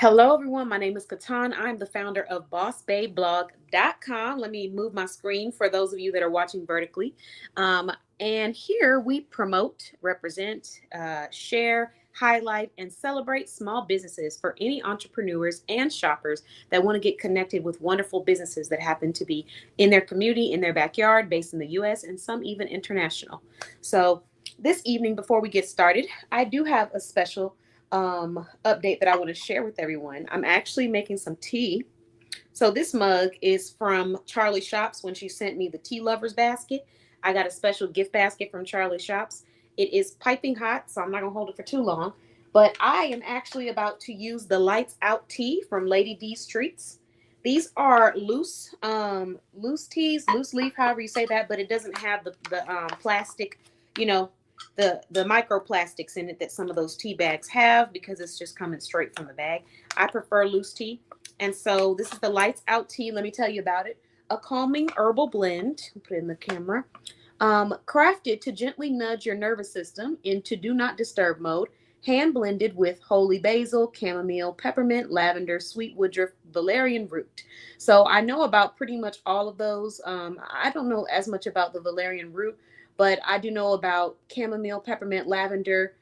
Hello, everyone. My name is Katan. I'm the founder of BossBabeBlog.com. Let me move my screen for those of you that are watching vertically. And here we promote, represent, share, highlight, and celebrate small businesses for any entrepreneurs and shoppers that want to get connected with wonderful businesses that happen to be in their community, in their backyard, based in the US, and some even international. So, this evening, before we get started, I do have a special update that I want to share with everyone. I'm actually making some tea. So this mug is from Charlie Shops when she sent me the tea lovers basket. I got a special gift basket from Charlie Shops. It is piping hot, so I'm not gonna hold it for too long. But I am actually about to use the Lights Out tea from Lady D's Treats. These are loose teas, loose leaf, however you say that, but it doesn't have the plastic, you know, the microplastics in it that some of those tea bags have because it's just coming straight from the bag. I prefer loose tea. And so this is the Lights Out tea. Let me tell you about it. A calming herbal blend. Put it in the camera. Crafted to gently nudge your nervous system into do not disturb mode. Hand blended with holy basil, chamomile, peppermint, lavender, sweet woodruff, valerian root. So I know about pretty much all of those. I don't know as much about the valerian root, but I do know about chamomile, peppermint, lavender,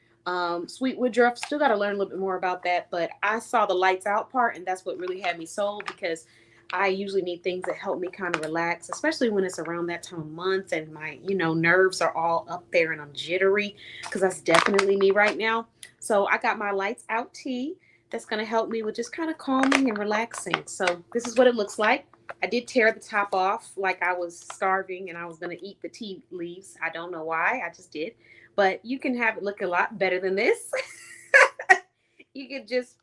sweet woodruff. Still got to learn a little bit more about that. But I saw the lights out part, and that's what really had me sold because I usually need things that help me kind of relax, especially when it's around that time of month and my, nerves are all up there and I'm jittery because that's definitely me right now. So I got my lights out tea that's going to help me with just kind of calming and relaxing. So this is what it looks like. I did tear the top off like I was starving and I was going to eat the tea leaves. I don't know why. I just did. But you can have it look a lot better than this. You can just,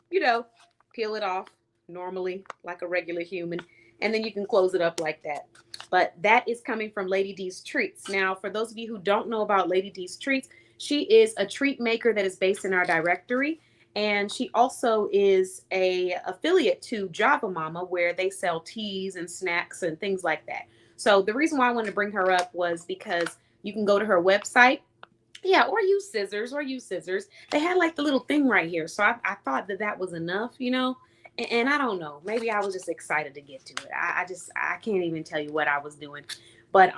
peel it off normally like a regular human. And then you can close it up like that. But that is coming from Lady D's Treats. Now, for those of you who don't know about Lady D's Treats, she is a treat maker that is based in our directory. And she also is a affiliate to Java Mama, where they sell teas and snacks and things like that. So the reason why I wanted to bring her up was because you can go to her website. Yeah, or use scissors. They had like the little thing right here. So I thought that was enough. And I don't know. Maybe I was just excited to get to it. I can't even tell you what I was doing. But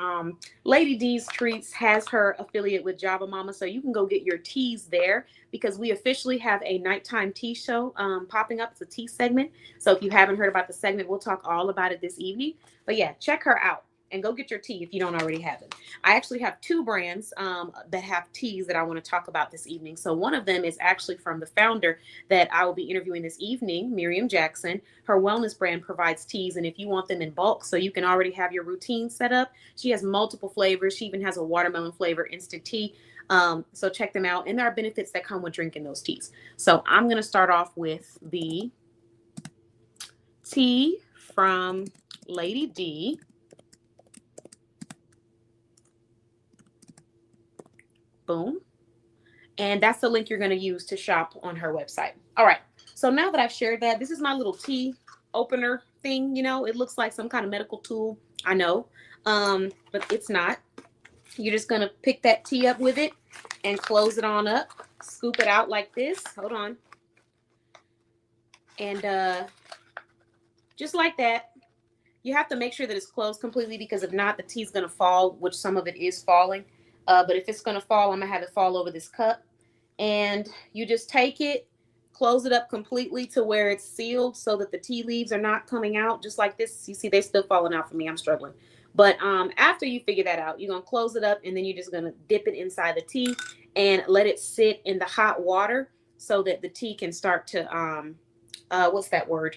Lady D's Treats has her affiliate with Java Mama, so you can go get your teas there because we officially have a nighttime tea show popping up. It's a tea segment. So if you haven't heard about the segment, we'll talk all about it this evening. But yeah, check her out and go get your tea if you don't already have it. I actually have two brands that have teas that I want to talk about this evening. So one of them is actually from the founder that I will be interviewing this evening, Miriam Jackson. Her wellness brand provides teas, and if you want them in bulk so you can already have your routine set up, she has multiple flavors. She even has a watermelon flavor instant tea. So check them out. And there are benefits that come with drinking those teas. So I'm going to start off with the tea from Lady D. Boom. And that's the link you're going to use to shop on her website. All right. So now that I've shared that, this is my little tea opener thing. It looks like some kind of medical tool. I know. But it's not. You're just going to pick that tea up with it and close it on up. Scoop it out like this. Hold on. And just like that. You have to make sure that it's closed completely because if not, the tea's going to fall, which some of it is falling. But if it's going to fall, I'm going to have it fall over this cup. And you just take it, close it up completely to where it's sealed so that the tea leaves are not coming out just like this. You see, they're still falling out for me. I'm struggling. But after you figure that out, you're going to close it up and then you're just going to dip it inside the tea and let it sit in the hot water so that the tea can start to, what's that word?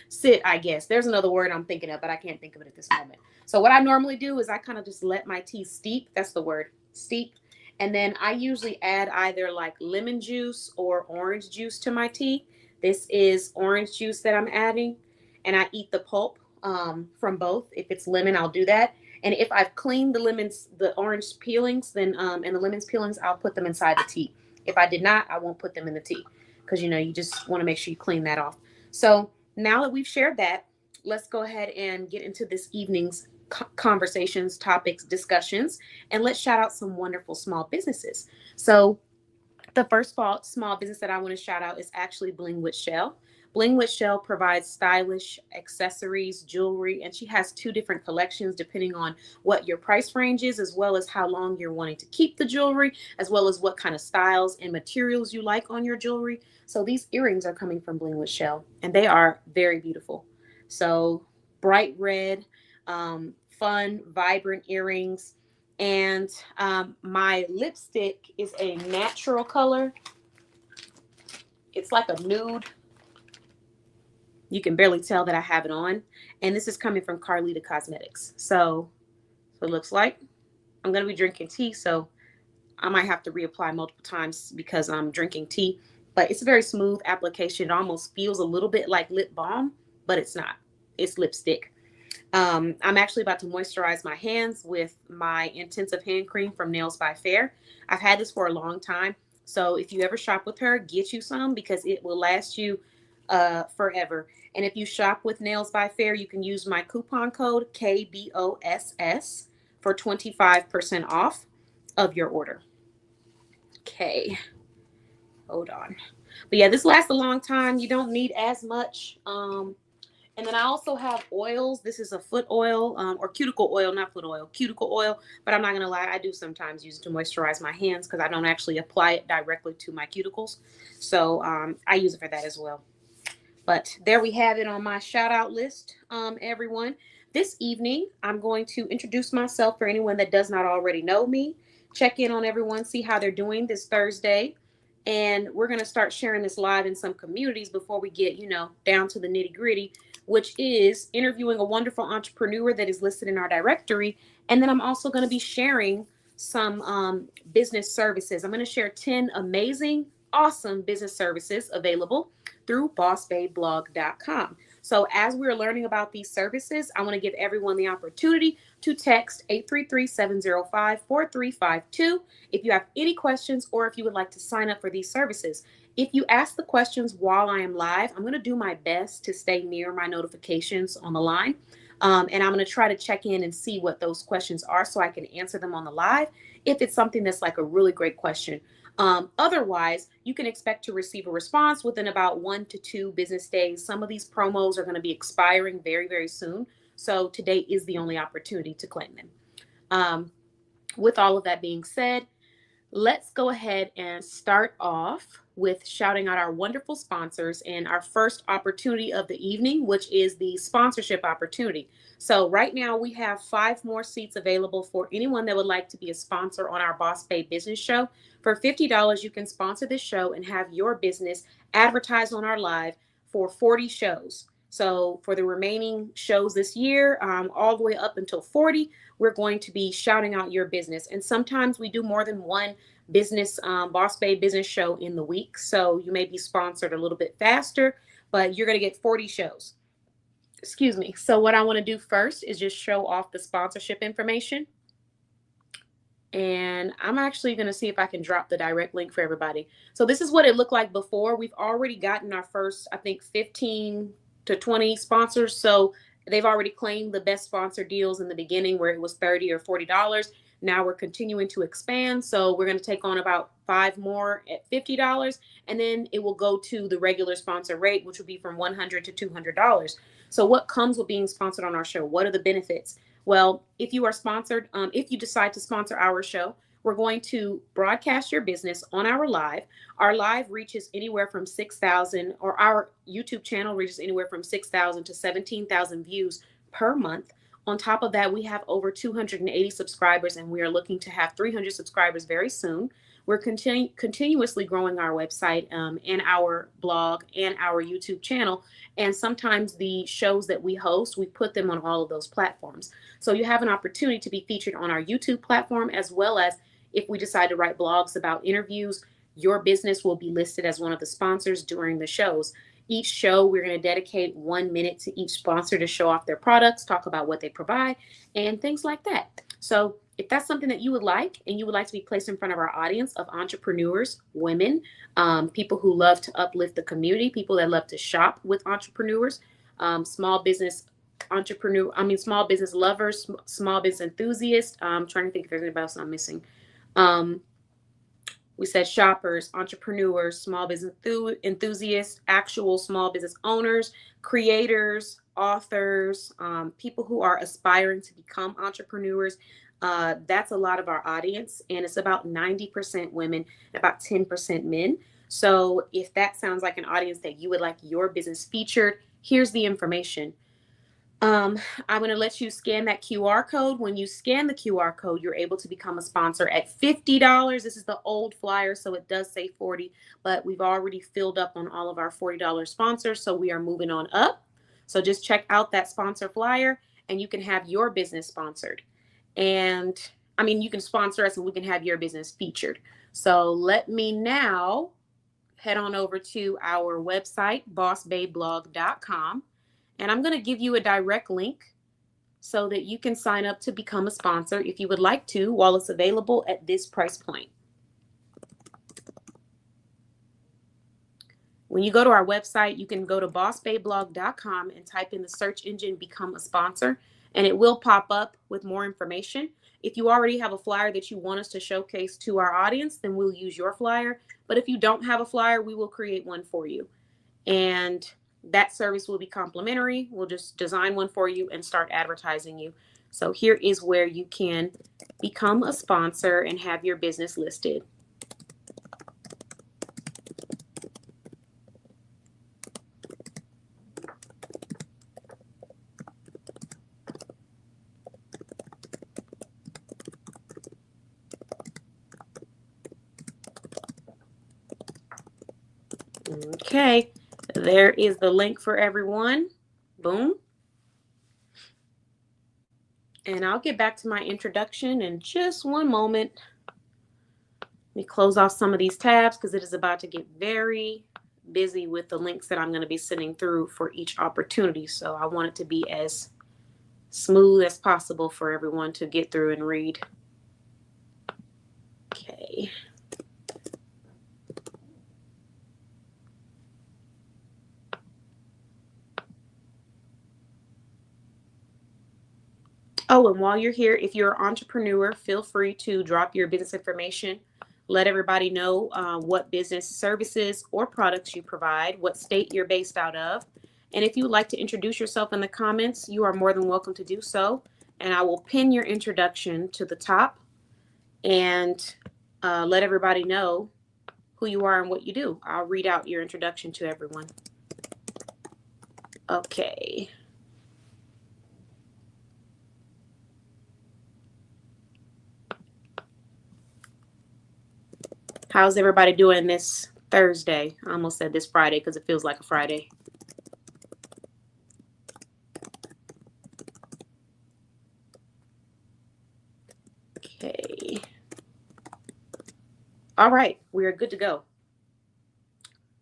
Sit, I guess. There's another word I'm thinking of, but I can't think of it at this moment. So what I normally do is I kind of just let my tea steep. That's the word, steep. And then I usually add either like lemon juice or orange juice to my tea. This is orange juice that I'm adding. And I eat the pulp from both. If it's lemon, I'll do that. And if I've cleaned the orange peelings, then and the lemon's peelings, I'll put them inside the tea. If I did not, I won't put them in the tea because, you just want to make sure you clean that off. So now that we've shared that, let's go ahead and get into this evening's conversations, topics, discussions, and let's shout out some wonderful small businesses. So the first small business that I want to shout out is actually Bling with Shell. Bling with Shell provides stylish accessories, jewelry, and she has two different collections depending on what your price range is, as well as how long you're wanting to keep the jewelry, as well as what kind of styles and materials you like on your jewelry. So these earrings are coming from Bling with Shell, and they are very beautiful. So bright red, fun, vibrant earrings. And my lipstick is a natural color. It's like a nude. You can barely tell that I have it on. And this is coming from Carlita Cosmetics. So it looks like I'm going to be drinking tea. So I might have to reapply multiple times because I'm drinking tea. But it's a very smooth application. It almost feels a little bit like lip balm, but it's not. It's lipstick. I'm actually about to moisturize my hands with my intensive hand cream from Nails by Fair. I've had this for a long time. So if you ever shop with her, get you some because it will last you forever. And if you shop with Nails by Fair, you can use my coupon code KBOSS for 25% off of your order. Okay. Hold on. But yeah, this lasts a long time. You don't need as much. And then I also have oils. This is a foot oil or cuticle oil, not foot oil, cuticle oil. But I'm not going to lie, I do sometimes use it to moisturize my hands because I don't actually apply it directly to my cuticles. So I use it for that as well. But there we have it on my shout out list, everyone. This evening, I'm going to introduce myself for anyone that does not already know me. Check in on everyone, see how they're doing this Thursday. And we're going to start sharing this live in some communities before we get, down to the nitty gritty, which is interviewing a wonderful entrepreneur that is listed in our directory. And then I'm also going to be sharing some business services. I'm going to share 10 amazing, awesome business services available through bossbabeblog.com. So as we're learning about these services, I want to give everyone the opportunity to text 833-705-4352 if you have any questions or if you would like to sign up for these services. If you ask the questions while I am live, I'm going to do my best to stay near my notifications on the line. And I'm going to try to check in and see what those questions are so I can answer them on the live if it's something that's like a really great question. Otherwise, you can expect to receive a response within about 1 to 2 business days. Some of these promos are going to be expiring very, very soon. So today is the only opportunity to claim them. With all of that being said, let's go ahead and start off with shouting out our wonderful sponsors and our first opportunity of the evening, which is the sponsorship opportunity. So right now we have 5 more seats available for anyone that would like to be a sponsor on our Boss Babe Business Show. For $50, you can sponsor this show and have your business advertised on our live for 40 shows. So for the remaining shows this year, all the way up until 40, we're going to be shouting out your business. And sometimes we do more than one business, Boss Babe business show in the week. So you may be sponsored a little bit faster, but you're going to get 40 shows. Excuse me. So what I want to do first is just show off the sponsorship information. And I'm actually going to see if I can drop the direct link for everybody. So this is what it looked like before. We've already gotten our first, I think, 15 to 20 sponsors. So they've already claimed the best sponsor deals in the beginning where it was $30 or $40. Now we're continuing to expand. So we're going to take on about 5 more at $50. And then it will go to the regular sponsor rate, which will be from $100 to $200. So what comes with being sponsored on our show? What are the benefits? Well, if you are sponsored, if you decide to sponsor our show, we're going to broadcast your business on our live. Our live reaches anywhere from 6,000, or our YouTube channel reaches anywhere from 6,000 to 17,000 views per month. On top of that, we have over 280 subscribers, and we are looking to have 300 subscribers very soon. We're continuously growing our website and our blog and our YouTube channel. And sometimes the shows that we host, we put them on all of those platforms. So you have an opportunity to be featured on our YouTube platform, as well as if we decide to write blogs about interviews, your business will be listed as one of the sponsors during the shows. Each show, we're going to dedicate 1 minute to each sponsor to show off their products, talk about what they provide, and things like that. So if that's something that you would like, and you would like to be placed in front of our audience of entrepreneurs, women, people who love to uplift the community, people that love to shop with entrepreneurs, small business lovers, small business enthusiasts. I'm trying to think if there's anybody else I'm missing. We said shoppers, entrepreneurs, small business enthusiasts, actual small business owners, creators, authors, people who are aspiring to become entrepreneurs. That's a lot of our audience, and it's about 90% women, about 10% men. So if that sounds like an audience that you would like your business featured, here's the information. I'm going to let you scan that QR code. When you scan the QR code, you're able to become a sponsor at $50. This is the old flyer, so it does say 40, but we've already filled up on all of our $40 sponsors, so we are moving on up. So just check out that sponsor flyer, and you can have your business sponsored. And I mean, you can sponsor us, and we can have your business featured. So let me now head on over to our website, bossbayblog.com. And I'm going to give you a direct link so that you can sign up to become a sponsor if you would like to while it's available at this price point. When you go to our website, you can go to bossbayblog.com and type in the search engine, become a sponsor, and it will pop up with more information. If you already have a flyer that you want us to showcase to our audience, then we'll use your flyer. But if you don't have a flyer, we will create one for you. And that service will be complimentary. We'll just design one for you and start advertising you. So here is where you can become a sponsor and have your business listed. Okay, there is the link for everyone. Boom. And I'll get back to my introduction in just one moment. Let me close off some of these tabs because it is about to get very busy with the links that I'm going to be sending through for each opportunity. So I want it to be as smooth as possible for everyone to get through and read. Okay. Oh, and while you're here, if you're an entrepreneur, feel free to drop your business information. Let everybody know what business services or products you provide, what state you're based out of. And if you would like to introduce yourself in the comments, you are more than welcome to do so. And I will pin your introduction to the top and let everybody know who you are and what you do. I'll read out your introduction to everyone. Okay. How's everybody doing this Thursday? I almost said this Friday because it feels like a Friday. Okay. All right, we are good to go.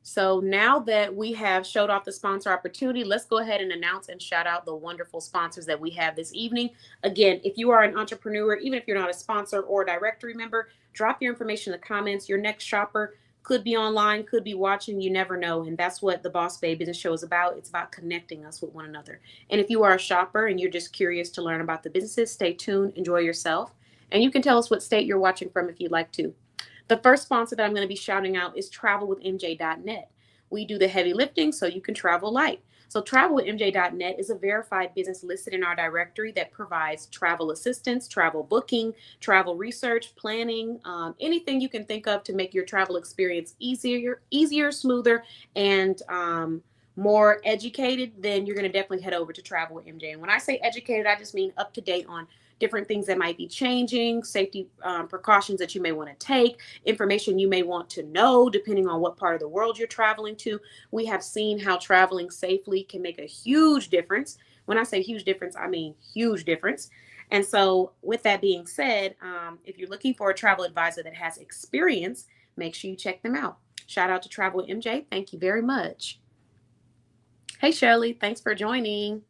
So now that we have showed off the sponsor opportunity, let's go ahead and announce and shout out the wonderful sponsors that we have this evening. Again, if you are an entrepreneur, even if you're not a sponsor or a directory member, drop your information in the comments. Your next shopper could be online, could be watching, you never know. And that's what the Boss Babe Business Show is about. It's about connecting us with one another. And if you are a shopper and you're just curious to learn about the businesses, stay tuned, enjoy yourself. And you can tell us what state you're watching from if you'd like to. The first sponsor that I'm going to be shouting out is travelwithmj.net. We do the heavy lifting so you can travel light. So travelwithmj.net is a verified business listed in our directory that provides travel assistance, travel booking, travel research, planning, anything you can think of to make your travel experience easier, smoother, and more educated. Then you're going to definitely head over to Travel with MJ. And when I say educated, I just mean up to date on different things that might be changing, safety precautions that you may want to take, information you may want to know depending on what part of the world you're traveling to. We have seen how traveling safely can make a huge difference. When I say huge difference, I mean huge difference. And so with that being said, if you're looking for a travel advisor that has experience, make sure you check them out. Shout out to Travel with MJ. Thank you very much. Hey, Shirley, thanks for joining.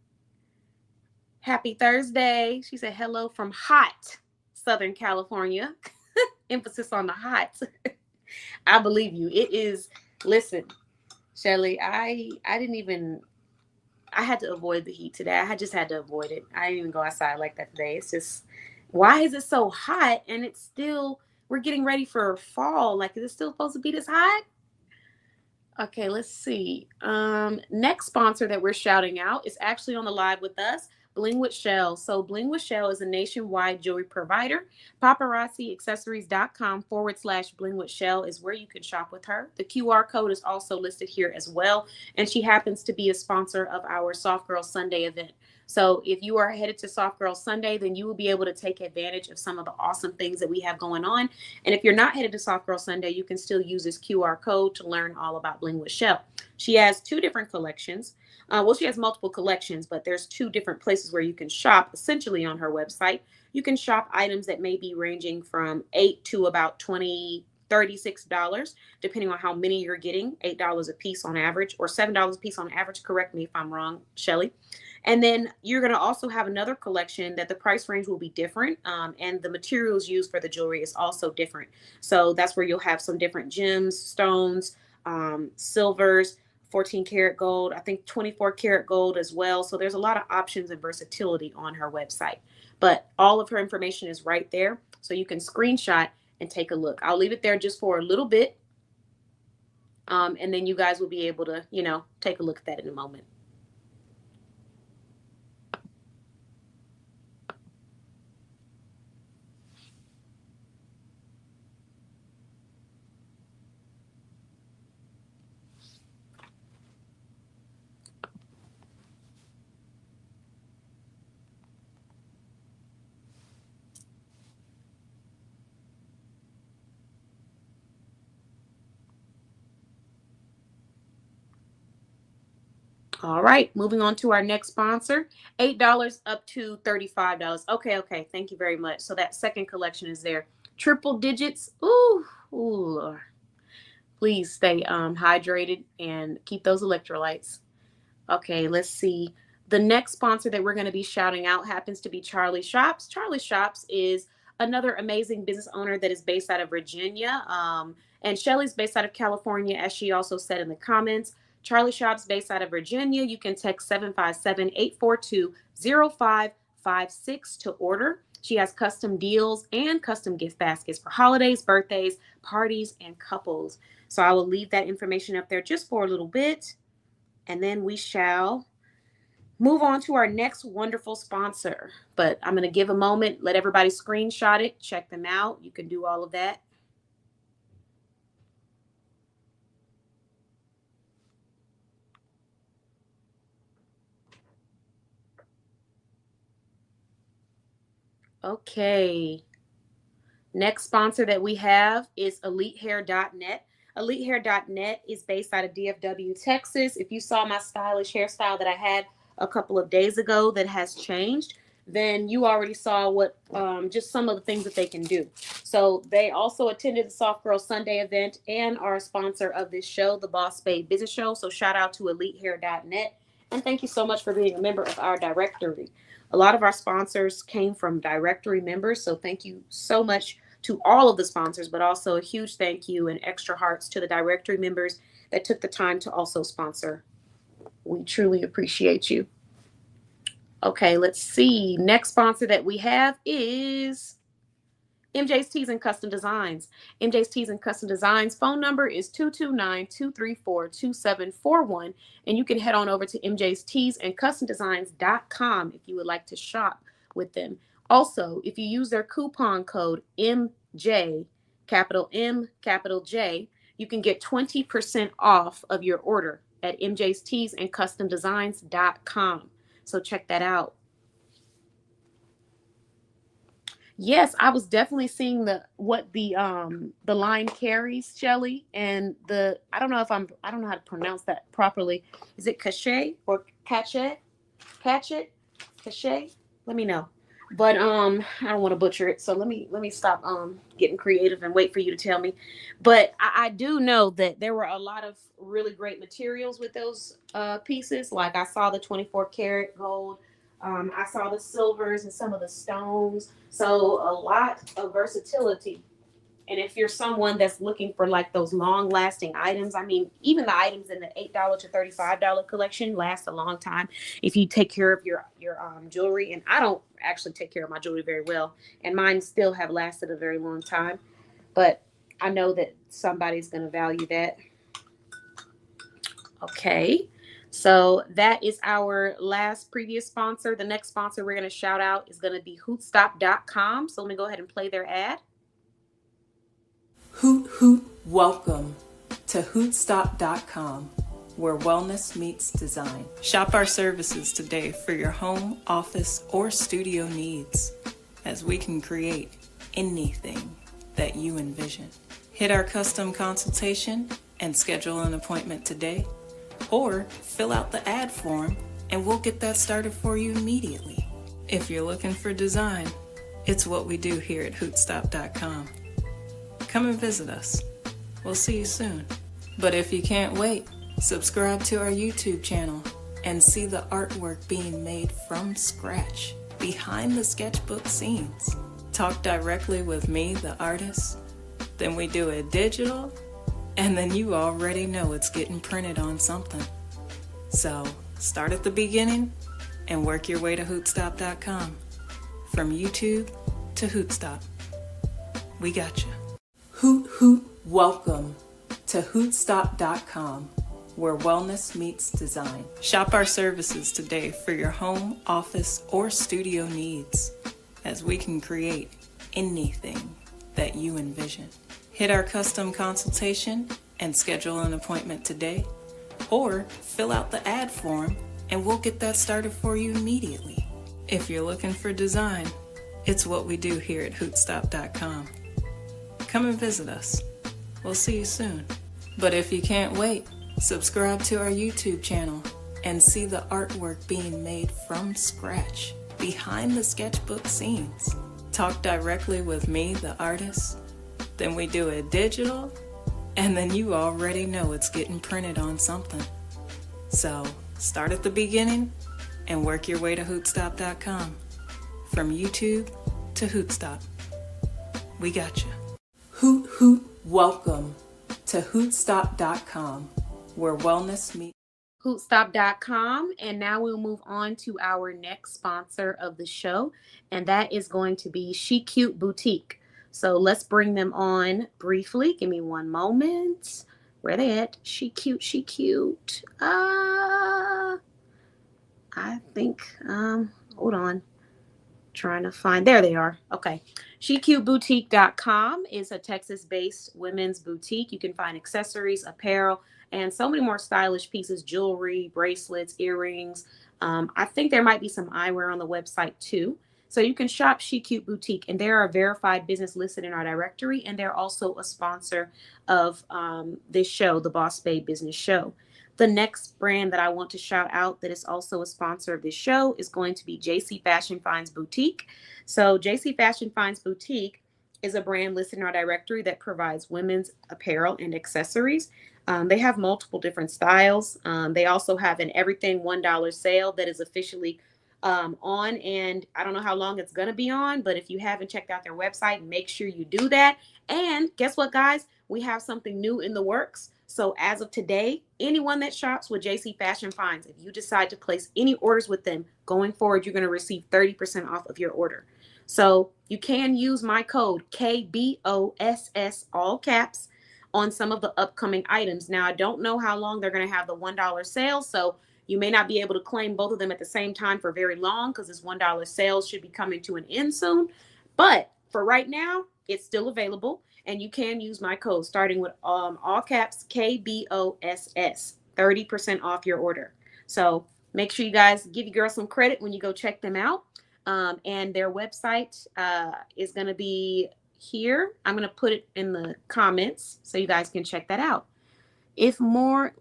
Happy Thursday. She said hello from hot Southern California. Emphasis on the hot. I believe you. It is, listen, Shirley, I had to avoid the heat today. I just had to avoid it. I didn't even go outside like that today. It's just, why is it so hot and it's still We're getting ready for fall. Like, is it still supposed to be this hot? Okay, let's see. Next sponsor that we're shouting out is actually on the live with us, Bling with Shell. So Bling with Shell is a nationwide jewelry provider. PaparazziAccessories.com/Bling with Shell is where you can shop with her. The QR code is also listed here as well. And she happens to be a sponsor of our Soft Girl Sunday event. So if you are headed to Soft Girl Sunday, then you will be able to take advantage of some of the awesome things that we have going on. And if you're not headed to Soft Girl Sunday, you can still use this QR code to learn all about Bling with Shell. She has two different collections. Well, she has multiple collections, but there's two different places where you can shop essentially on her website. You can shop items that may be ranging from $8 to about $36, depending on how many you're getting. $8 a piece on average, or $7 a piece on average. Correct me if I'm wrong, Shelly. And then you're going to also have another collection that the price range will be different. And the materials used for the jewelry is also different. So that's where you'll have some different gems, stones, silvers, 14 karat gold, I think 24 karat gold as well. So there's a lot of options and versatility on her website. But all of her information is right there. So you can screenshot and take a look. I'll leave it there just for a little bit. And then you guys will be able to, take a look at that in a moment. All right, moving on to our next sponsor, $8 up to $35. Okay, thank you very much. So that second collection is there. Triple digits. Ooh. Please stay hydrated and keep those electrolytes. Okay, let's see. The next sponsor that we're going to be shouting out happens to be Charlie Shops. Charlie Shops is another amazing business owner that is based out of Virginia. And Shelly's based out of California, as she also said in the comments. Charlie Shops based out of Virginia. You can text 757-842-0556 to order. She has custom deals and custom gift baskets for holidays, birthdays, parties, and couples. So I will leave that information up there just for a little bit. And then we shall move on to our next wonderful sponsor. But I'm going to give a moment, let everybody screenshot it, check them out. You can do all of that. Okay. Next sponsor that we have is EliteHair.net. EliteHair.net is based out of DFW, Texas. If you saw my stylish hairstyle that I had a couple of days ago that has changed, then you already saw what just some of the things that they can do. So they also attended the Soft Girl Sunday event and are a sponsor of this show, the Boss Babe Business Show. So shout out to EliteHair.net. And thank you so much for being a member of our directory. A lot of our sponsors came from directory members. So thank you so much to all of the sponsors, but also a huge thank you and extra hearts to the directory members that took the time to also sponsor. We truly appreciate you. Okay, let's see. Next sponsor that we have is MJ's Tees and Custom Designs. MJ's Tees and Custom Designs phone number is 229-234-2741. And you can head on over to MJ's Tees and Custom Designs.com if you would like to shop with them. Also, if you use their coupon code MJ, capital M, capital J, you can get 20% off of your order at MJ's Tees and Custom Designs.com. So check that out. Yes, I was definitely seeing what the line carries, Shelly, and I don't know how to pronounce that properly. Is it cachet or cachet? Cachet? Cachet? Let me know. But I don't want to butcher it, so let me stop getting creative and wait for you to tell me. But I do know that there were a lot of really great materials with those pieces. Like I saw the 24 karat gold. I saw the silvers and some of the stones. So a lot of versatility. And if you're someone that's looking for like those long lasting items, I mean, even the items in the $8 to $35 collection last a long time if you take care of your jewelry. And I don't actually take care of my jewelry very well, and mine still have lasted a very long time. but I know that somebody's going to value that. Okay. So that is our last previous sponsor. The next sponsor we're going to shout out is going to be hootstop.com. So let me go ahead and play their ad. Hoot hoot, welcome to hootstop.com, where wellness meets design. Shop our services today for your home, office, or studio needs, as we can create anything that you envision. Hit our custom consultation and schedule an appointment today, or fill out the ad form and we'll get that started for you immediately. If you're looking for design, it's what we do here at hootstop.com. Come and visit us. We'll see you soon. But if you can't wait, subscribe to our YouTube channel and see the artwork being made from scratch, behind the sketchbook scenes. Talk directly with me, the artist, then we do it digital, and then you already know it's getting printed on something. So start at the beginning and work your way to hootstop.com. From YouTube to Hootstop. We got you. Hoot hoot, welcome to hootstop.com, where wellness meets design. Shop our services today for your home, office, or studio needs, as we can create anything that you envision. Hit our custom consultation and schedule an appointment today, or fill out the ad form and we'll get that started for you immediately. If you're looking for design, it's what we do here at hootstop.com. Come and visit us. We'll see you soon. But if you can't wait, subscribe to our YouTube channel and see the artwork being made from scratch, behind the sketchbook scenes. Talk directly with me, the artist, then we do it digital, and then you already know it's getting printed on something. So start at the beginning and work your way to hootstop.com. From YouTube to Hootstop. We got you. Hoot hoot, welcome to hootstop.com, where wellness meets Hootstop.com. And now we'll move on to our next sponsor of the show, and that is going to be She Cute Boutique. So let's bring them on briefly. Give me one moment. Where they at? She Cute, She Cute. I think, hold on. Trying to find, there they are. Okay. SheCuteBoutique.com is a Texas-based women's boutique. You can find accessories, apparel, and so many more stylish pieces, jewelry, bracelets, earrings. I think there might be some eyewear on the website too. So you can shop She Cute Boutique, and they're a verified business listed in our directory, and they're also a sponsor of this show, the Boss Babe Business Show. The next brand that I want to shout out that is also a sponsor of this show is going to be JC Fashion Finds Boutique. So JC Fashion Finds Boutique is a brand listed in our directory that provides women's apparel and accessories. They have multiple different styles. They also have an everything $1 sale that is officially on, and I don't know how long it's going to be on, but if you haven't checked out their website, make sure you do that. And guess what, guys? We have something new in the works. So as of today, anyone that shops with JC Fashion Finds, if you decide to place any orders with them going forward, you're going to receive 30% off of your order. So you can use my code KBOSS, all caps, on some of the upcoming items. Now, I don't know how long they're going to have the $1 sale, so you may not be able to claim both of them at the same time for very long, because this $1 sale should be coming to an end soon. But for right now, it's still available, and you can use my code starting with all caps KBOSS, 30% off your order. So make sure you guys give your girl some credit when you go check them out. And their website is going to be here. I'm going to put it in the comments so you guys can check that out. If more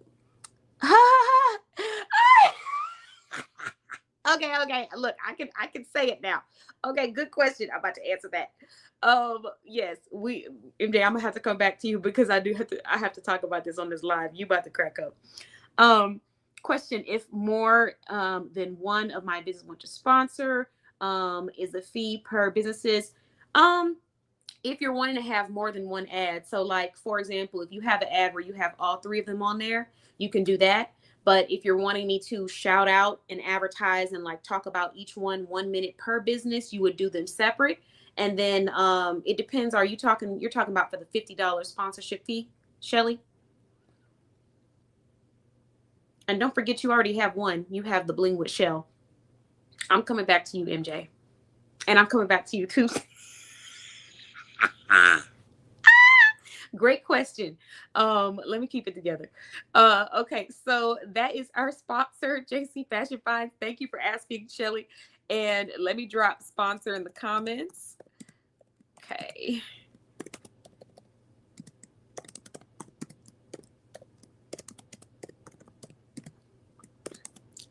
okay, look, I can say it now. Okay, good question. I'm about to answer that. Yes, MJ, I'm gonna have to come back to you because I have to talk about this on this live. You about to crack up. Question: if more than one of my business want to sponsor, is the fee per businesses? If you're wanting to have more than one ad, so like, for example, if you have an ad where you have all three of them on there, you can do that. But if you're wanting me to shout out and advertise and like talk about each 1 minute per business, you would do them separate. And then it depends. You're talking about for the $50 sponsorship fee, Shelly? And don't forget, you already have one. You have the Bling with Shell. I'm coming back to you, MJ. And I'm coming back to you too. Great question. Let me keep it together. Okay, so that is our sponsor, JC Fashion Finds. Thank you for asking, Shelly. And let me drop sponsor in the comments. Okay.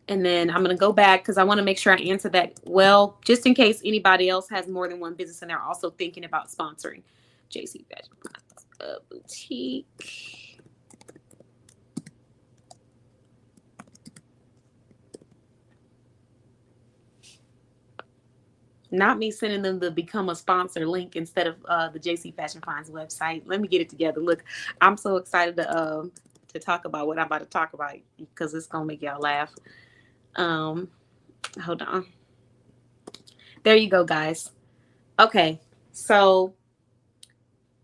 And then I'm going to go back because I want to make sure I answer that well, just in case anybody else has more than one business and they're also thinking about sponsoring JC Fashion Finds Boutique. Not me sending them the become a sponsor link instead of the JC Fashion Finds website. Let me get it together. Look, I'm so excited to talk about what I'm about to talk about because it's gonna make y'all laugh. Hold on. There you go, guys. Okay, so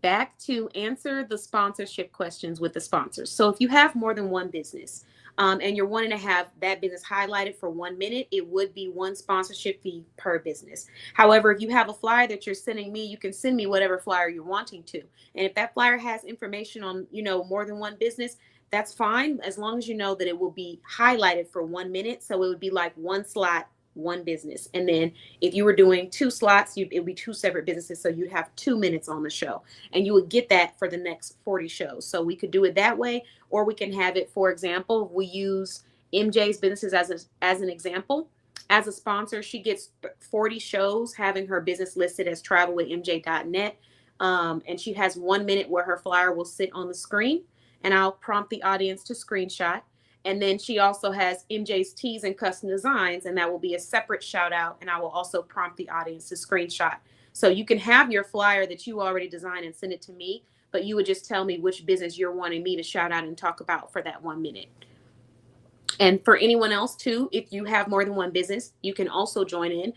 back to answer the sponsorship questions with the sponsors. So if you have more than one business and you're wanting to have that business highlighted for 1 minute, it would be one sponsorship fee per business. However, if you have a flyer that you're sending me, you can send me whatever flyer you're wanting to. And if that flyer has information on, more than one business, that's fine, as long as you know that it will be highlighted for 1 minute. So it would be like one slot, one business. And then if you were doing 2 slots, it would be 2 separate businesses. So you'd have 2 minutes on the show and you would get that for the next 40 shows. So we could do it that way, or we can have it, for example, we use MJ's businesses as an example. As a sponsor, she gets 40 shows having her business listed as travelwithmj.net. And she has 1 minute where her flyer will sit on the screen and I'll prompt the audience to screenshot. And then she also has MJ's Tees and Custom Designs, and that will be a separate shout out. And I will also prompt the audience to screenshot. So you can have your flyer that you already designed and send it to me, but you would just tell me which business you're wanting me to shout out and talk about for that 1 minute. And for anyone else too, if you have more than one business, you can also join in.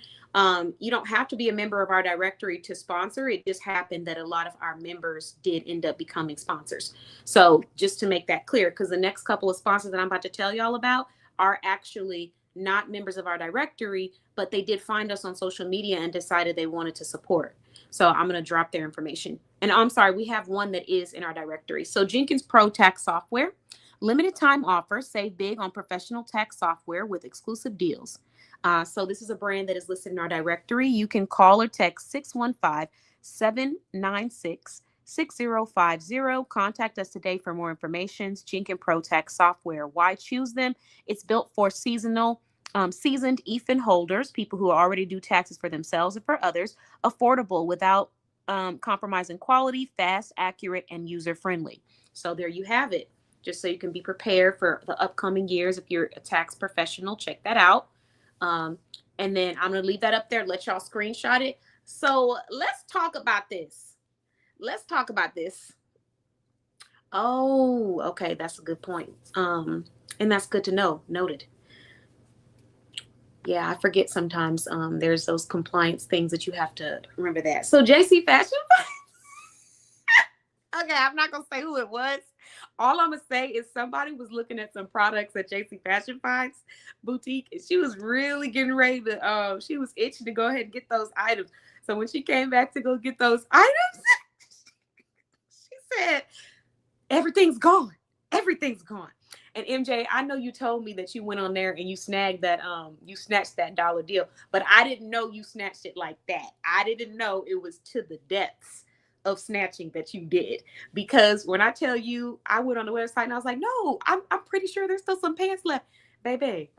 You don't have to be a member of our directory to sponsor. It just happened that a lot of our members did end up becoming sponsors. So just to make that clear, because the next couple of sponsors that I'm about to tell y'all about are actually not members of our directory, but they did find us on social media and decided they wanted to support. So I'm going to drop their information. And I'm sorry, we have one that is in our directory. So Jenkins Pro Tax Software. Limited time offer, save big on professional tax software with exclusive deals. So this is a brand that is listed in our directory. You can call or text 615-796-6050. Contact us today for more information. Jenkins Pro Tax Software. Why choose them? It's built for seasoned EFIN holders, people who already do taxes for themselves and for others, affordable without compromising quality, fast, accurate, and user-friendly. So there you have it. Just so you can be prepared for the upcoming years. If you're a tax professional, check that out. And then I'm going to leave that up there, let y'all screenshot it. So let's talk about this. Oh, okay. That's a good point. And that's good to know. Noted. Yeah, I forget sometimes there's those compliance things that you have to remember that. So JC Fashion. Okay, I'm not going to say who it was. All I'm going to say is somebody was looking at some products at JC Fashion Finds Boutique, and she was really getting ready to, she was itching to go ahead and get those items. So when she came back to go get those items, she said, everything's gone. Everything's gone. And MJ, I know you told me that you went on there and you snagged that, you snatched that dollar deal, but I didn't know you snatched it like that. I didn't know it was to the depths of snatching that you did, because when I tell you, I went on the website and I was like, no, I'm pretty sure there's still some pants left, baby.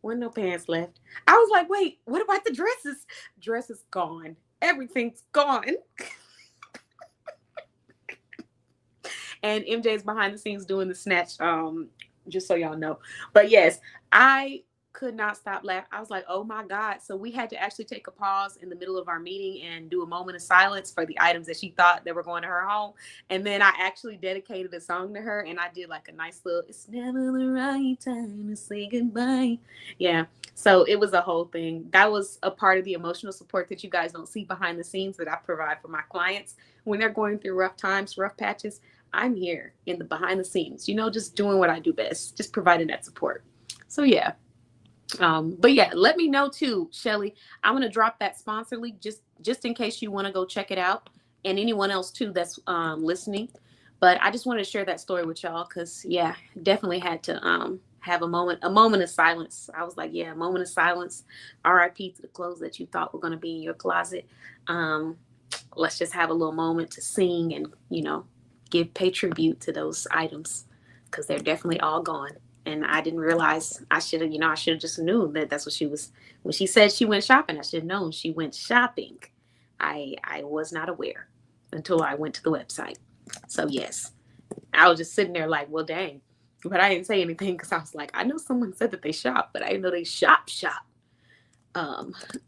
Wasn't no pants left. I was like, wait, what about the dresses? Dresses gone. Everything's gone. And MJ's behind the scenes doing the snatch, just so y'all know. But yes, I could not stop laughing. I was like, oh my God. So we had to actually take a pause in the middle of our meeting and do a moment of silence for the items that she thought that were going to her home. And then I actually dedicated a song to her, and I did like a nice little, it's never the right time to say goodbye. Yeah. So it was a whole thing. That was a part of the emotional support that you guys don't see behind the scenes that I provide for my clients when they're going through rough times, rough patches. I'm here in the behind the scenes, just doing what I do best, just providing that support. So yeah. But yeah, let me know too, Shelly. I'm gonna drop that sponsor link just in case you want to go check it out, and anyone else too that's listening. But I just wanted to share that story with y'all because yeah, definitely had to have a moment of silence. I was like, yeah, a moment of silence. R.I.P. to the clothes that you thought were gonna be in your closet. Let's just have a little moment to sing and pay tribute to those items because they're definitely all gone. And I didn't realize I should have just knew that that's what she was. When she said she went shopping, I should have known she went shopping. I was not aware until I went to the website. So yes, I was just sitting there like, well, dang. But I didn't say anything because I was like, I know someone said that they shop, but I didn't know they shop.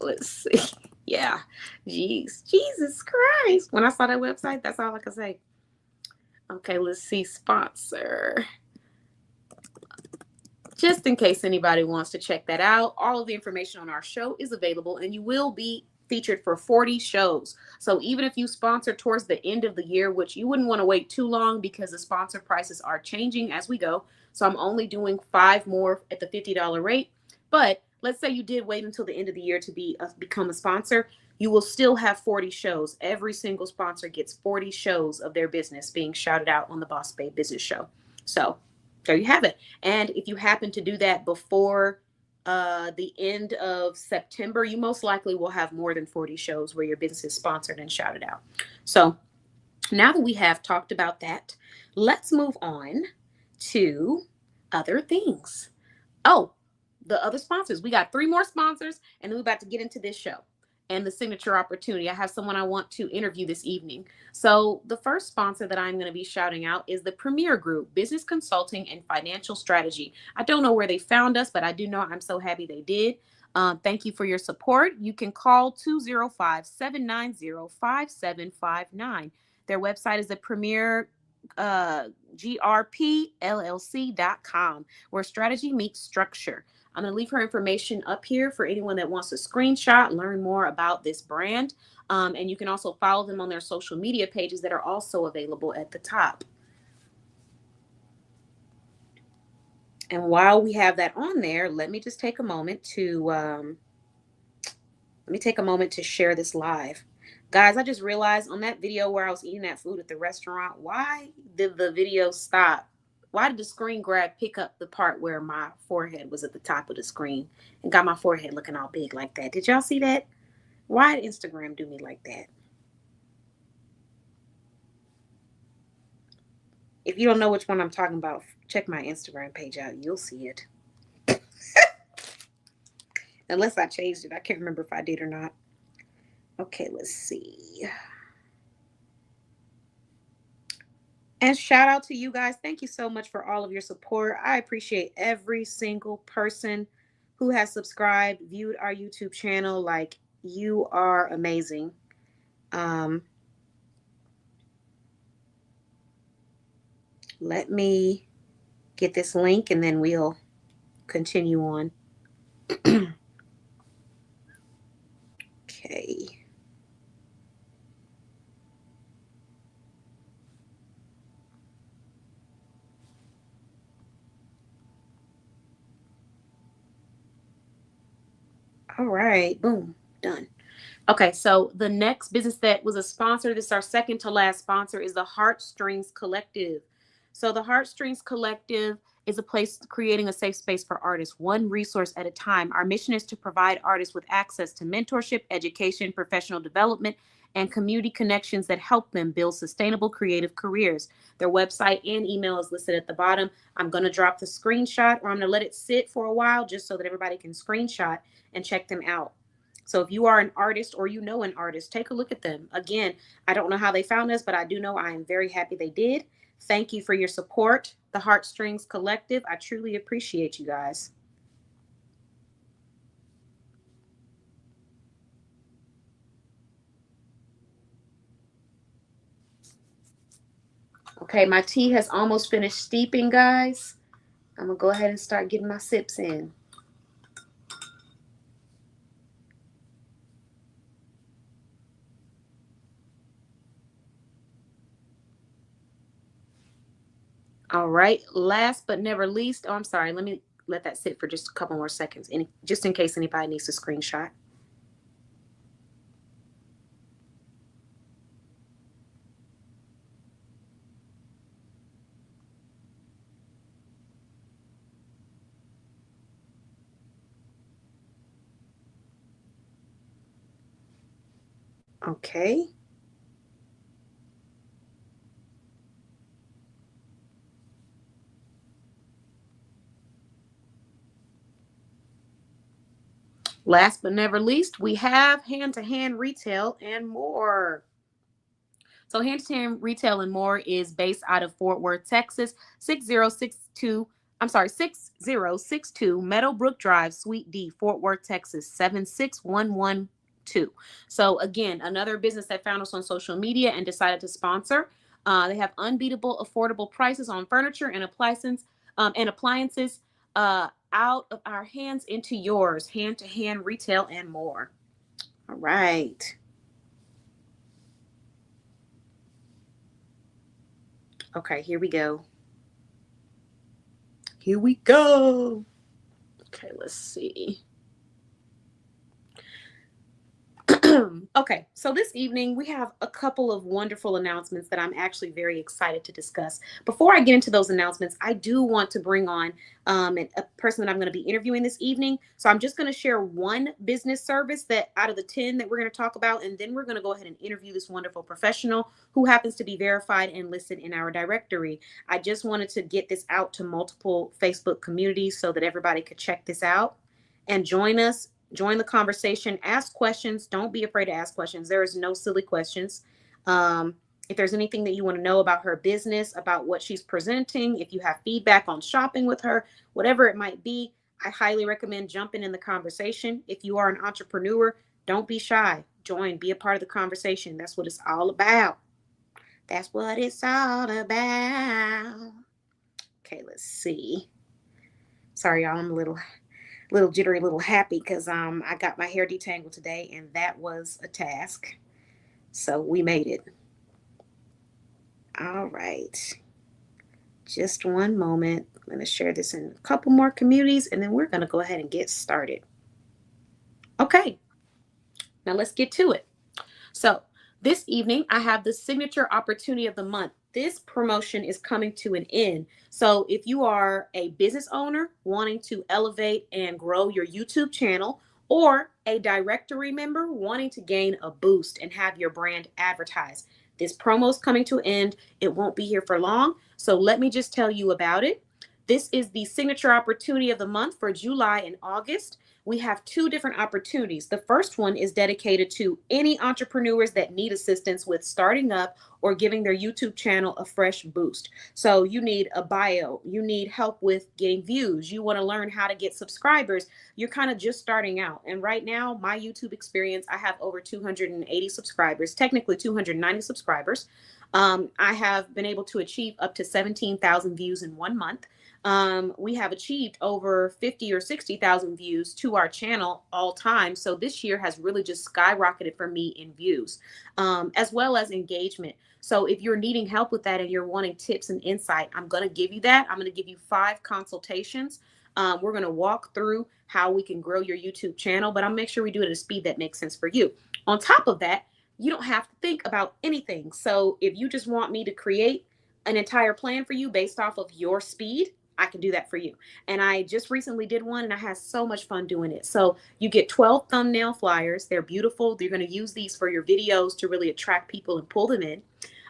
Let's see. Yeah. Jeez. Jesus Christ. When I saw that website, that's all I could say. Okay, let's see. Sponsor. Just in case anybody wants to check that out, all of the information on our show is available, and you will be featured for 40 shows. So even if you sponsor towards the end of the year, which you wouldn't want to wait too long because the sponsor prices are changing as we go. So I'm only doing 5 more at the $50 rate. But let's say you did wait until the end of the year to become a sponsor. You will still have 40 shows. Every single sponsor gets 40 shows of their business being shouted out on the Boss Babe Business Show. So there you have it. And if you happen to do that before the end of September, you most likely will have more than 40 shows where your business is sponsored and shouted out. So now that we have talked about that, let's move on to other things. Oh, the other sponsors. We got 3 more sponsors, and then we're about to get into this show and the signature opportunity. I have someone I want to interview this evening. So the first sponsor that I'm going to be shouting out is the Premier Group, Business Consulting and Financial Strategy. I don't know where they found us, but I do know I'm so happy they did. Thank you for your support. You can call 205-790-5759. Their website is the Premier grpllc.com, where strategy meets structure. I'm going to leave her information up here for anyone that wants to screenshot, learn more about this brand. And you can also follow them on their social media pages that are also available at the top. And while we have that on there, let me just take a moment to share this live. Guys, I just realized on that video where I was eating that food at the restaurant, why did the video stop? Why did the screen grab pick up the part where my forehead was at the top of the screen and got my forehead looking all big like that? Did y'all see that? Why did Instagram do me like that? If you don't know which one I'm talking about, check my Instagram page out. You'll see it. Unless I changed it. I can't remember if I did or not. Okay, let's see. And shout out to you guys. Thank you so much for all of your support. I appreciate every single person who has subscribed, viewed our YouTube channel. Like, you are amazing. Let me get this link and then we'll continue on. Okay. All right, boom, done. Okay, so the next business that was a sponsor, this is our second to last sponsor, is the Heartstrings Collective. So the Heartstrings Collective is a place creating a safe space for artists, one resource at a time. Our mission is to provide artists with access to mentorship, education, professional development, and community connections that help them build sustainable creative careers. Their website and email is listed at the bottom. I'm going to drop the screenshot, or I'm going to let it sit for a while just so that everybody can screenshot and check them out. So if you are an artist or you know an artist, take a look at them. Again, I don't know how they found us, but I do know I am very happy they did. Thank you for your support, the Heartstrings Collective. I truly appreciate you guys. Okay, my tea has almost finished steeping, guys. I'm gonna go ahead and start getting my sips in. All right, last but never least, oh, I'm sorry, let me let that sit for just a couple more seconds, just in case anybody needs to screenshot. Okay. Last but never least, we have hand-to-hand retail and more. So hand-to-hand retail and more is based out of Fort Worth, Texas, 6062 Meadowbrook Drive, Suite D, Fort Worth, Texas, 76112. So again, another business that found us on social media and decided to sponsor. They have unbeatable, affordable prices on furniture and appliances. Out of our hands into yours, hand-to-hand retail and more. All right. Okay, here we go. Here we go. Okay, let's see. Okay, so this evening we have a couple of wonderful announcements that I'm actually very excited to discuss. Before I get into those announcements, I do want to bring on a person that I'm going to be interviewing this evening. So I'm just going to share one business service that out of the 10 that we're going to talk about, and then we're going to go ahead and interview this wonderful professional who happens to be verified and listed in our directory. I just wanted to get this out to multiple Facebook communities so that everybody could check this out and join us. Join the conversation, ask questions. Don't be afraid to ask questions. There is no silly questions. If there's anything that you want to know about her business, about what she's presenting, if you have feedback on shopping with her, whatever it might be, I highly recommend jumping in the conversation. If you are an entrepreneur, don't be shy. Join, be a part of the conversation. That's what it's all about. That's what it's all about. Okay, let's see. Sorry, y'all, I'm a little jittery, a little happy because I got my hair detangled today, and that was a task. So we made it. All right. Just one moment. I'm going to share this in a couple more communities, and then we're going to go ahead and get started. Okay. Now let's get to it. So this evening, I have the signature opportunity of the month. This promotion is coming to an end. So if you are a business owner wanting to elevate and grow your YouTube channel, or a directory member wanting to gain a boost and have your brand advertised, this promo is coming to an end. It won't be here for long. So let me just tell you about it. This is the signature opportunity of the month for July and August. We have two different opportunities. The first one is dedicated to any entrepreneurs that need assistance with starting up or giving their YouTube channel a fresh boost. So you need a bio, you need help with getting views, you want to learn how to get subscribers, you're kind of just starting out. And right now, my YouTube experience, I have over 280 subscribers, technically 290 subscribers. I have been able to achieve up to 17,000 views in 1 month. We have achieved over 50 or 60,000 views to our channel all time. So this year has really just skyrocketed for me in views, as well as engagement. So if you're needing help with that and you're wanting tips and insight, I'm going to give you that. I'm going to give you 5 consultations. We're going to walk through how we can grow your YouTube channel, but I'll make sure we do it at a speed that makes sense for you. On top of that, you don't have to think about anything. So if you just want me to create an entire plan for you based off of your speed, I can do that for you. And I just recently did one and I had so much fun doing it. So you get 12 thumbnail flyers. They're beautiful. You're going to use these for your videos to really attract people and pull them in.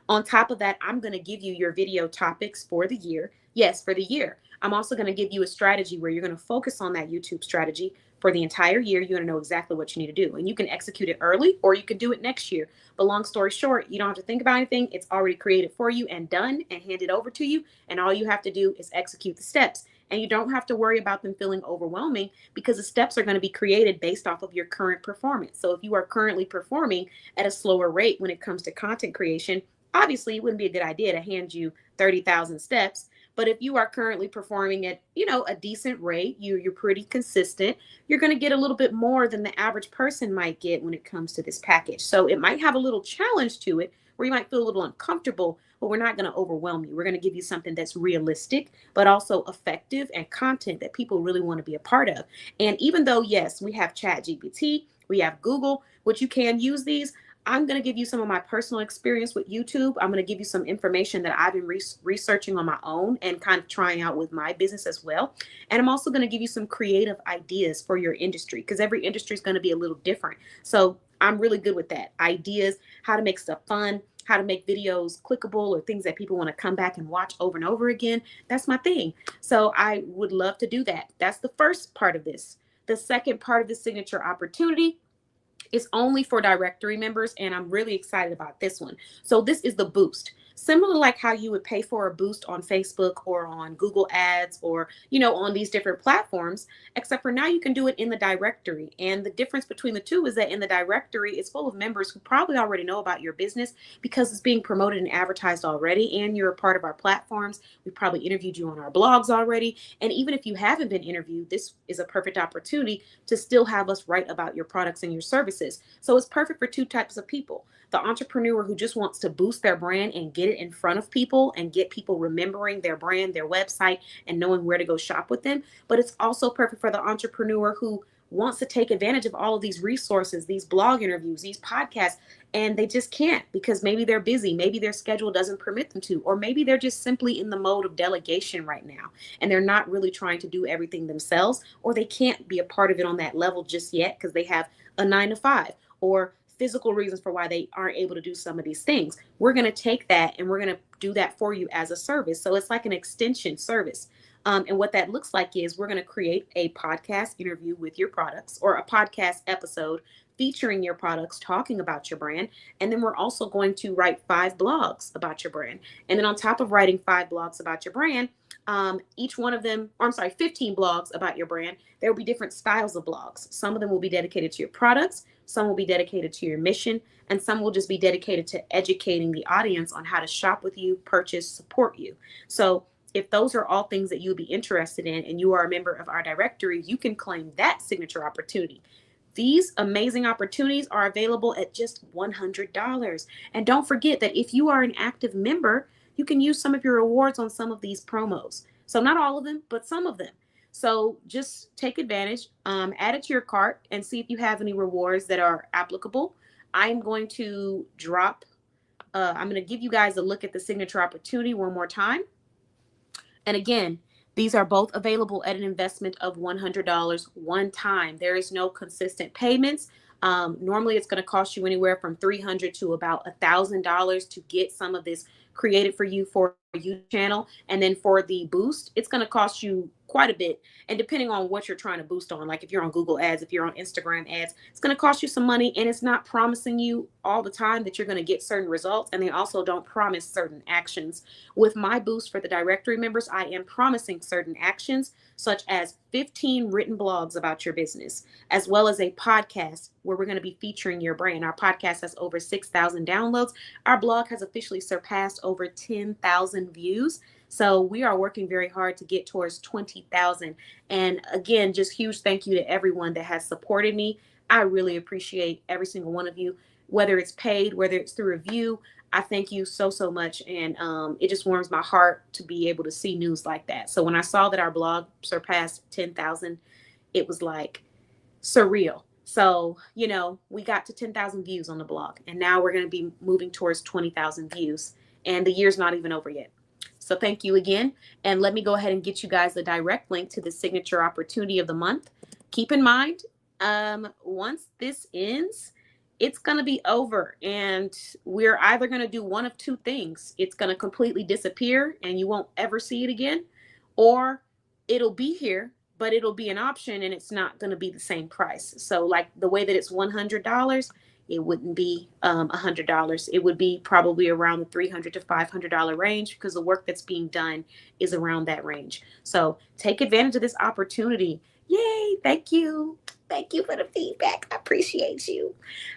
On top of that, I'm going to give you your video topics for the year. Yes, for the year. I'm also going to give you a strategy where you're going to focus on that YouTube strategy for the entire year. You're going to know exactly what you need to do. And you can execute it early or you can do it next year. But long story short, you don't have to think about anything. It's already created for you and done and handed over to you. And all you have to do is execute the steps. And you don't have to worry about them feeling overwhelming because the steps are going to be created based off of your current performance. So if you are currently performing at a slower rate when it comes to content creation, obviously it wouldn't be a good idea to hand you 30,000 steps. But if you are currently performing at, a decent rate, you're pretty consistent, you're going to get a little bit more than the average person might get when it comes to this package. So it might have a little challenge to it where you might feel a little uncomfortable, but we're not going to overwhelm you. We're going to give you something that's realistic, but also effective and content that people really want to be a part of. And even though, yes, we have Chat GPT, we have Google, which you can use these, I'm going to give you some of my personal experience with YouTube. I'm going to give you some information that I've been researching on my own and kind of trying out with my business as well. And I'm also going to give you some creative ideas for your industry, because every industry is going to be a little different. So I'm really good with that. Ideas, how to make stuff fun, how to make videos clickable, or things that people want to come back and watch over and over again. That's my thing. So I would love to do that. That's the first part of this. The second part of the signature opportunity is only for directory members, and I'm really excited about this one. So this is the boost. Similar like how you would pay for a boost on Facebook or on Google Ads or, on these different platforms, except for now you can do it in the directory. And the difference between the two is that in the directory, it's full of members who probably already know about your business because it's being promoted and advertised already, and you're a part of our platforms. We probably interviewed you on our blogs already. And even if you haven't been interviewed, this is a perfect opportunity to still have us write about your products and your services. So it's perfect for two types of people: the entrepreneur who just wants to boost their brand and get it in front of people and get people remembering their brand, their website, and knowing where to go shop with them. But it's also perfect for the entrepreneur who wants to take advantage of all of these resources, these blog interviews, these podcasts, and they just can't because maybe they're busy, maybe their schedule doesn't permit them to, or maybe they're just simply in the mode of delegation right now and they're not really trying to do everything themselves, or they can't be a part of it on that level just yet because they have a 9 to 5 or physical reasons for why they aren't able to do some of these things. We're going to take that and we're going to do that for you as a service. So it's like an extension service. And what that looks like is we're going to create a podcast interview with your products, or a podcast episode featuring your products, talking about your brand. And then we're also going to write 5 blogs about your brand. And then on top of writing 5 blogs about your brand, each one of them, 15 blogs about your brand, there will be different styles of blogs. Some of them will be dedicated to your products, some will be dedicated to your mission, and some will just be dedicated to educating the audience on how to shop with you, purchase, support you. So if those are all things that you'll be interested in and you are a member of our directory, you can claim that signature opportunity. These amazing opportunities are available at just $100. And don't forget that if you are an active member, you can use some of your rewards on some of these promos. So not all of them, but some of them. So just take advantage, add it to your cart and see if you have any rewards that are applicable. I'm going to I'm going to give you guys a look at the signature opportunity one more time. And again, these are both available at an investment of $100 one time. There is no consistent payments. Normally, it's going to cost you anywhere from $300 to about $1,000 to get some of this created for you for your YouTube channel. And then for the boost, it's going to cost you quite a bit. And depending on what you're trying to boost on, like if you're on Google Ads, if you're on Instagram ads, it's going to cost you some money, and it's not promising you all the time that you're going to get certain results. And they also don't promise certain actions. With my boost for the directory members, I am promising certain actions, such as 15 written blogs about your business, as well as a podcast where we're going to be featuring your brand. Our podcast has over 6,000 downloads. Our blog has officially surpassed over 10,000 views. So we are working very hard to get towards 20,000. And again, just huge thank you to everyone that has supported me. I really appreciate every single one of you, whether it's paid, whether it's through review. I thank you so, so much. And it just warms my heart to be able to see news like that. So when I saw that our blog surpassed 10,000, it was like surreal. So, we got to 10,000 views on the blog, and now we're going to be moving towards 20,000 views, and the year's not even over yet. So thank you again. And let me go ahead and get you guys the direct link to the signature opportunity of the month. Keep in mind, once this ends, it's going to be over, and we're either going to do one of two things. It's going to completely disappear and you won't ever see it again, or it'll be here, but it'll be an option and it's not going to be the same price. So like the way that it's $100, it wouldn't be $100. It would be probably around the $300 to $500 range, because the work that's being done is around that range. So take advantage of this opportunity. Yay. Thank you. Thank you for the feedback. I appreciate you.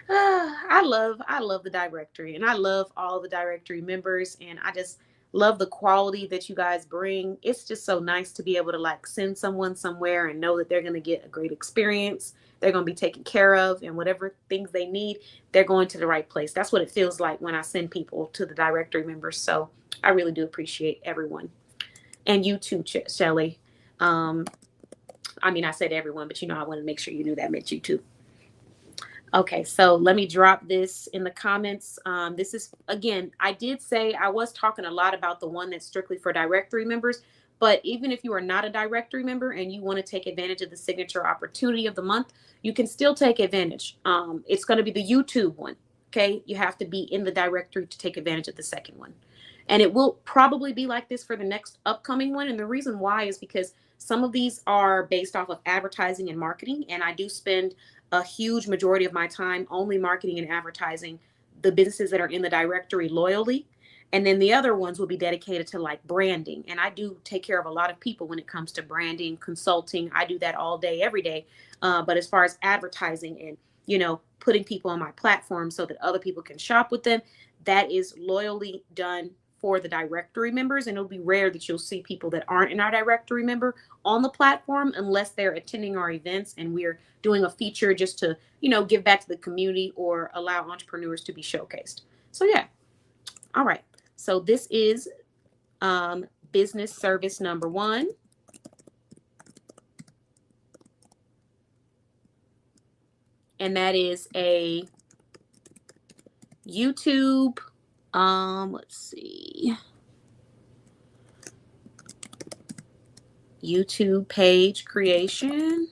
I love the directory, and I love all the directory members, and I just love the quality that you guys bring. It's just so nice to be able to like send someone somewhere and know that they're going to get a great experience. They're going to be taken care of, and whatever things they need, they're going to the right place. That's what it feels like when I send people to the directory members. So I really do appreciate everyone, and you too, Shelly. I mean, I said everyone, but I want to make sure you knew that meant you too. Okay, so let me drop this in the comments. This is, again, I did say I was talking a lot about the one that's strictly for directory members, but even if you are not a directory member and you want to take advantage of the signature opportunity of the month, you can still take advantage. It's going to be the YouTube one, okay? You have to be in the directory to take advantage of the second one. And it will probably be like this for the next upcoming one. And the reason why is because some of these are based off of advertising and marketing. And I do spend a huge majority of my time only marketing and advertising the businesses that are in the directory loyally. And then the other ones will be dedicated to like branding. And I do take care of a lot of people when it comes to branding, consulting. I do that all day, every day. But as far as advertising and, putting people on my platform so that other people can shop with them, that is loyally done for the directory members. And it'll be rare that you'll see people that aren't in our directory member on the platform unless they're attending our events and we're doing a feature just to, give back to the community or allow entrepreneurs to be showcased. So yeah. All right. So this is business service number 1. And that is a YouTube, let's see, YouTube page creation,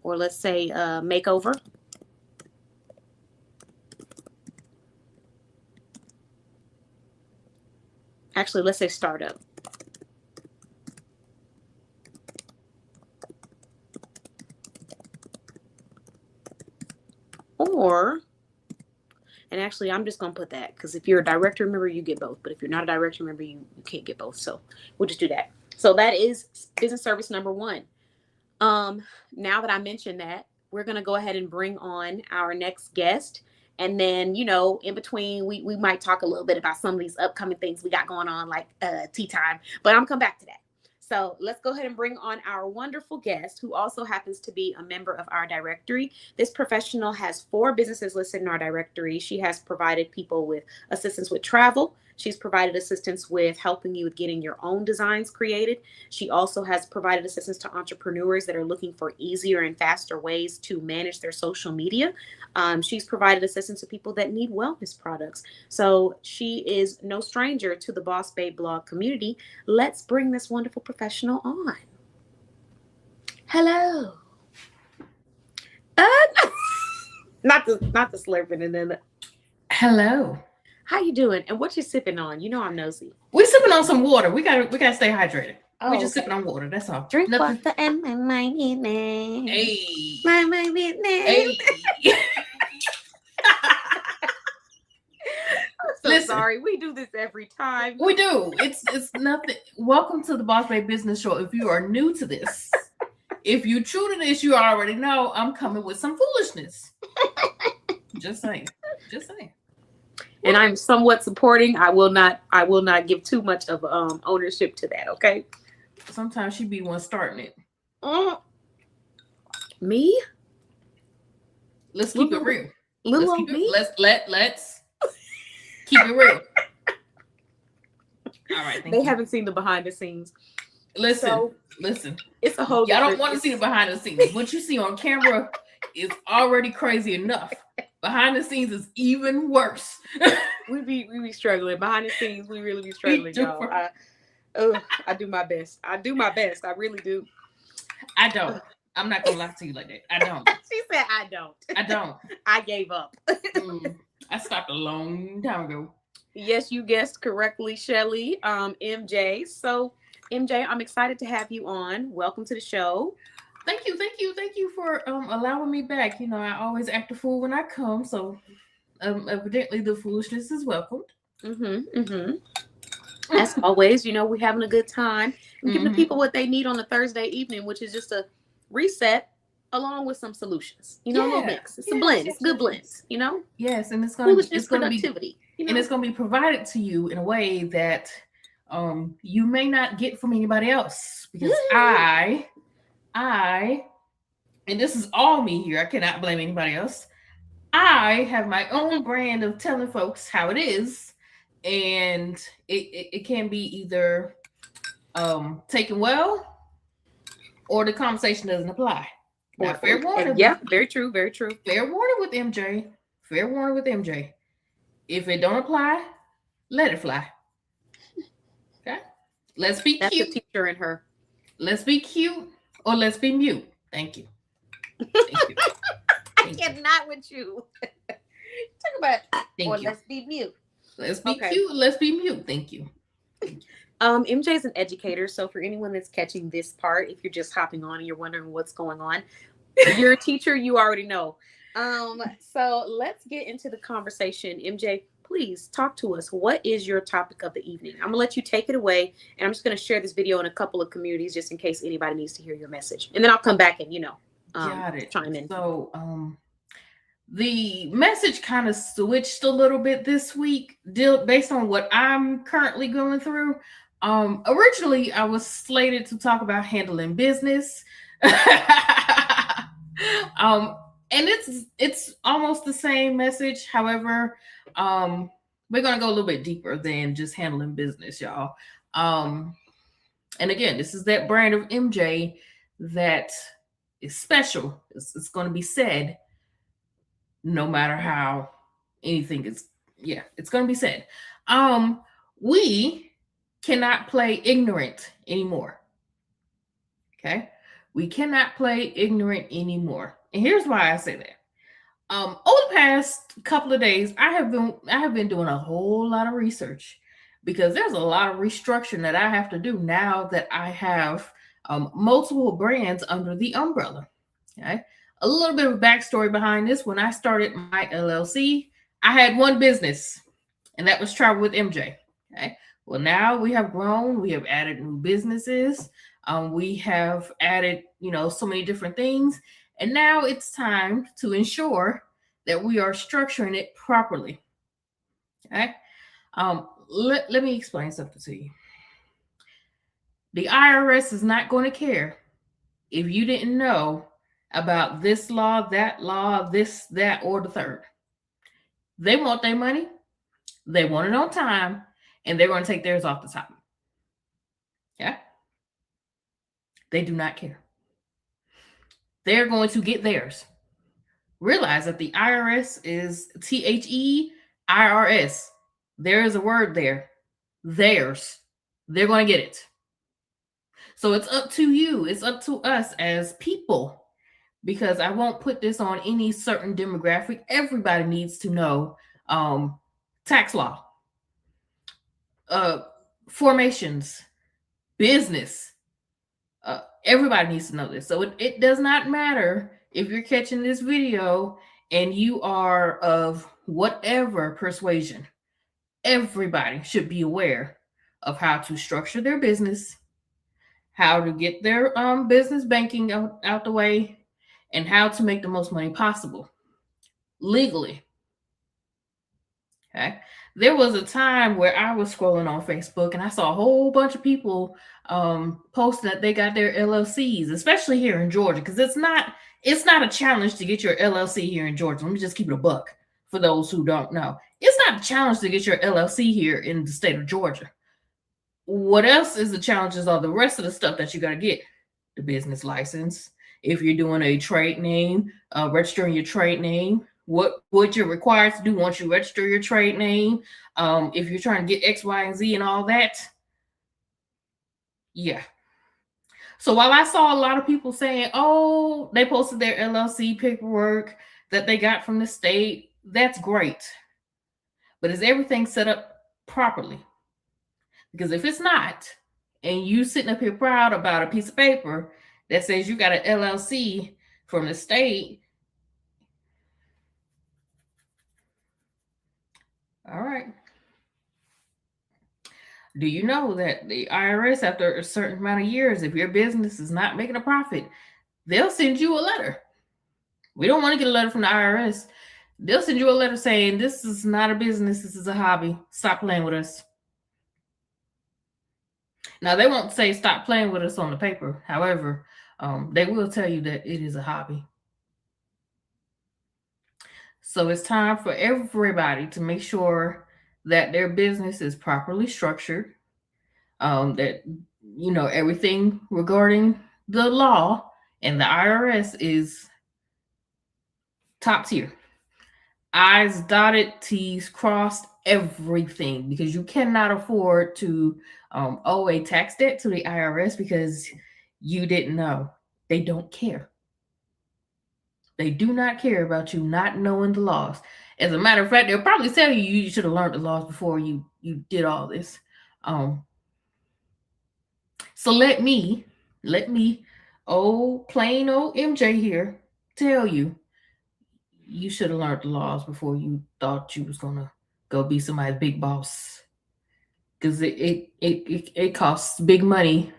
or let's say makeover. Actually, let's say startup. And actually, I'm just going to put that because if you're a directory member, you get both. But if you're not a directory member, you can't get both. So we'll just do that. So that is business service number 1. Now that I mentioned that, we're going to go ahead and bring on our next guest. And then, in between, we might talk a little bit about some of these upcoming things we got going on, like tea time. But I'm come back to that. So let's go ahead and bring on our wonderful guest, who also happens to be a member of our directory. This professional has 4 businesses listed in our directory. She has provided people with assistance with travel. She's provided assistance with helping you with getting your own designs created. She also has provided assistance to entrepreneurs that are looking for easier and faster ways to manage their social media. She's provided assistance to people that need wellness products. So she is no stranger to the Boss Babe blog community. Let's bring this wonderful professional on. Hello. Not the slurping and then Hello. How you doing? And what you sipping on? I'm nosy. We sipping on some water. We gotta stay hydrated. Oh, we just okay. sipping on water. That's all. Drink Nothing. water and my business. Hey. My business. Hey. I'm so Listen. sorry. We do this every time. We do. It's nothing. Welcome to the Boss Babe Business Show. If you are new to this, if you true to this, you already know I'm coming with some foolishness. Just saying. And I'm somewhat supporting. I will not give too much of ownership to that. Okay. Sometimes she be one starting it. Me? Let's keep it real. Little Let's old keep me? let's keep it real. All right. They haven't seen the behind the scenes. Listen. It's a whole. Y'all don't want to see the behind the scenes. What you see on camera is already crazy enough. Behind the scenes is even worse. we be struggling behind the scenes. We really be struggling, y'all. I do my best. I really do. I don't. I'm not gonna lie to you like that. I don't. She said I don't. I don't. I gave up. I stopped a long time ago. Yes, you guessed correctly, Shelly. MJ. So, MJ, I'm excited to have you on. Welcome to the show. Thank you for allowing me back. I always act a fool when I come, so evidently the foolishness is welcomed. As always, we're having a good time and giving the people what they need on a Thursday evening, which is just a reset along with some solutions. You know, a little mix. It's a Yes, blend. yes, It's a good yes, blend. yes. You know, Yes, and foolishness, it's gonna be productivity. You and know, it's gonna be provided to you in a way that you may not get from anybody else. Because I and this is all me here, I cannot blame anybody else. I have my own brand of telling folks how it is, and it can be either taken well or the conversation doesn't apply. Now, fair warning. yeah, very true, very true. Fair warning with MJ. Fair warning with MJ. If it don't apply, let it fly. Okay? Let's be That's the cute. teacher in her. Let's be cute or let's be mute. Thank you. Thank you. I cannot with you. Talk about Thank you. let's be mute. Let's be cute. Let's be mute. Thank you. MJ is an educator, so for anyone that's catching this part, if you're just hopping on and you're wondering what's going on, you're a teacher, you already know. So let's get into the conversation. MJ, please talk to us. What is your topic of the evening? I'm gonna let you take it away, and I'm just gonna share this video in a couple of communities just in case anybody needs to hear your message, and then I'll come back and Got it. chime in. So the message kind of switched a little bit this week, based on what I'm currently going through. Originally, I was slated to talk about handling business. And it's almost the same message. However, we're gonna go a little bit deeper than just handling business, y'all. And again, this is that brand of MJ that is special. It's going to be said no matter how anything is. Yeah, it's going to be said. We cannot play ignorant anymore. Okay, we cannot play ignorant anymore. And here's why I say that. Over the past couple of days, I have been doing a whole lot of research because there's a lot of restructuring that I have to do now that I have multiple brands under the umbrella. Okay, a little bit of backstory behind this: when I started my LLC, I had one business, and that was Travel with MJ. Okay, well, now we have grown. We have added new businesses. We have added, so many different things. And now it's time to ensure that we are structuring it properly. Okay. Let me explain something to you. The IRS is not going to care if you didn't know about this law, this, that, or the third. They want their money. They want it on time, and they're going to take theirs off the top. Yeah. They do not care. They're going to get theirs. Realize that the IRS is THEIRS. There is a word there. Theirs. They're going to get it. So it's up to you. It's up to us as people, because I won't put this on any certain demographic. Everybody needs to know tax law, formations, business. Everybody needs to know this. So it does not matter if you're catching this video and you are of whatever persuasion. Everybody should be aware of how to structure their business, how to get their business banking out the way, and how to make the most money possible legally. Okay. There was a time where I was scrolling on Facebook and I saw a whole bunch of people posting that they got their LLCs, especially here in Georgia, because it's not a challenge to get your LLC here in Georgia. Let me just keep it a buck for those who don't know. It's not a challenge to get your LLC here in the state of Georgia. What else is the challenges are the rest of the stuff that you got to get? The business license. If you're doing a trade name, registering your trade name, what you're required to do once you register your trade name, if you're trying to get X, Y, and Z and all that. Yeah. So while I saw a lot of people saying, oh, they posted their LLC paperwork that they got from the state, that's great. But is everything set up properly? Because if it's not, and you sitting up here proud about a piece of paper that says you got an LLC from the state, all right. Do you know that the IRS, after a certain amount of years, if your business is not making a profit, they'll send you a letter. We don't want to get a letter from the IRS. They'll send you a letter saying, this is not a business, this is a hobby. Stop playing with us. Now, they won't say stop playing with us on the paper. However, they will tell you that it is a hobby. So it's time for everybody to make sure that their business is properly structured, that, you know, everything regarding the law and the IRS is top tier. I's dotted, T's crossed, everything, because you cannot afford to owe a tax debt to the IRS because you didn't know. They don't care. They do not care about you not knowing the laws. As a matter of fact, they'll probably tell you you should have learned the laws before you did all this. So let me, plain old MJ here, tell you, you should have learned the laws before you thought you was gonna go be somebody's big boss. Because it costs big money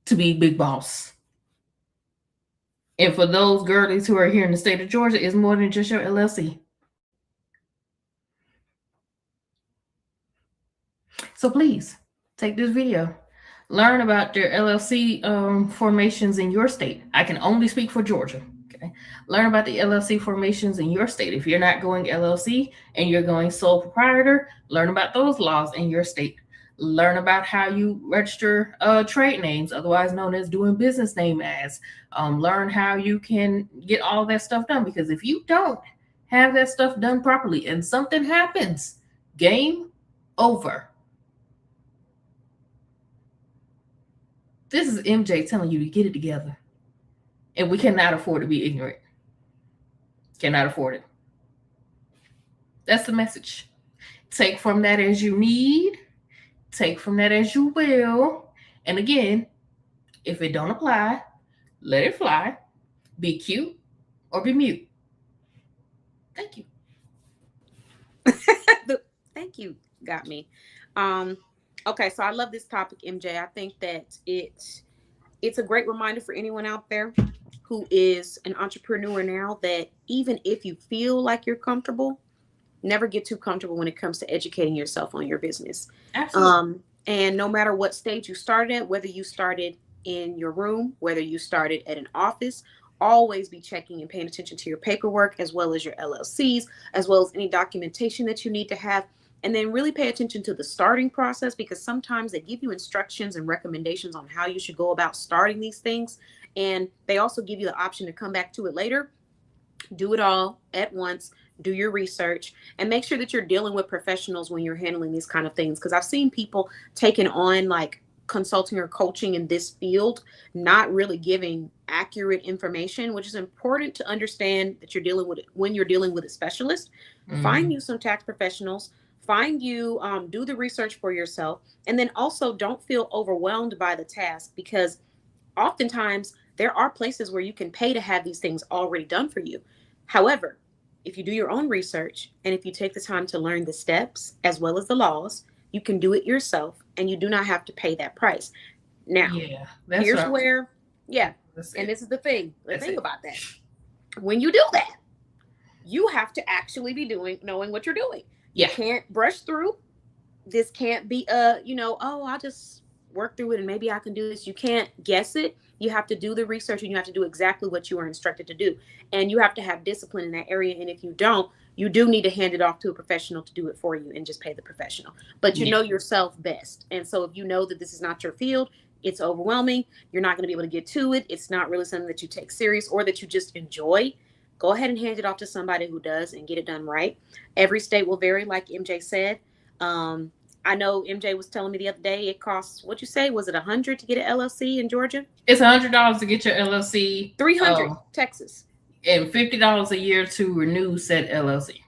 to be big boss. And for those girlies who are here in the state of Georgia, it's more than just your LLC. So please take this video, learn about your LLC formations in your state. I can only speak for Georgia. Okay, learn about the LLC formations in your state. If you're not going LLC and you're going sole proprietor, learn about those laws in your state. Learn about how you register trade names, otherwise known as doing business name ads. Learn how you can get all that stuff done, because if you don't have that stuff done properly and something happens, game over. This is MJ telling you to get it together. And we cannot afford to be ignorant. Cannot afford it. That's the message. Take from that as you need. Take from that as you will. And again, if it don't apply, let it fly. Be cute or be mute. Thank you. Thank you. Got me. Okay, so I love this topic, MJ. I think that it's a great reminder for anyone out there who is an entrepreneur now that even if you feel like you're comfortable, never get too comfortable when it comes to educating yourself on your business. Absolutely. And no matter what stage you started at, whether you started in your room, whether you started at an office, always be checking and paying attention to your paperwork, as well as your LLCs, as well as any documentation that you need to have. And then really pay attention to the starting process, because sometimes they give you instructions and recommendations on how you should go about starting these things. And they also give you the option to come back to it later. Do it all at once. Do your research and make sure that you're dealing with professionals when you're handling these kind of things. Because I've seen people taking on like consulting or coaching in this field, not really giving accurate information, which is important to understand that you're dealing with it when you're dealing with a specialist. Find you some tax professionals. Find you, do the research for yourself. And then also don't feel overwhelmed by the task, because oftentimes there are places where you can pay to have these things already done for you. However, if you do your own research and if you take the time to learn the steps as well as the laws, you can do it yourself and you do not have to pay that price. Now, here's where, and this is the thing. Think about that. When you do that, you have to actually be knowing what you're doing. You can't brush through. This can't be I'll just work through it and maybe I can do this. You can't guess it. You have to do the research and you have to do exactly what you are instructed to do. And you have to have discipline in that area. And if you don't, you do need to hand it off to a professional to do it for you and just pay the professional. But you know yourself best. And so if you know that this is not your field, it's overwhelming, you're not going to be able to get to it, it's not really something that you take serious or that you just enjoy, go ahead and hand it off to somebody who does and get it done right. Every state will vary, like MJ said. I know MJ was telling me the other day it costs, what'd you say? Was it $100 to get an LLC in Georgia? It's $100 to get your LLC. $300 Texas. And $50 a year to renew said LLC.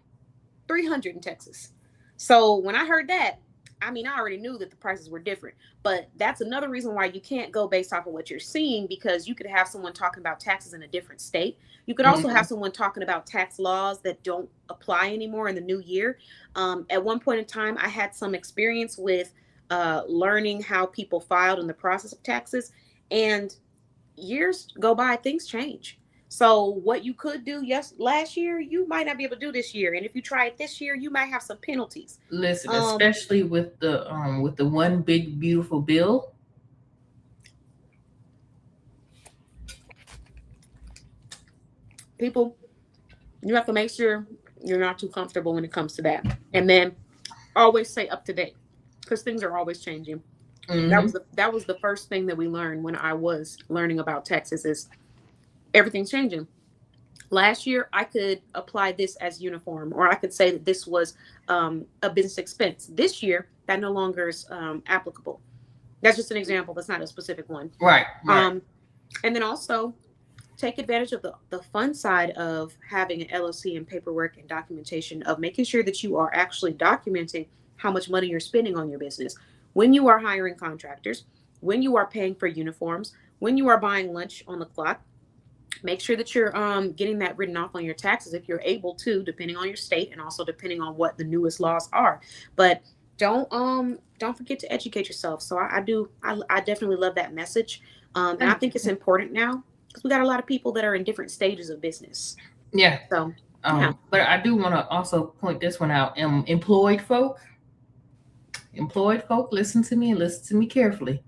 $300 in Texas. So when I heard that, I mean, I already knew that the prices were different, but that's another reason why you can't go based off of what you're seeing, because you could have someone talking about taxes in a different state. You could also have someone talking about tax laws that don't apply anymore in the new year. At one point in time, I had some experience with learning how people filed in the process of taxes. And years go by, things change. So what you could do last year, you might not be able to do this year. And if you try it this year, you might have some penalties. Listen, especially with the one big beautiful bill. People, you have to make sure you're not too comfortable when it comes to that. And then always stay up to date, because things are always changing. Mm-hmm. That was the first thing that we learned when I was learning about Texas, is everything's changing. Last year, I could apply this as uniform, or I could say that this was a business expense. This year, that no longer is applicable. That's just an example. That's not a specific one. Right. And then also take advantage of the fun side of having an LLC and paperwork and documentation, of making sure that you are actually documenting how much money you're spending on your business. When you are hiring contractors, when you are paying for uniforms, when you are buying lunch on the clock, make sure that you're getting that written off on your taxes if you're able to, depending on your state and also depending on what the newest laws are. But don't forget to educate yourself. So I definitely love that message. And I think it's important now, because we got a lot of people that are in different stages of business. Yeah. So yeah. But I do want to also point this one out. Employed folk, listen to me and listen to me carefully.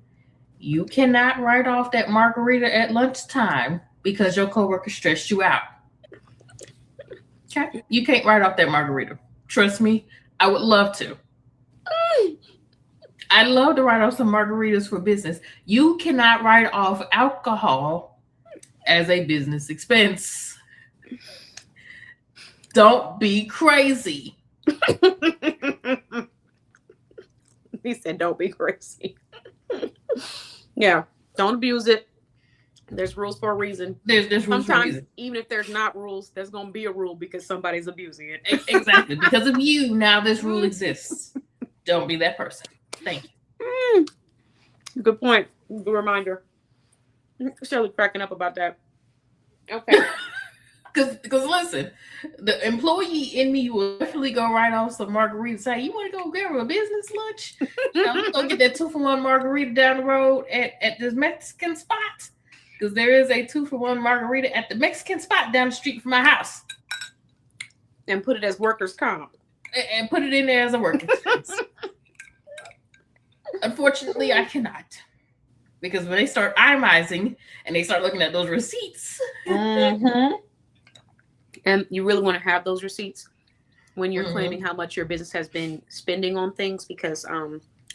You cannot write off that margarita at lunchtime because your coworker stressed you out. Okay? You can't write off that margarita. Trust me, I would love to. I'd love to write off some margaritas for business. You cannot write off alcohol as a business expense. Don't be crazy. He said, don't be crazy. Yeah, don't abuse it. There's rules for a reason. There's rules for a reason. Even if there's not rules, there's going to be a rule because somebody's abusing it. Exactly. Because of you, now this rule exists. Don't be that person. Thank you. Good point. Good reminder. Shirley cracking up about that. Okay. Because listen, the employee in me will definitely go right off some margaritas. Say, you want to go grab a business lunch? I'm going to get that 2-for-1 margarita down the road at this Mexican spot. Because there is a 2-for-1 margarita at the Mexican spot down the street from my house. And put it as workers' comp. And put it in there as a work expense. Unfortunately, I cannot. Because when they start itemizing and they start looking at those receipts. Mm-hmm. And you really want to have those receipts when you're claiming how much your business has been spending on things, because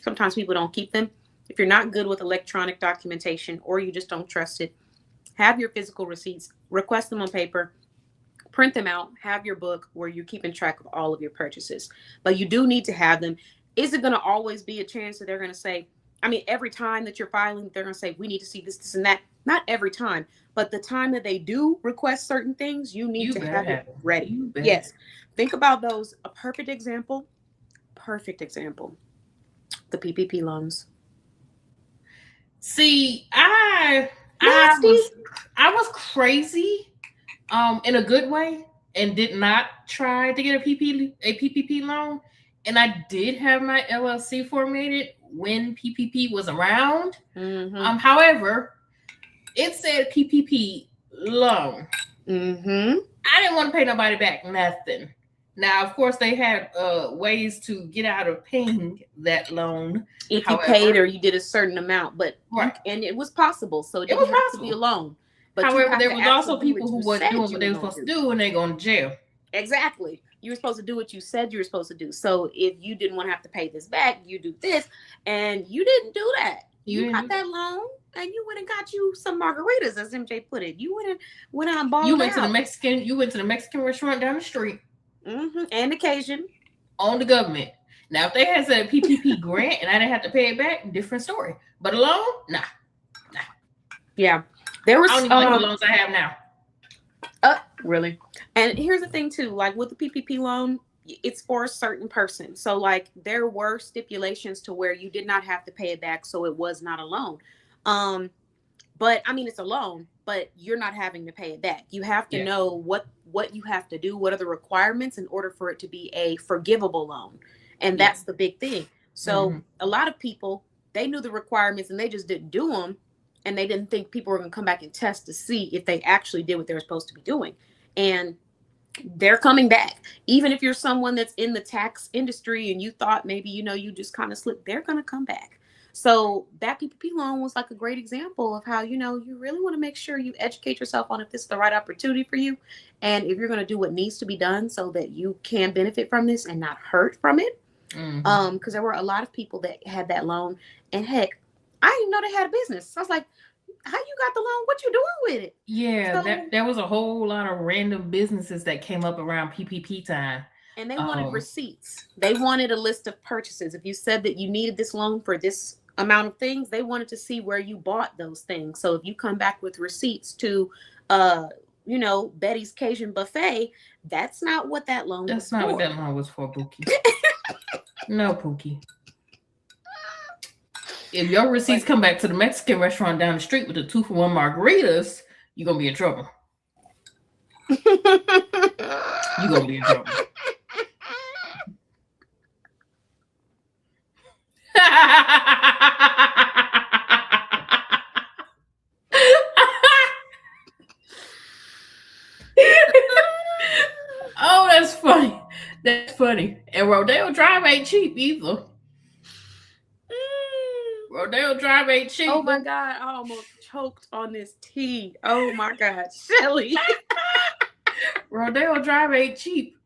sometimes people don't keep them. If you're not good with electronic documentation, or you just don't trust it, have your physical receipts, request them on paper, print them out, have your book where you're keeping track of all of your purchases. But you do need to have them. Is it going to always be a chance that they're going to say, I mean, every time that you're filing, they're going to say, we need to see this, this, and that? Not every time, but the time that they do request certain things, you need to have it ready. Yes. Think about those. A perfect example, the PPP loans. See, I was crazy in a good way, and did not try to get a PPP loan. And I did have my LLC formatted when PPP was around. Mm-hmm. However, it said PPP loan. Mm-hmm. I didn't want to pay nobody back nothing. Now, of course, they had ways to get out of paying that loan. If you paid or you did a certain amount, but right. And it was possible. So it didn't have to be a loan. But however, there was also people who weren't doing what they were supposed to do, and they're going to jail. Exactly. You were supposed to do what you said you were supposed to do. So if you didn't want to have to pay this back, you do this, and you didn't do that. You got that loan, and you went and got you some margaritas, as MJ put it. You went out and balled. You went to the Mexican restaurant down the street. Mm-hmm. And occasion on the government. Now, if they had said a PPP grant and I didn't have to pay it back, different story. But a loan, nah. Yeah, there was. I don't even like the loans I have now. Really? And here's the thing too, like with the PPP loan, it's for a certain person. So like there were stipulations to where you did not have to pay it back, so it was not a loan. But I mean, it's a loan, but you're not having to pay it back. You have to know what you have to do, what are the requirements in order for it to be a forgivable loan. And that's the big thing. So a lot of people, they knew the requirements and they just didn't do them. and they didn't think people were going to come back and test to see if they actually did what they were supposed to be doing. And they're coming back. Even if you're someone that's in the tax industry and you thought maybe, you just kind of slipped, they're going to come back. So that PPP loan was like a great example of how, you really want to make sure you educate yourself on if this is the right opportunity for you. And if you're going to do what needs to be done so that you can benefit from this and not hurt from it. Because there were a lot of people that had that loan, and heck, I didn't know they had a business. So I was like, how you got the loan? What you doing with it? Yeah, there was a whole lot of random businesses that came up around PPP time. And they wanted receipts. They wanted a list of purchases. If you said that you needed this loan for this amount of things, they wanted to see where you bought those things. So if you come back with receipts to, Betty's Cajun Buffet, that's not what that loan was for. That's not what that loan was for, Pookie. No, Pookie. If your receipts come back to the Mexican restaurant down the street with the 2-for-1 margaritas, you're going to be in trouble. You're going to be in trouble. Oh, that's funny. That's funny. And Rodeo Drive ain't cheap either. Rodeo Drive ain't cheap. Oh my God, I almost choked on this tea. Oh my God, Shelly. Rodeo Drive ain't cheap.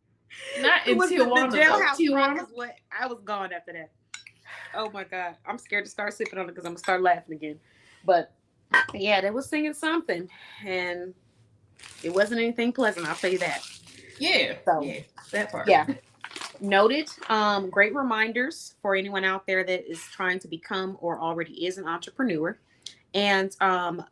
Not in Tijuana. The jailhouse rock is what I was gone after that. Oh my God, I'm scared to start sipping on it because I'm gonna start laughing again. But yeah, they was singing something, and it wasn't anything pleasant. I'll tell you that. Yeah. So, yeah, that part. Yeah. Noted. Great reminders for anyone out there that is trying to become or already is an entrepreneur. And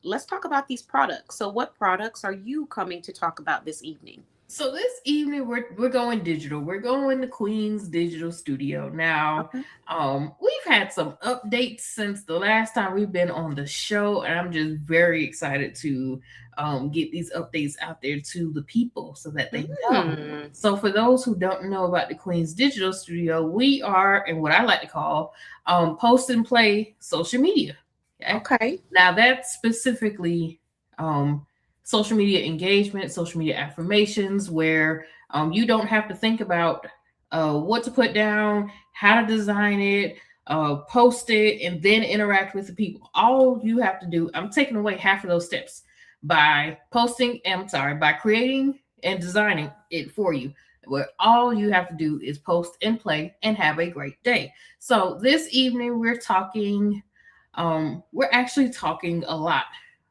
let's talk about these products. So what products are you coming to talk about this evening? So this evening we're going digital. We're going to Queen's Digital Studio. Now, we've had some updates since the last time we've been on the show, and I'm just very excited to get these updates out there to the people so that they know. So for those who don't know about the Queen's Digital Studio, we are in what I like to call post and play social media. Okay. Now that's specifically social media engagement, social media affirmations, where you don't have to think about what to put down, how to design it, post it, and then interact with the people. All you have to do, I'm taking away half of those steps by creating and designing it for you, where all you have to do is post and play and have a great day. So this evening we're actually talking a lot.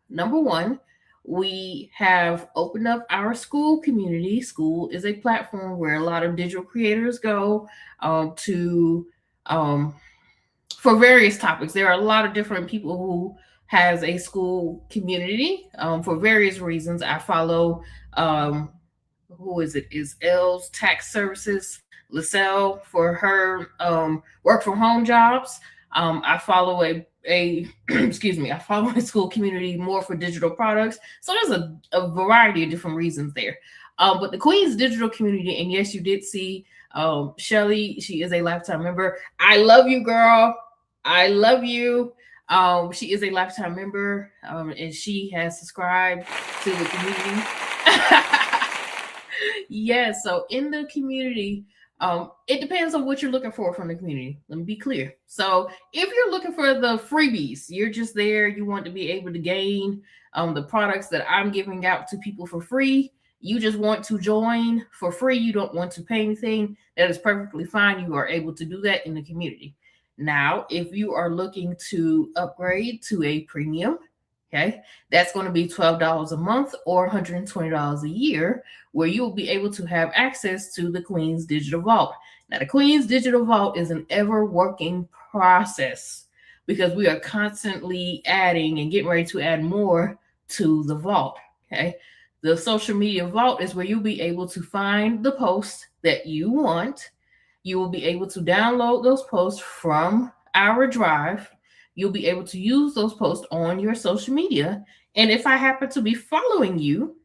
Number one, we have opened up our school community. School is a platform where a lot of digital creators go for various topics. There are a lot of different people who has a school community for various reasons. I follow, is L's Tax Services, LaSalle, for her work from home jobs. I follow I follow a school community more for digital products. So there's a variety of different reasons there. But the Queen's Digital Community, and yes, you did see Shelly, she is a lifetime member. I love you, girl. I love you. She is a lifetime member, and she has subscribed to the community. Yes, so in the community, it depends on what you're looking for from the community. Let me be clear. So if you're looking for the freebies, you're just there, you want to be able to gain the products that I'm giving out to people for free. You just want to join for free. You don't want to pay anything. That is perfectly fine. You are able to do that in the community. Now, if you are looking to upgrade to a premium, okay, that's going to be $12 a month or $120 a year, where you will be able to have access to the Queen's Digital Vault. Now, the Queen's Digital Vault is an ever-working process because we are constantly adding and getting ready to add more to the vault, okay? The social media vault is where you'll be able to find the posts that you want. You will be able to download those posts from our drive. You'll be able to use those posts on your social media. And if I happen to be following you,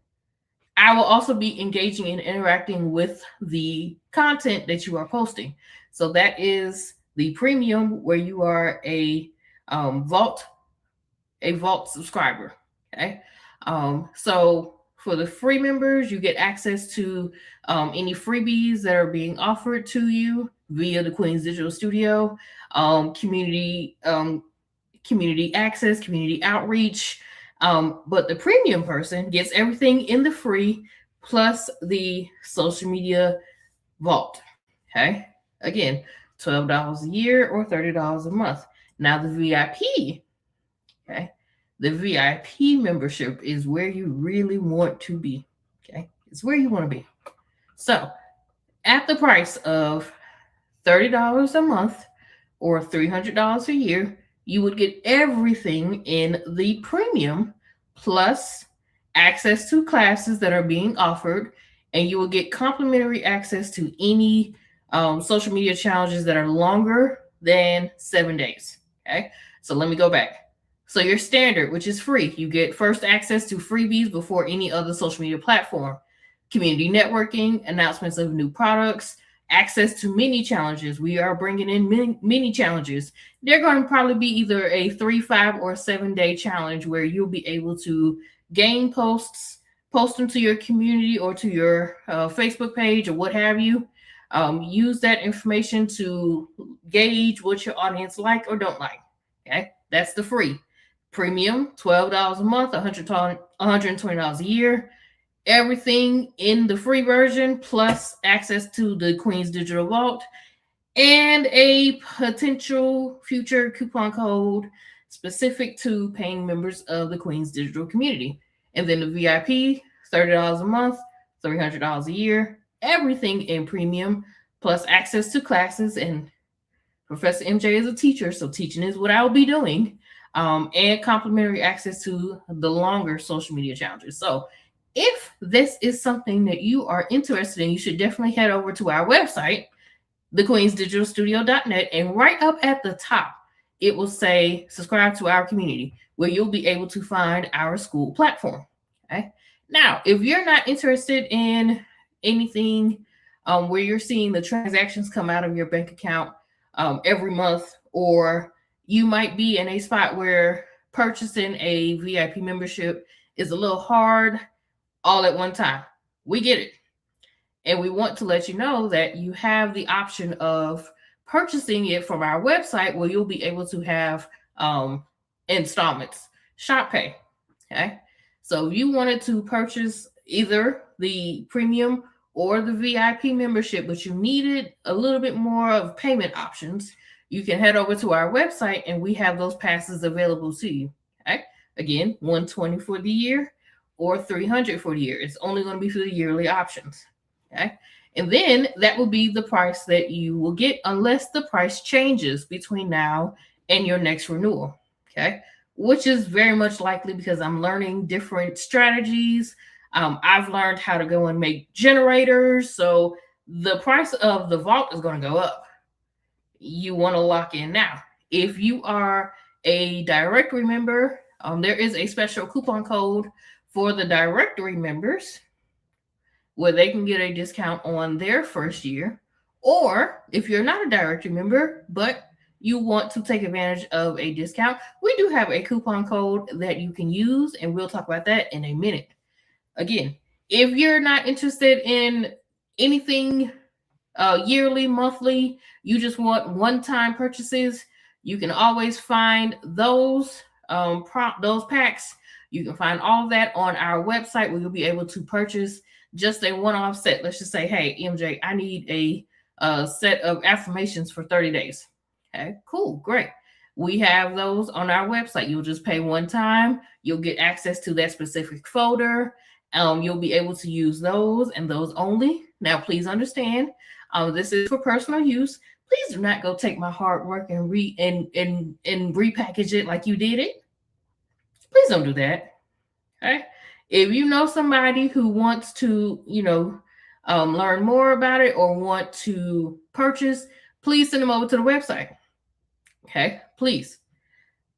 I will also be engaging and interacting with the content that you are posting. So that is the premium, where you are a vault a Vault subscriber. Okay. So for the free members, you get access to any freebies that are being offered to you via the Queen's Digital Studio, community access, community outreach. But the premium person gets everything in the free plus the social media vault. Okay. Again, $12 a year or $30 a month. Now the VIP, okay, the VIP membership is where you really want to be. Okay, it's where you want to be. So at the price of $30 a month or $300 a year, you would get everything in the premium plus access to classes that are being offered, and you will get complimentary access to any social media challenges that are longer than 7 days. Okay, so let me go back. So your standard, which is free, you get first access to freebies before any other social media platform, community networking, announcements of new products, access to mini challenges. We are bringing in mini challenges. They're going to probably be either a 3, 5, or 7 day challenge where you'll be able to gain posts, post them to your community or to your Facebook page or what have you. Use that information to gauge what your audience like or don't like. Okay, that's the free. Premium, $12 a month, $120 a year. Everything in the free version, plus access to the Queen's Digital Vault and a potential future coupon code specific to paying members of the Queen's Digital community. And then the VIP, $30 a month, $300 a year. Everything in premium, plus access to classes. And Professor MJ is a teacher, so teaching is what I will be doing. And complimentary access to the longer social media challenges. So if this is something that you are interested in, you should definitely head over to our website, thequeensdigitalstudio.net, and right up at the top, it will say subscribe to our community, where you'll be able to find our school platform. Okay. Now, if you're not interested in anything where you're seeing the transactions come out of your bank account every month, or you might be in a spot where purchasing a VIP membership is a little hard all at one time, we get it. And we want to let you know that you have the option of purchasing it from our website, where you'll be able to have installments, Shop Pay. Okay. So if you wanted to purchase either the premium or the VIP membership, but you needed a little bit more of payment options, you can head over to our website and we have those passes available to you. Okay. Again, $120 for the year or $300 for the year. It's only going to be for the yearly options. Okay. And then that will be the price that you will get unless the price changes between now and your next renewal. Okay. Which is very much likely because I'm learning different strategies. I've learned how to go and make generators. So the price of the vault is going to go up. You want to lock in now. If you are a directory member, there is a special coupon code for the directory members where they can get a discount on their first year. Or if you're not a directory member, but you want to take advantage of a discount, we do have a coupon code that you can use, and we'll talk about that in a minute. Again, if you're not interested in anything yearly, monthly, you just want one-time purchases, you can always find those packs. You can find all of that on our website, where you'll be able to purchase just a one-off set. Let's just say, hey, MJ, I need a set of affirmations for 30 days. Okay, cool, great. We have those on our website. You'll just pay one time. You'll get access to that specific folder. You'll be able to use those and those only. Now, please understand, this is for personal use. Please do not go take my hard work and repackage it like you did it. Please don't do that. Okay. If you know somebody who wants to, learn more about it or want to purchase, please send them over to the website. Okay, please.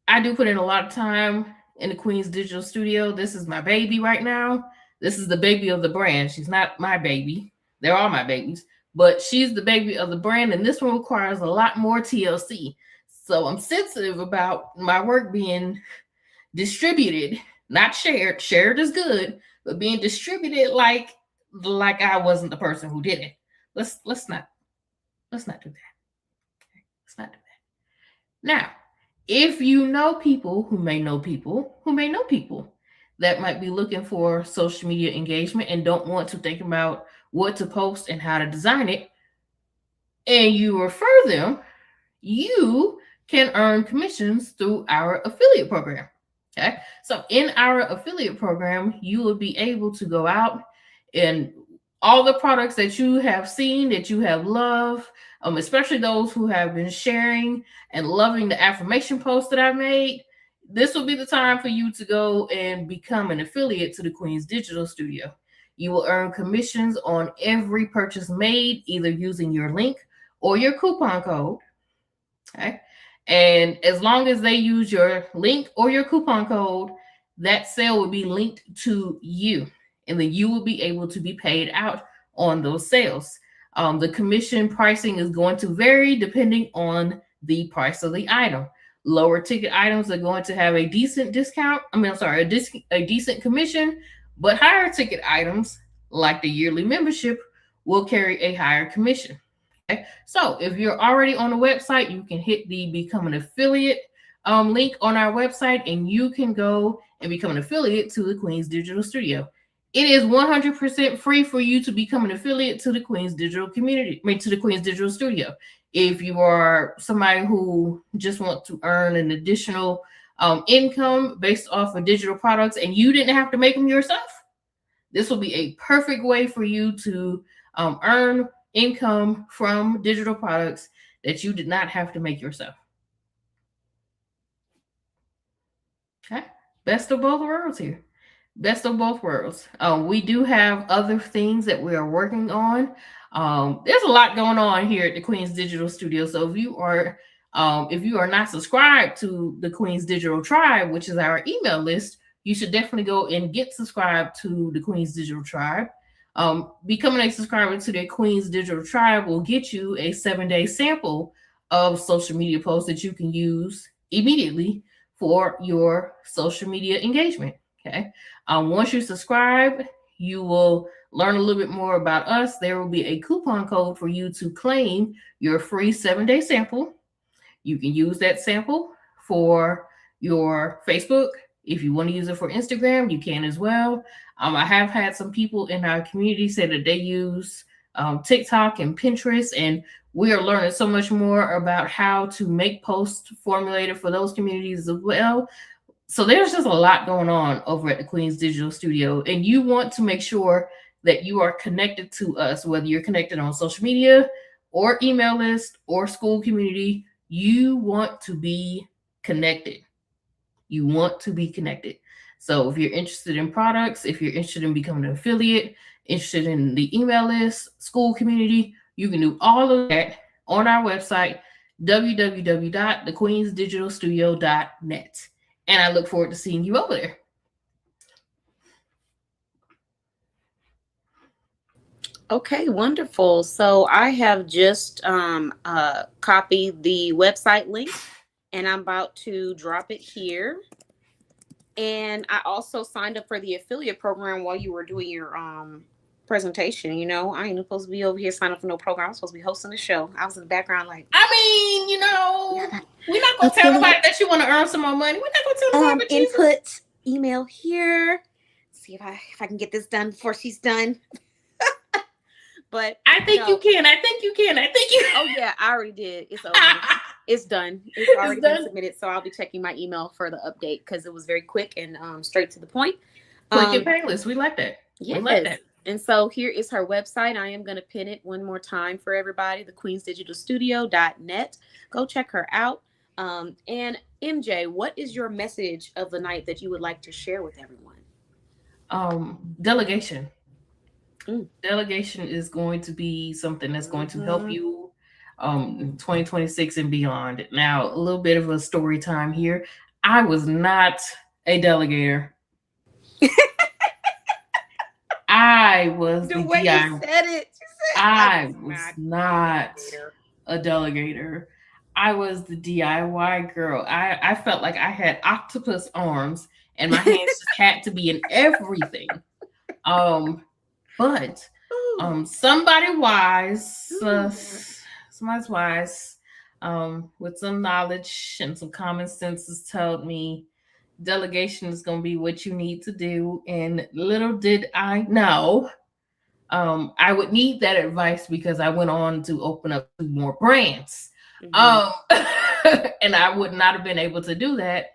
I do put in a lot of time in the Queen's Digital Studio. This is my baby right now. This is the baby of the brand. She's not my baby. They're all my babies, but she's the baby of the brand. And this one requires a lot more TLC. So I'm sensitive about my work being distributed, not shared. Shared is good, but being distributed like I wasn't the person who did it. Let's not do that. Okay? Let's not do that. Now, if you know people who may know people who may know people that might be looking for social media engagement and don't want to think about what to post and how to design it, and you refer them, you can earn commissions through our affiliate program. Okay. So in our affiliate program, you will be able to go out and all the products that you have seen, that you have loved, especially those who have been sharing and loving the affirmation posts that I made. This will be the time for you to go and become an affiliate to the Queen's Digital Studio. You will earn commissions on every purchase made, either using your link or your coupon code. Okay. And as long as they use your link or your coupon code, that sale will be linked to you. And then you will be able to be paid out on those sales. The commission pricing is going to vary depending on the price of the item. Lower ticket items are going to have a decent discount. A decent commission, but higher ticket items like the yearly membership will carry a higher commission. Okay. So if you're already on the website, you can hit the become an affiliate link on our website, and you can go and become an affiliate to the Queen's Digital Studio. It is 100% free for you to become an affiliate to the Queen's Digital community, to the Queen's Digital Studio. If you are somebody who just wants to earn an additional income based off of digital products and you didn't have to make them yourself, this will be a perfect way for you to earn income from digital products that you did not have to make yourself. Okay, best of both worlds here. Best of both worlds. We do have other things that we are working on. There's a lot going on here at the Queen's Digital Studio. So if you are not subscribed to the Queen's Digital Tribe, which is our email list, you should definitely go and get subscribed to the Queen's Digital Tribe. Becoming a subscriber to the Queen's Digital Tribe will get you a 7-day sample of social media posts that you can use immediately for your social media engagement. Okay. Once you subscribe, you will learn a little bit more about us. There will be a coupon code for you to claim your free 7-day sample. You can use that sample for your Facebook. If you want to use it for Instagram, you can as well. I have had some people in our community say that they use TikTok and Pinterest, and we are learning so much more about how to make posts formulated for those communities as well. So there's just a lot going on over at the Queen's Digital Studio, and you want to make sure that you are connected to us, whether you're connected on social media or email list or school community. You want to be connected. You want to be connected. So if you're interested in products, if you're interested in becoming an affiliate, interested in the email list, school community, you can do all of that on our website, www.thequeensdigitalstudio.net. And I look forward to seeing you over there. Okay, wonderful. So I have just copied the website link, and I'm about to drop it here. And I also signed up for the affiliate program while you were doing your presentation. You know, I ain't supposed to be over here signing up for no program. I'm supposed to be hosting the show. I was in the background like, I mean, you know, we're not going to tell nobody that you want to earn some more money. We're not going to tell nobody that input email here. See if I can get this done before she's done. But I think you can. Oh yeah, I already did. It's over. It's done. It's already been submitted. So I'll be checking my email for the update because it was very quick and straight to the point. Quick and painless. We like that. Yes. We like that. And so here is her website. I am going to pin it one more time for everybody, thequeensdigitalstudio.net. Go check her out. And MJ, what is your message of the night that you would like to share with everyone? Delegation. Delegation is going to be something that's going to help you in 2026 and beyond. Now, a little bit of a story time here. I was not a delegator. I was the way you said it. I was not a delegator. I was the DIY girl. I felt like I had octopus arms and my hands just had to be in everything. But somebody wise, somebody's wise, with some knowledge and some common sense has told me delegation is going to be what you need to do. And little did I know, I would need that advice because I went on to open up 2 more brands. And I would not have been able to do that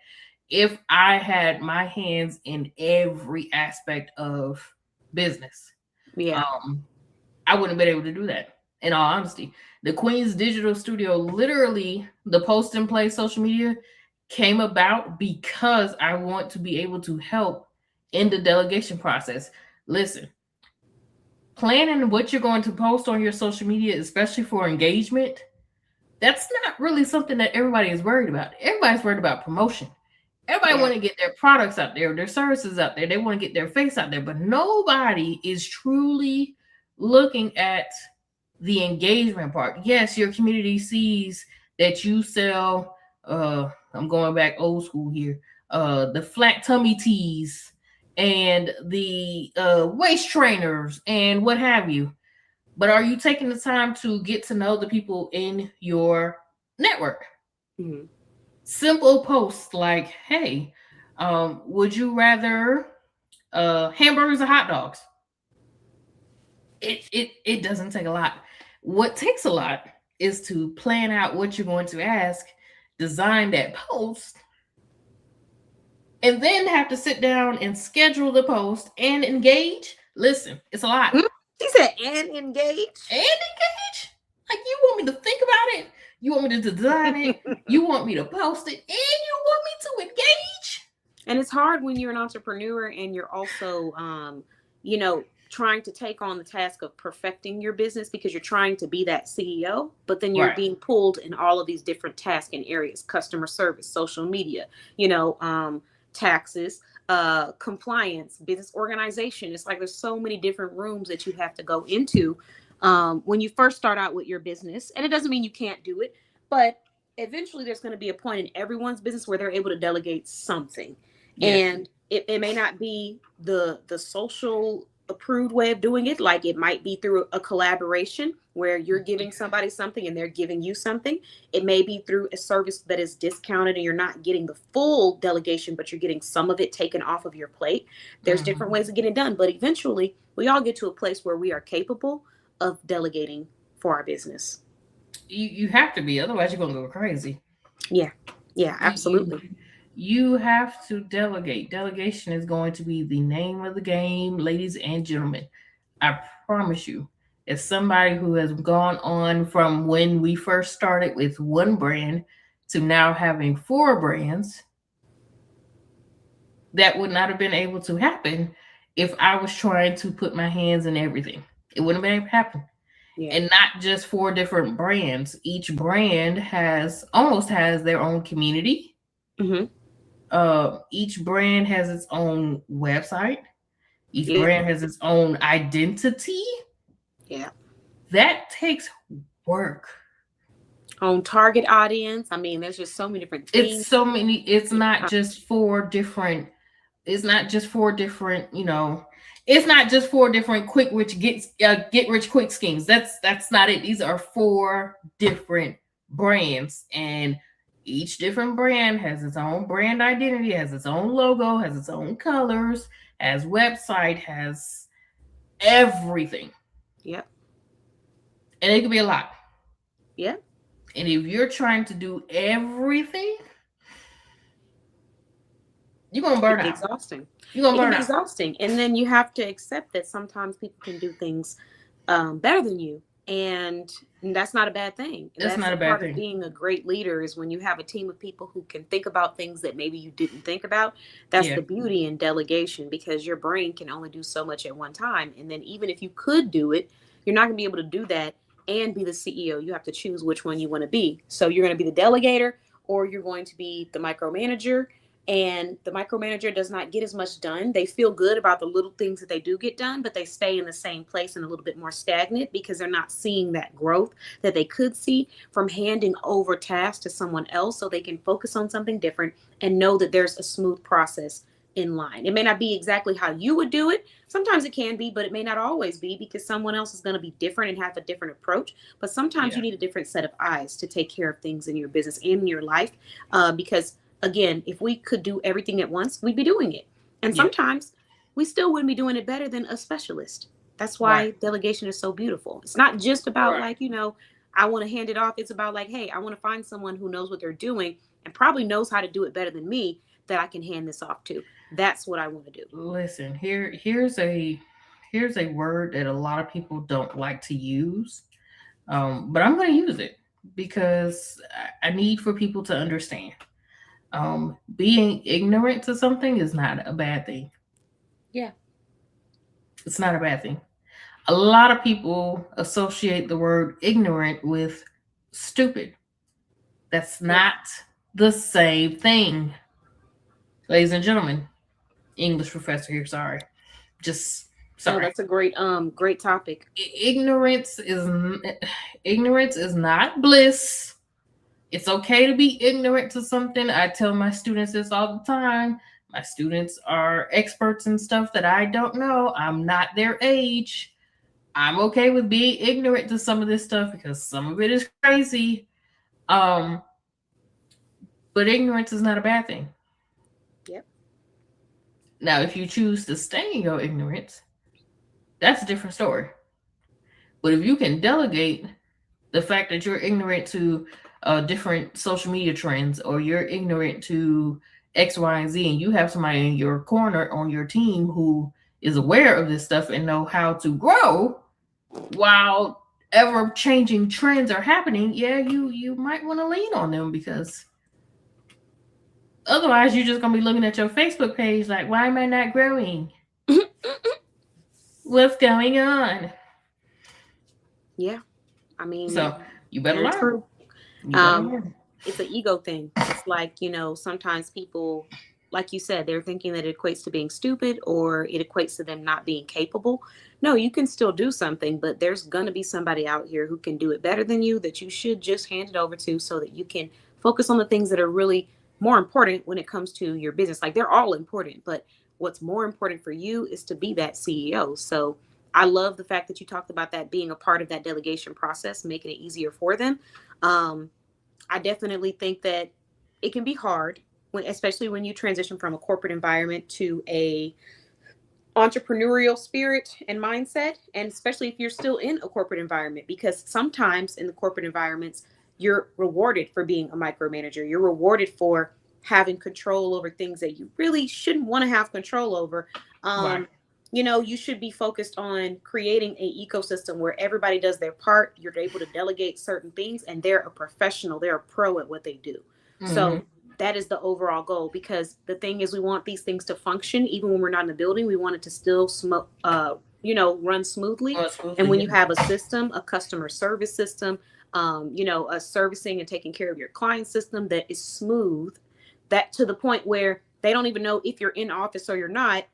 if I had my hands in every aspect of business. Yeah. I wouldn't have been able to do that, in all honesty. The Queen's Digital Studio, literally, the post and play social media came about because I want to be able to help in the delegation process. Listen, planning what you're going to post on your social media, especially for engagement, that's not really something that everybody is worried about. Everybody's worried about promotion. Everybody want to get their products out there, their services out there. They want to get their face out there, but nobody is truly looking at the engagement part. Yes, your community sees that you sell, I'm going back old school here, the flat tummy tees and the waist trainers and what have you. But are you taking the time to get to know the people in your network? Mm-hmm. Simple posts like, hey, would you rather hamburgers or hot dogs? It doesn't take a lot. What takes a lot is to plan out what you're going to ask, design that post, and then have to sit down and schedule the post and engage. Listen, it's a lot. He said, and engage. And engage? Like, you want me to think about it? You want me to design it? You want me to post it? And you want me to engage? And it's hard when you're an entrepreneur and you're also, trying to take on the task of perfecting your business because you're trying to be that CEO, but then you're being pulled in all of these different tasks and areas: customer service, social media, taxes, compliance, business organization. It's like there's so many different rooms that you have to go into when you first start out with your business. And it doesn't mean you can't do it, but eventually there's going to be a point in everyone's business where they're able to delegate something. Yeah. And it may not be the social approved way of doing it. Like, it might be through a collaboration where you're giving somebody something and they're giving you something. It may be through a service that is discounted and you're not getting the full delegation, but you're getting some of it taken off of your plate. There's different ways of getting it done, but eventually we all get to a place where we are capable of delegating for our business. You have to be, otherwise you're going to go crazy. Yeah, absolutely. You have to delegate. Delegation is going to be the name of the game, ladies and gentlemen. I promise you, as somebody who has gone on from when we first started with 1 brand to now having 4 brands, that would not have been able to happen if I was trying to put my hands in everything. It wouldn't have been able to happen. Yeah. And not just 4 different brands. Each brand almost has their own community. Mm-hmm. Each brand has its own website. Each brand has its own identity. Yeah. That takes work. On target audience. I mean, there's just so many different things. It's so many. It's not just 4 different. It's not just 4 different, it's not just 4 different quick rich get rich quick schemes. That's not it. These are 4 different brands, and each different brand has its own brand identity, has its own logo, has its own colors, has website, has everything. Yep. And it can be a lot. Yep. And if you're trying to do everything, you're going to burn out. Exhausting. You're going to burn out. Exhausting. And then you have to accept that sometimes people can do things better than you. And that's not a bad thing. That's not a bad thing. Being a great leader is when you have a team of people who can think about things that maybe you didn't think about. That's the beauty in delegation, because your brain can only do so much at one time. And then even if you could do it, you're not going to be able to do that and be the CEO. You have to choose which one you want to be. So you're going to be the delegator, or you're going to be the micromanager. and the micromanager does not get as much done. They feel good about the little things that they do get done, but they stay in the same place and a little bit more stagnant because they're not seeing that growth that they could see from handing over tasks to someone else so they can focus on something different and know that there's a smooth process in line. It may not be exactly how you would do it. Sometimes it can be, but it may not always be because someone else is going to be different and have a different approach. But sometimes you need a different set of eyes to take care of things in your business, in your life, because again, if we could do everything at once, we'd be doing it. And sometimes we still wouldn't be doing it better than a specialist. That's why delegation is so beautiful. It's not just about like, you know, I want to hand it off. It's about like, hey, I want to find someone who knows what they're doing and probably knows how to do it better than me that I can hand this off to. That's what I want to do. Listen, here's a word that a lot of people don't like to use, but I'm going to use it because I need for people to understand. Being ignorant to something is not a bad thing. Yeah. It's not a bad thing. A lot of people associate the word ignorant with stupid. That's not the same thing. Ladies and gentlemen, English professor here, sorry. Just sorry. Oh, that's a great topic. Ignorance is not bliss. It's okay to be ignorant to something. I tell my students this all the time. My students are experts in stuff that I don't know. I'm not their age. I'm okay with being ignorant to some of this stuff because some of it is crazy. But ignorance is not a bad thing. Yep. Now, if you choose to stay in your ignorance, that's a different story. But if you can delegate the fact that you're ignorant to different social media trends, or you're ignorant to X, Y, and Z, and you have somebody in your corner on your team who is aware of this stuff and know how to grow while ever changing trends are happening, you might want to lean on them, because otherwise you're just going to be looking at your Facebook page like, why am I not growing? What's going on? Yeah. I mean, so you better learn. True. It's an ego thing. It's like, you know, sometimes people, like you said, they're thinking that it equates to being stupid or it equates to them not being capable. No, you can still do something, but there's going to be somebody out here who can do it better than you that you should just hand it over to so that you can focus on the things that are really more important when it comes to your business. Like, they're all important, but what's more important for you is to be that CEO. So I love the fact that you talked about that being a part of that delegation process, making it easier for them. I definitely think that it can be hard, especially when you transition from a corporate environment to a entrepreneurial spirit and mindset, and especially if you're still in a corporate environment, because sometimes in the corporate environments, you're rewarded for being a micromanager. You're rewarded for having control over things that you really shouldn't want to have control over. You know, you should be focused on creating an ecosystem where everybody does their part. You're able to delegate certain things, and they're a professional. They're a pro at what they do. Mm-hmm. So that is the overall goal, because the thing is, we want these things to function even when we're not in the building. We want it to still run smoothly. And when you have a system, a customer service system, a servicing and taking care of your client system that is smooth, that to the point where they don't even know if you're in office or you're not.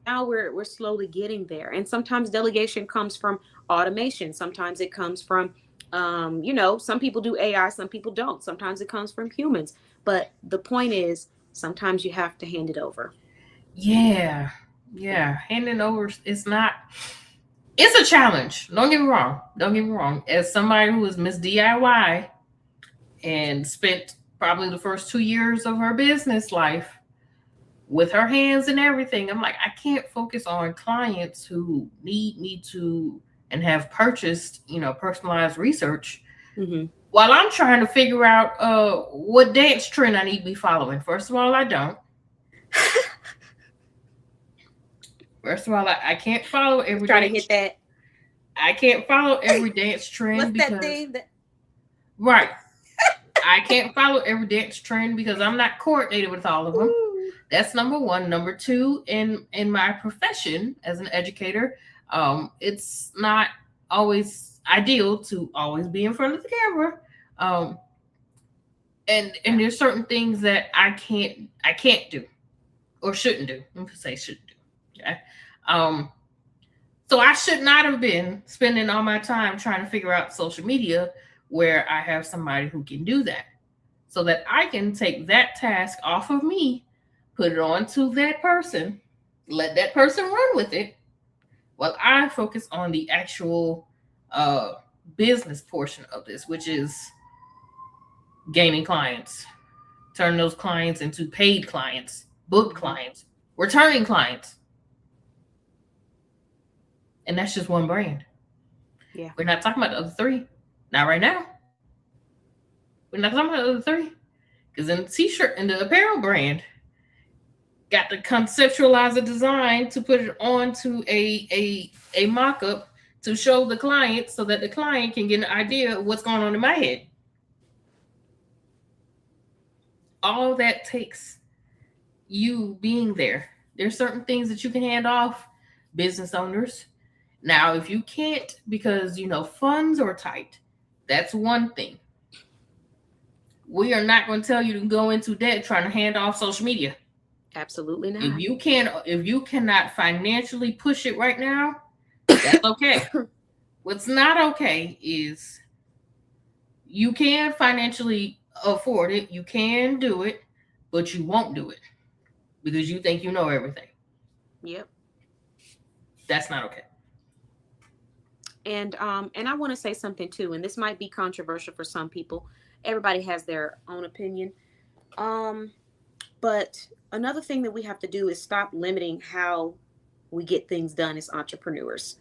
Now we're slowly getting there. And sometimes delegation comes from automation. Sometimes it comes from, some people do AI, some people don't. Sometimes it comes from humans. But the point is, sometimes you have to hand it over. Yeah. Handing over it's a challenge. Don't get me wrong. As somebody who is Miss DIY and spent probably the first 2 years of her business life with her hands and everything, I'm like, I can't focus on clients who need me to and have purchased, personalized research while I'm trying to figure out what dance trend I need to be following. First of all, I don't. First of all, I can't follow every trying to hit that. I can't follow every dance trend. What's that thing that... Right. I can't follow every dance trend because I'm not coordinated with all of them. That's number one. Number two, in my profession as an educator, it's not always ideal to always be in front of the camera. And there's certain things that I can't do or shouldn't do. I'm gonna say shouldn't do. Okay. So I should not have been spending all my time trying to figure out social media where I have somebody who can do that, so that I can take that task off of me, put it on to that person, let that person run with it, while I focus on the actual business portion of this, which is gaining clients, turn those clients into paid clients, booked clients, returning clients. And that's just one brand. Yeah. We're not talking about the other three. Not right now. We're not talking about the other three. Because in the t-shirt and the apparel brand, got to conceptualize a design to put it onto a mock-up to show the client so that the client can get an idea of what's going on in my head. All that takes you being there. There's certain things that you can hand off, business owners. Now, if you can't because, funds are tight, that's one thing. We are not going to tell you to go into debt trying to hand off social media. Absolutely not. If you cannot financially push it right now, that's okay. What's not okay is you can financially afford it, you can do it, but you won't do it because you think you know everything. Yep. That's not okay. And I want to say something too, and this might be controversial for some people. Everybody has their own opinion. But another thing that we have to do is stop limiting how we get things done as entrepreneurs.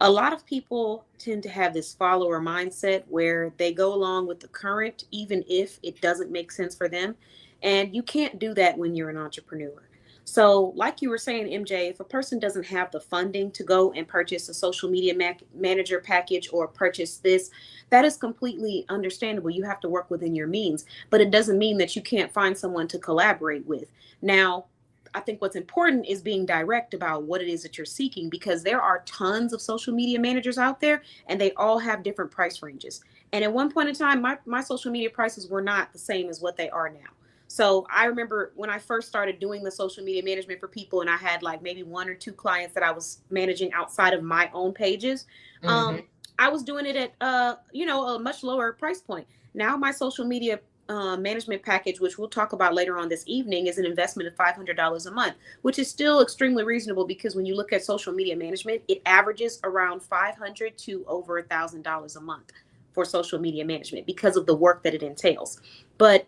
A lot of people tend to have this follower mindset where they go along with the current, even if it doesn't make sense for them. And you can't do that when you're an entrepreneur. So like you were saying, MJ, if a person doesn't have the funding to go and purchase a social media manager package or purchase this, that is completely understandable. You have to work within your means, but it doesn't mean that you can't find someone to collaborate with. Now, I think what's important is being direct about what it is that you're seeking, because there are tons of social media managers out there and they all have different price ranges. And at one point in time, my social media prices were not the same as what they are now. So I remember when I first started doing the social media management for people and I had like maybe one or two clients that I was managing outside of my own pages. I was doing it at, a much lower price point. Now my social media management package, which we'll talk about later on this evening, is an investment of $500 a month, which is still extremely reasonable because when you look at social media management, it averages around $500 to over $1,000 a month for social media management because of the work that it entails. But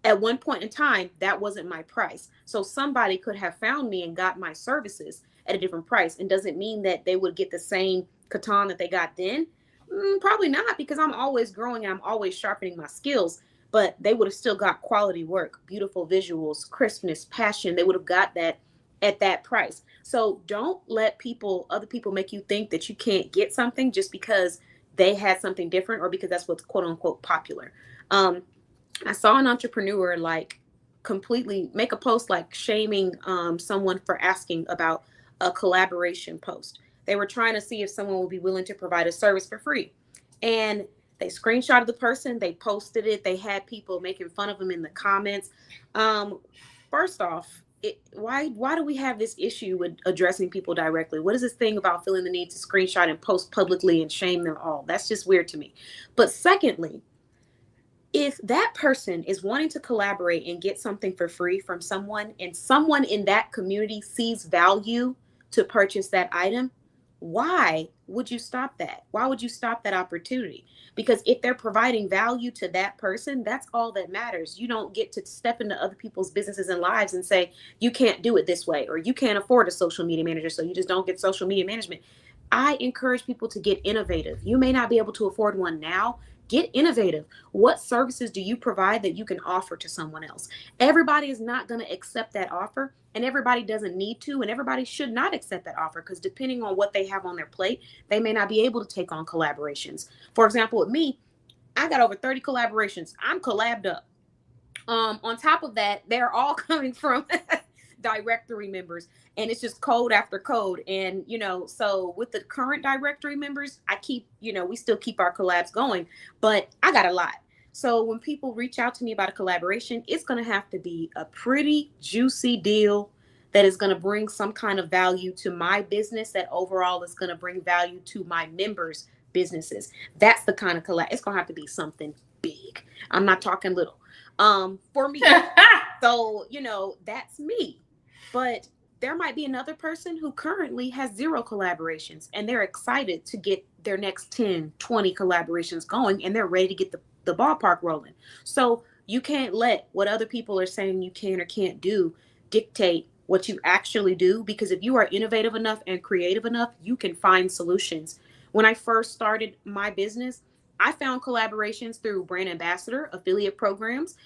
at one point in time, that wasn't my price. So somebody could have found me and got my services at a different price. And doesn't mean that they would get the same baton that they got then. Probably not, because I'm always growing and I'm always sharpening my skills. But they would have still got quality work, beautiful visuals, crispness, passion. They would have got that at that price. So don't let other people make you think that you can't get something just because they had something different or because that's what's quote unquote popular. I saw an entrepreneur like completely make a post like shaming someone for asking about a collaboration post. They were trying to see if someone would be willing to provide a service for free. And they screenshotted the person, they posted it, they had people making fun of them in the comments. First off, why do we have this issue with addressing people directly? What is this thing about feeling the need to screenshot and post publicly and shame them all? That's just weird to me. But secondly, if that person is wanting to collaborate and get something for free from someone and someone in that community sees value to purchase that item, why would you stop that? Why would you stop that opportunity? Because if they're providing value to that person, that's all that matters. You don't get to step into other people's businesses and lives and say, you can't do it this way, or you can't afford a social media manager, so you just don't get social media management. I encourage people to get innovative. You may not be able to afford one now. Get innovative. What services do you provide that you can offer to someone else? Everybody is not going to accept that offer, and everybody doesn't need to, and everybody should not accept that offer because depending on what they have on their plate, they may not be able to take on collaborations. For example, with me, I got over 30 collaborations. I'm collabed up. On top of that, they're all coming from directory members, and it's just code after code. And so with the current directory members, I keep we still keep our collabs going, but I got a lot. So when people reach out to me about a collaboration, it's going to have to be a pretty juicy deal that is going to bring some kind of value to my business, that overall is going to bring value to my members' businesses. That's the kind of collab. It's going to have to be something big. I'm not talking little. For me. So, that's me. But there might be another person who currently has 0 collaborations and they're excited to get their next 10, 20 collaborations going, and they're ready to get the ballpark rolling. So you can't let what other people are saying you can or can't do dictate what you actually do, because if you are innovative enough and creative enough, you can find solutions. When I first started my business, I found collaborations through brand ambassador, affiliate programs.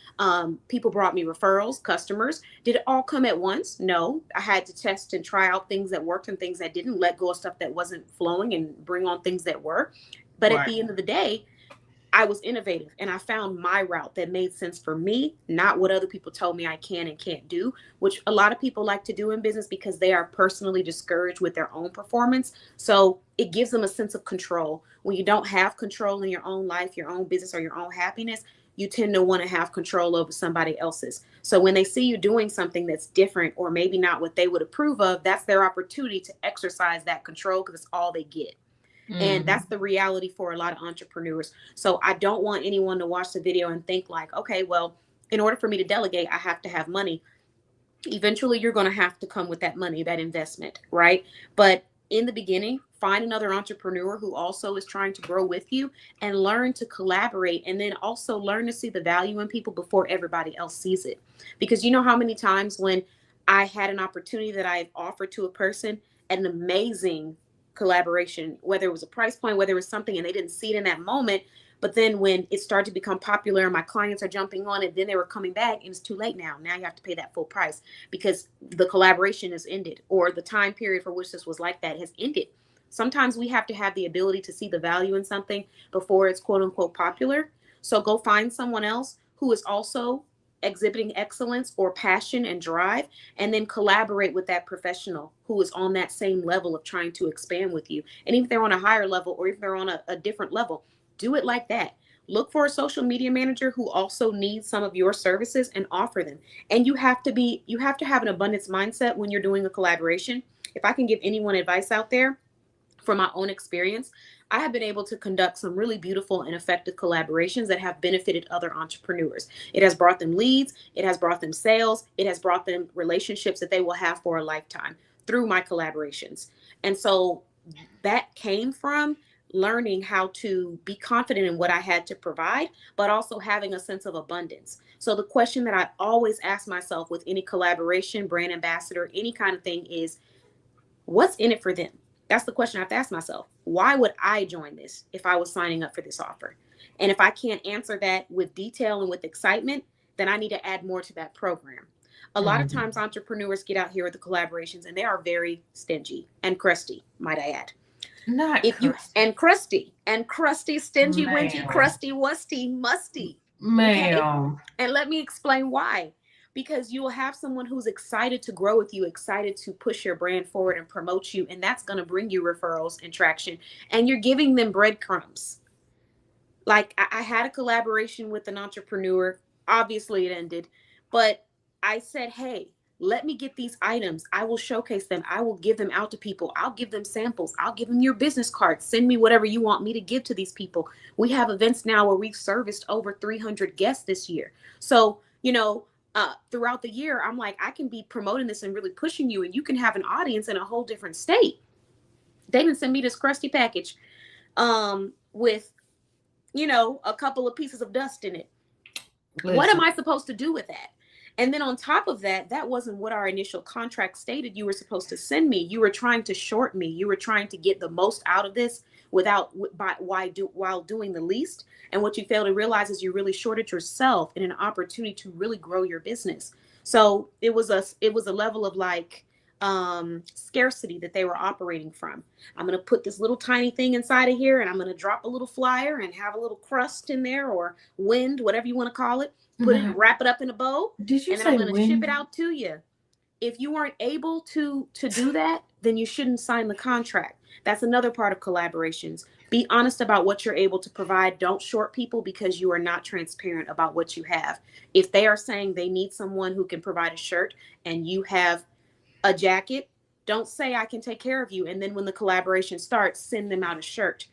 People brought me referrals, customers. Did it all come at once? No. I had to test and try out things that worked and things that didn't, let go of stuff that wasn't flowing and bring on things that were. But at the end of the day, I was innovative and I found my route that made sense for me, not what other people told me I can and can't do, which a lot of people like to do in business because they are personally discouraged with their own performance. So it gives them a sense of control. When you don't have control in your own life, your own business, or your own happiness, you tend to want to have control over somebody else's. So when they see you doing something that's different or maybe not what they would approve of, that's their opportunity to exercise that control, because it's all they get. And that's the reality for a lot of entrepreneurs. So I don't want anyone to watch the video and think like, okay, well, in order for me to delegate, I have to have money. Eventually, you're going to have to come with that money, that investment, right? But in the beginning, find another entrepreneur who also is trying to grow with you and learn to collaborate, and then also learn to see the value in people before everybody else sees it. Because you know how many times when I had an opportunity that I offered to a person, an amazing collaboration, whether it was a price point, whether it was something, and they didn't see it in that moment. But then when it started to become popular and my clients are jumping on it, then they were coming back and it's too late now. Now you have to pay that full price because the collaboration is ended, or the time period for which this was like that has ended. Sometimes we have to have the ability to see the value in something before it's quote unquote popular. So go find someone else who is also exhibiting excellence or passion and drive, and then collaborate with that professional who is on that same level of trying to expand with you. And if they're on a higher level, or if they're on a different level, do it like that. Look for a social media manager who also needs some of your services and offer them. And you have to have an abundance mindset when you're doing a collaboration. If I can give anyone advice out there, from my own experience, I have been able to conduct some really beautiful and effective collaborations that have benefited other entrepreneurs. It has brought them leads. It has brought them sales. It has brought them relationships that they will have for a lifetime through my collaborations. And so that came from learning how to be confident in what I had to provide, but also having a sense of abundance. So the question that I always ask myself with any collaboration, brand ambassador, any kind of thing is, what's in it for them? That's the question I have to ask myself. Why would I join this if I was signing up for this offer? And if I can't answer that with detail and with excitement, then I need to add more to that program. A lot of times entrepreneurs get out here with the collaborations and they are very stingy and crusty, might I add. Crusty, stingy, wingy, crusty, wusty, musty. Ma'am. Okay? And let me explain why. Because you will have someone who's excited to grow with you, excited to push your brand forward and promote you. And that's going to bring you referrals and traction. And you're giving them breadcrumbs. Like I had a collaboration with an entrepreneur. Obviously it ended. But I said, hey, let me get these items. I will showcase them. I will give them out to people. I'll give them samples. I'll give them your business cards. Send me whatever you want me to give to these people. We have events now where we've serviced over 300 guests this year. So, throughout the year, I'm like, I can be promoting this and really pushing you, and you can have an audience in a whole different state. They didn't send me this crusty package with, a couple of pieces of dust in it. Listen. What am I supposed to do with that? And then on top of that, that wasn't what our initial contract stated you were supposed to send me. You were trying to short me. You were trying to get the most out of this while doing the least. And what you fail to realize is you really shorted yourself in an opportunity to really grow your business. So it was a level of like scarcity that they were operating from. I'm going to put this little tiny thing inside of here, and I'm going to drop a little flyer and have a little crust in there, or wind, whatever you want to call it. Put it, wrap it up in a bow. Did you and say then I'm going to wind? ship it out to you. If you weren't able to do that, then you shouldn't sign the contract. That's another part of collaborations. Be honest about what you're able to provide. Don't short people because you are not transparent about what you have. If they are saying they need someone who can provide a shirt and you have a jacket, don't say I can take care of you. And then when the collaboration starts, send them out a shirt.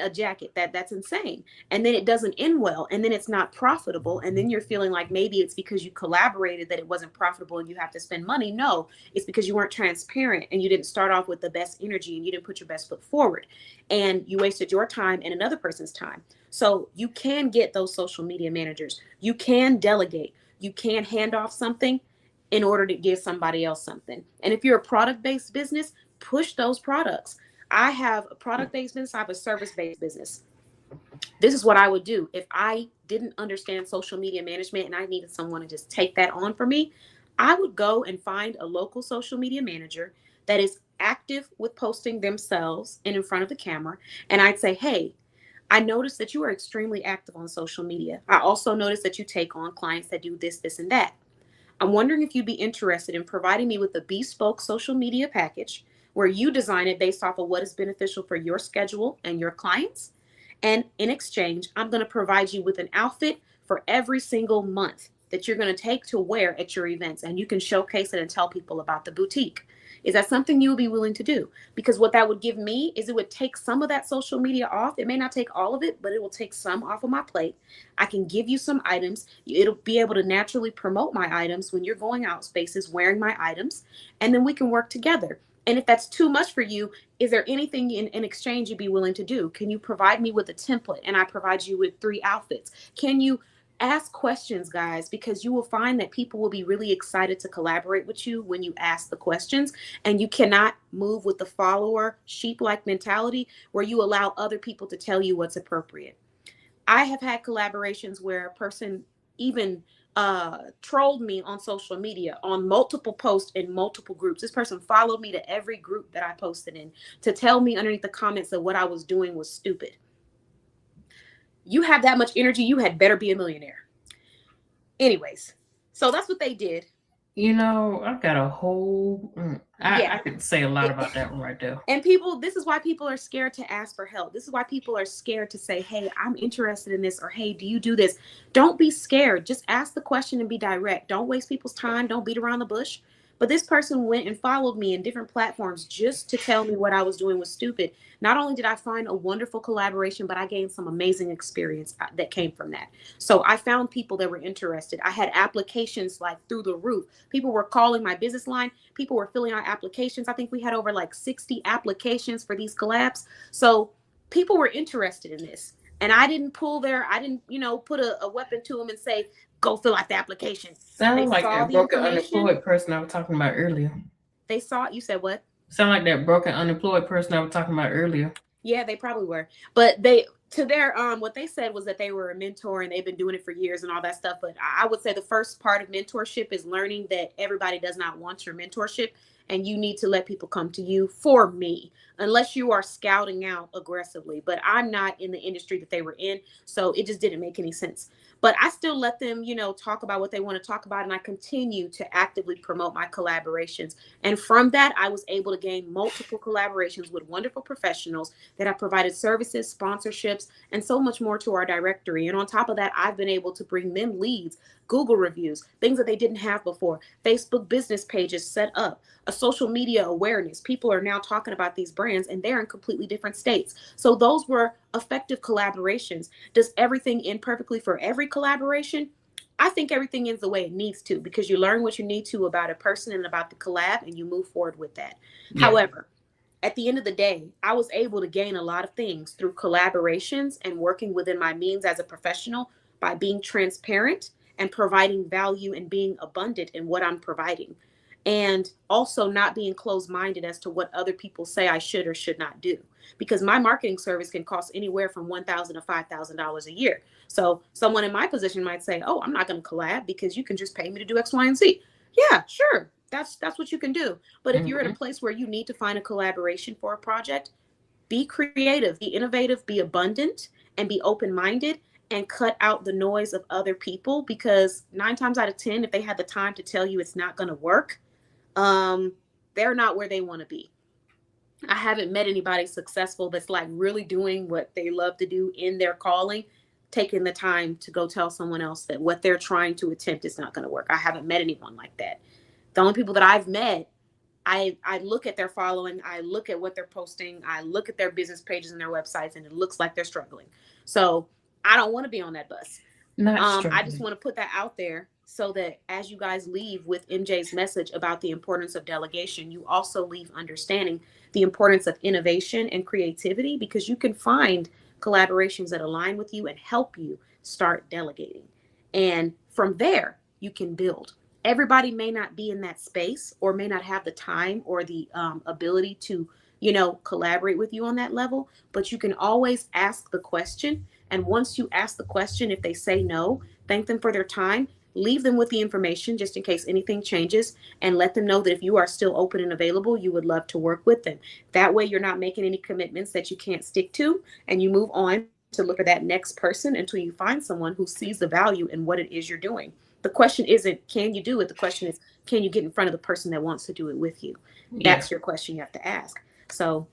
A jacket. That's insane. And then it doesn't end well. And then it's not profitable. And then you're feeling like maybe it's because you collaborated that it wasn't profitable and you have to spend money. No, it's because you weren't transparent and you didn't start off with the best energy and you didn't put your best foot forward. And you wasted your time and another person's time. So you can get those social media managers. You can delegate. You can hand off something in order to give somebody else something. And if you're a product-based business, push those products. I have a product-based business. I have a service-based business. This is what I would do. If I didn't understand social media management and I needed someone to just take that on for me, I would go and find a local social media manager that is active with posting themselves and in front of the camera. And I'd say, hey, I noticed that you are extremely active on social media. I also noticed that you take on clients that do this, this, and that. I'm wondering if you'd be interested in providing me with a bespoke social media package where you design it based off of what is beneficial for your schedule and your clients. And in exchange, I'm going to provide you with an outfit for every single month that you're going to take to wear at your events. And you can showcase it and tell people about the boutique. Is that something you would be willing to do? Because what that would give me is it would take some of that social media off. It may not take all of it, but it will take some off of my plate. I can give you some items. It'll be able to naturally promote my items when you're going out spaces, wearing my items, and then we can work together. And if that's too much for you, is there anything in exchange you'd be willing to do? Can you provide me with a template and I provide you with 3 outfits? Can you ask questions, guys? Because you will find that people will be really excited to collaborate with you when you ask the questions. And you cannot move with the follower sheep-like mentality where you allow other people to tell you what's appropriate. I have had collaborations where a person even trolled me on social media on multiple posts in multiple groups. This person followed me to every group that I posted in to tell me underneath the comments that what I was doing was stupid. You have that much energy, you had better be a millionaire. Anyways, so that's what they did. You know, I've got a whole, I could say a lot about that one right there. And this is why people are scared to ask for help. This is why people are scared to say, hey, I'm interested in this, or hey, do you do this? Don't be scared. Just ask the question and be direct. Don't waste people's time. Don't beat around the bush. But this person went and followed me in different platforms just to tell me what I was doing was stupid. Not only did I find a wonderful collaboration, but I gained some amazing experience that came from that. So I found people that were interested. I had applications like through the roof. People were calling my business line. People were filling out applications. I think we had over like 60 applications for these collabs. So people were interested in this. And I didn't put a weapon to them and say, go fill out the application. Sound like that broken unemployed person I was talking about earlier. They saw it. You said what? Sound like that broken unemployed person I was talking about earlier. Yeah, they probably were. But what they said was that they were a mentor and they've been doing it for years and all that stuff. But I would say the first part of mentorship is learning that everybody does not want your mentorship. And you need to let people come to you for me, unless you are scouting out aggressively. But I'm not in the industry that they were in, so it just didn't make any sense. But I still let them, talk about what they want to talk about. And I continue to actively promote my collaborations. And from that, I was able to gain multiple collaborations with wonderful professionals that have provided services, sponsorships, and so much more to our directory. And on top of that, I've been able to bring them leads, Google reviews, things that they didn't have before, Facebook business pages set up, a social media awareness. People are now talking about these brands and they're in completely different states. So those were effective collaborations. Does everything end perfectly for every collaboration? I think everything ends the way it needs to, because you learn what you need to about a person and about the collab and you move forward with that. Yeah. However, at the end of the day, I was able to gain a lot of things through collaborations and working within my means as a professional by being transparent and providing value and being abundant in what I'm providing. And also not being closed-minded as to what other people say I should or should not do. Because my marketing service can cost anywhere from $1,000 to $5,000 a year. So someone in my position might say, oh, I'm not going to collab because you can just pay me to do X, Y, and Z. Yeah, sure. That's what you can do. But if you're at a place where you need to find a collaboration for a project, be creative, be innovative, be abundant, and be open-minded, and cut out the noise of other people, because 9 times out of 10, if they had the time to tell you it's not going to work, they're not where they want to be. I haven't met anybody successful that's like really doing what they love to do in their calling, taking the time to go tell someone else that what they're trying to attempt is not going to work. I haven't met anyone like that. The only people that I've met, I look at their following, I look at what they're posting, I look at their business pages and their websites, and it looks like they're struggling. So I don't want to be on that bus. I just want to put that out there so that as you guys leave with MJ's message about the importance of delegation, you also leave understanding the importance of innovation and creativity, because you can find collaborations that align with you and help you start delegating. And from there, you can build. Everybody may not be in that space or may not have the time or the ability to, collaborate with you on that level, but you can always ask the question. And once you ask the question, if they say no, thank them for their time, leave them with the information just in case anything changes, and let them know that if you are still open and available, you would love to work with them. That way you're not making any commitments that you can't stick to, and you move on to look for that next person until you find someone who sees the value in what it is you're doing. The question isn't, can you do it? The question is, can you get in front of the person that wants to do it with you? Yeah. That's your question you have to ask. So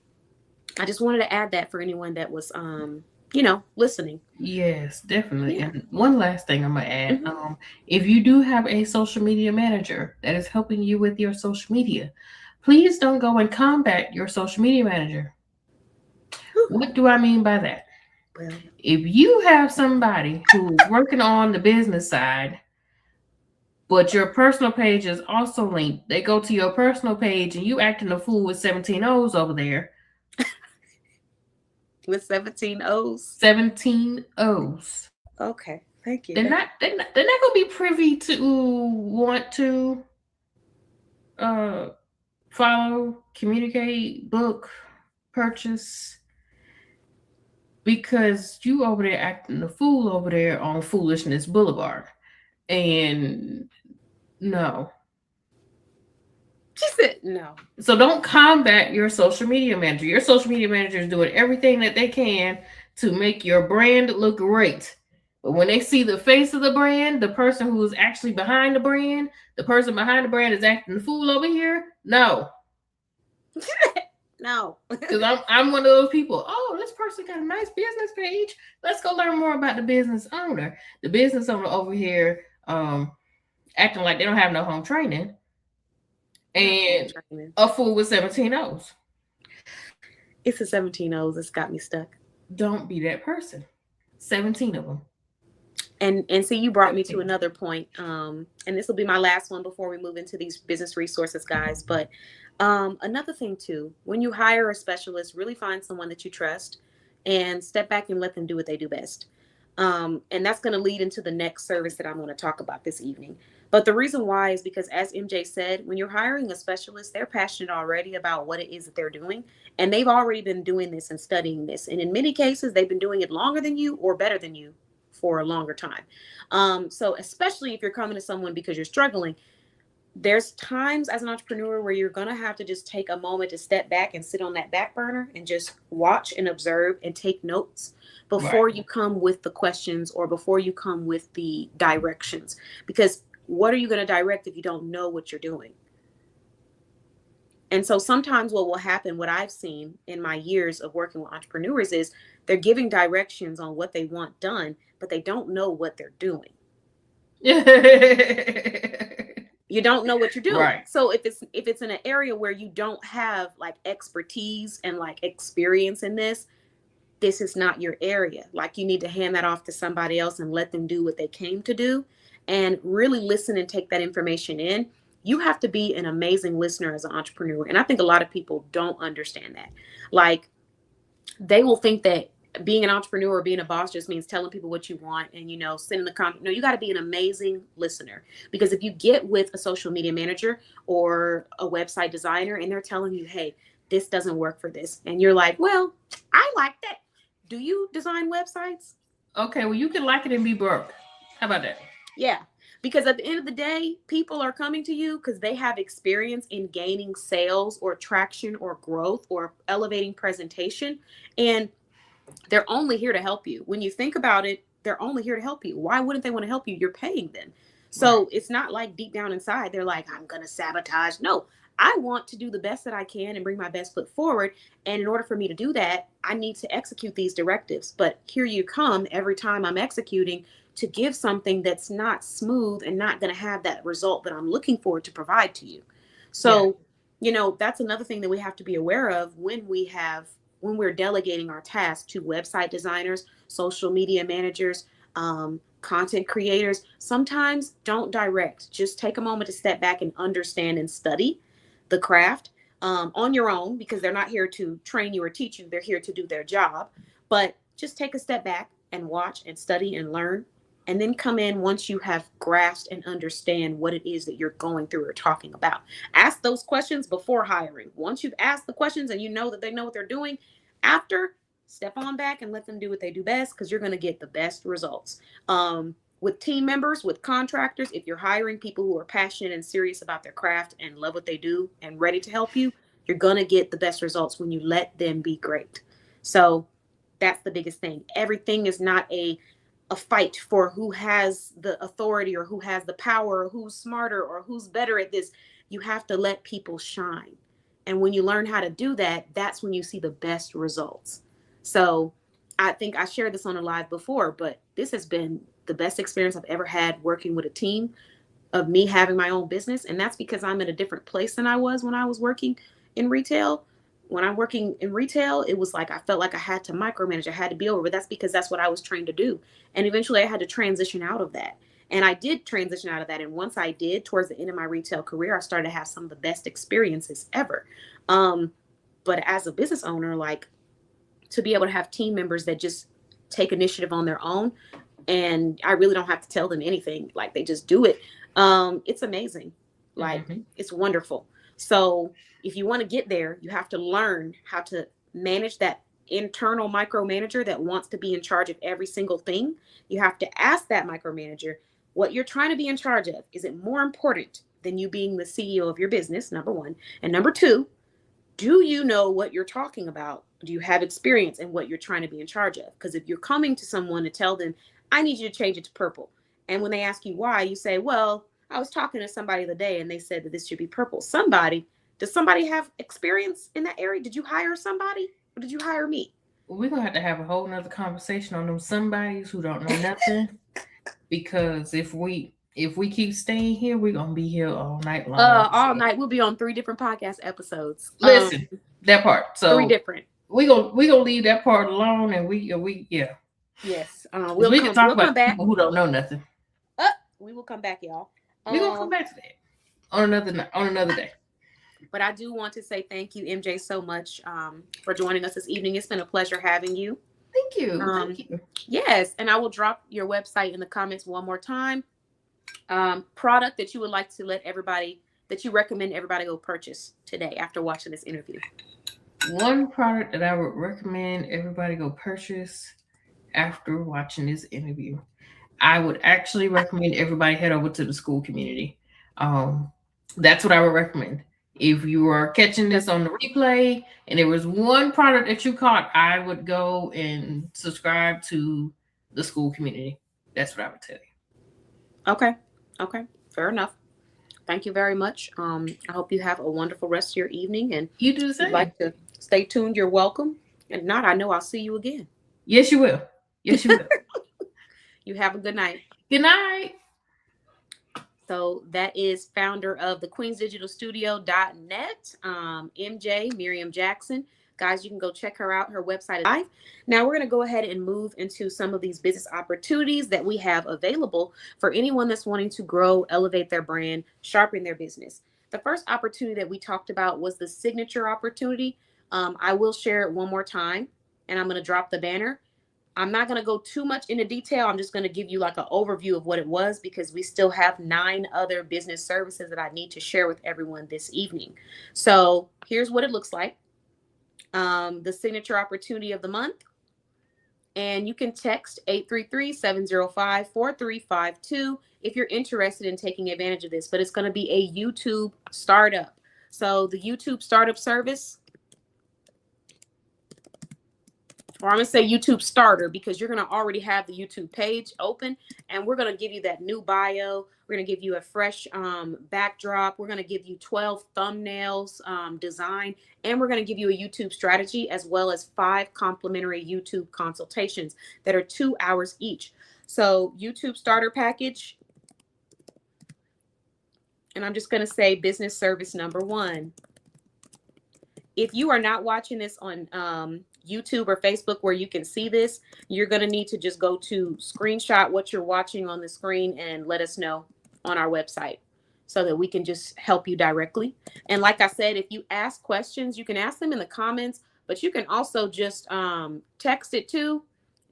I just wanted to add that for anyone that was, listening. Yes, definitely. Yeah. And one last thing I'm gonna add. If you do have a social media manager that is helping you with your social media, please don't go and combat your social media manager. What do I mean by that? Well, If you have somebody who's working on the business side, but your personal page is also linked, they go to your personal page and you acting a fool with 17 O's over there. with 17 O's. 17 O's. Okay, thank you. They're not gonna be privy to want to follow, communicate, book, purchase, because you over there acting a fool over there on Foolishness Boulevard. And no. She said no. So don't combat your social media manager. Your social media manager is doing everything that they can to make your brand look great. But when they see the face of the brand, the person who is actually behind the brand, the person behind the brand is acting the fool over here. No. No. Because I'm one of those people. Oh, this person got a nice business page. Let's go learn more about the business owner. The business owner over here acting like they don't have no home training. And a fool with 17 O's. It's a 17 O's. It's got me stuck. Don't be that person. 17 of them. And see, you brought me to another point. And this will be my last one before we move into these business resources, guys. But another thing too, when you hire a specialist, really find someone that you trust and step back and let them do what they do best. And that's going to lead into the next service that I'm going to talk about this evening. But the reason why is because, as MJ said, when you're hiring a specialist, they're passionate already about what it is that they're doing. And they've already been doing this and studying this. And in many cases, they've been doing it longer than you or better than you for a longer time. So especially if you're coming to someone because you're struggling, there's times as an entrepreneur where you're going to have to just take a moment to step back and sit on that back burner and just watch and observe and take notes before you come with the questions or before you come with the directions. Because what are you going to direct if you don't know what you're doing? And so sometimes what will happen, what I've seen in my years of working with entrepreneurs, is they're giving directions on what they want done, but they don't know what they're doing. You don't know what you're doing. Right. So if it's in an area where you don't have like expertise and like experience in this is not your area. Like, you need to hand that off to somebody else and let them do what they came to do and really listen and take that information in. You have to be an amazing listener as an entrepreneur. And I think a lot of people don't understand that. Like, they will think that being an entrepreneur or being a boss just means telling people what you want and, sending the comment. No, you got to be an amazing listener, because if you get with a social media manager or a website designer and they're telling you, hey, this doesn't work for this, and you're like, well, I like that. Do you design websites? Okay, well, you can like it and be broke. How about that? Yeah. Because at the end of the day, people are coming to you because they have experience in gaining sales or traction or growth or elevating presentation. And they're only here to help you. When you think about it, they're only here to help you. Why wouldn't they want to help you? You're paying them. So It's not like deep down inside, they're like, I'm going to sabotage. No, I want to do the best that I can and bring my best foot forward. And in order for me to do that, I need to execute these directives. But here you come every time I'm executing to give something that's not smooth and not going to have that result that I'm looking for to provide to you. So, that's another thing that we have to be aware of when we're delegating our tasks to website designers, social media managers, content creators. Sometimes don't direct. Just take a moment to step back and understand and study the craft on your own, because they're not here to train you or teach you. They're here to do their job. But just take a step back and watch and study and learn, and then come in once you have grasped and understand what it is that you're going through or talking about. Ask those questions before hiring. Once you've asked the questions and you know that they know what they're doing, after, step on back and let them do what they do best, because you're going to get the best results. With team members, with contractors, if you're hiring people who are passionate and serious about their craft and love what they do and ready to help you, you're going to get the best results when you let them be great. So that's the biggest thing. Everything is not a fight for who has the authority or who has the power or who's smarter or who's better at this. You have to let people shine. And when you learn how to do that, that's when you see the best results. So I think I shared this on a live before, but this has been the best experience I've ever had working with a team, of me having my own business. And that's because I'm in a different place than I was when I was working in retail. When I'm working in retail, it was like I felt like I had to micromanage, I had to be over, but that's because that's what I was trained to do. And eventually I had to transition out of that. And I did transition out of that. And once I did, towards the end of my retail career, I started to have some of the best experiences ever. But as a business owner, like, to be able to have team members that just take initiative on their own, and I really don't have to tell them anything, like they just do it. It's amazing. Like, it's wonderful. So if you want to get there, you have to learn how to manage that internal micromanager that wants to be in charge of every single thing. You have to ask that micromanager what you're trying to be in charge of. Is it more important than you being the CEO of your business? Number one. And number two, do you know what you're talking about? Do you have experience in what you're trying to be in charge of? Because if you're coming to someone to tell them, I need you to change it to purple, and when they ask you why, you say, well, I was talking to somebody the other day and they said that this should be purple. Does somebody have experience in that area? Did you hire somebody, or did you hire me? We're going to have a whole nother conversation on them somebodies who don't know nothing. Because if we keep staying here, we're going to be here all night long. All night. We'll be on 3 different podcast episodes. Listen, that part. So 3 different. We're gonna leave that part alone, and we Yes. we can talk about people who don't know nothing. We will come back, y'all. We're gonna come back to that on another day. But I do want to say thank you, MJ, so much for joining us this evening. It's been a pleasure having you. Thank you. Thank you. Yes, and I will drop your website in the comments one more time. Product that you would like to that you recommend everybody go purchase today after watching this interview. One product that I would recommend everybody go purchase after watching this interview, I would actually recommend everybody head over to the school community. That's what I would recommend. If you are catching this on the replay and there was one product that you caught, I would go and subscribe to the school community. That's what I would tell you. Okay. Fair enough. Thank you very much. I hope you have a wonderful rest of your evening. And you do the same. If you'd like to stay tuned, you're welcome. If not, I know I'll see you again. Yes, you will. Yes, you will. You have a good night. Good night. So that is founder of the queensdigitalstudio.net, MJ, Miriam Jackson. Guys, you can go check her out. Her website is live. Now we're going to go ahead and move into some of these business opportunities that we have available for anyone that's wanting to grow, elevate their brand, sharpen their business. The first opportunity that we talked about was the signature opportunity. I will share it one more time, and I'm going to drop the banner. I'm not going to go too much into detail. I'm just going to give you like an overview of what it was, because we still have 9 other business services that I need to share with everyone this evening. So here's what it looks like. The signature opportunity of the month. And you can text 833-705-4352 if you're interested in taking advantage of this. But it's going to be a YouTube startup. So the YouTube startup service or I'm going to say YouTube starter, because you're going to already have the YouTube page open, and we're going to give you that new bio. We're going to give you a fresh backdrop. We're going to give you 12 thumbnails design, and we're going to give you a YouTube strategy, as well as 5 complimentary YouTube consultations that are 2 hours each. So YouTube starter package, and I'm just going to say business service number 1. If you are not watching this on YouTube or Facebook where you can see this, you're going to need to just go to screenshot what you're watching on the screen and let us know on our website so that we can just help you directly. And like I said, if you ask questions, you can ask them in the comments, but you can also just text it at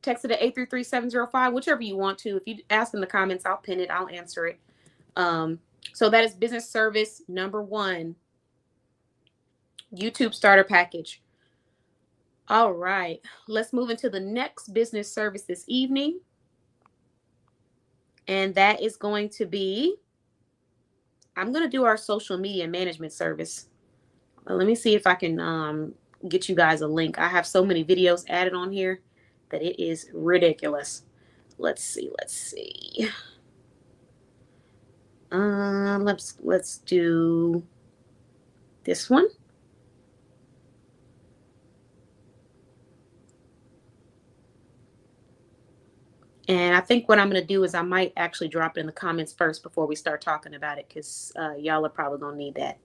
833-705, whichever you want to. If you ask in the comments, I'll pin it, I'll answer it. So that is business service number 1. YouTube starter package. All right, let's move into the next business service this evening. And that is going to be, I'm going to do our social media management service. Let me see if I can get you guys a link. I have so many videos added on here that it is ridiculous. Let's see. Let's do this one. And I think what I'm going to do is I might actually drop it in the comments first before we start talking about it, because y'all are probably going to need that.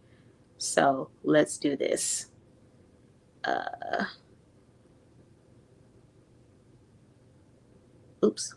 So let's do this. Oops.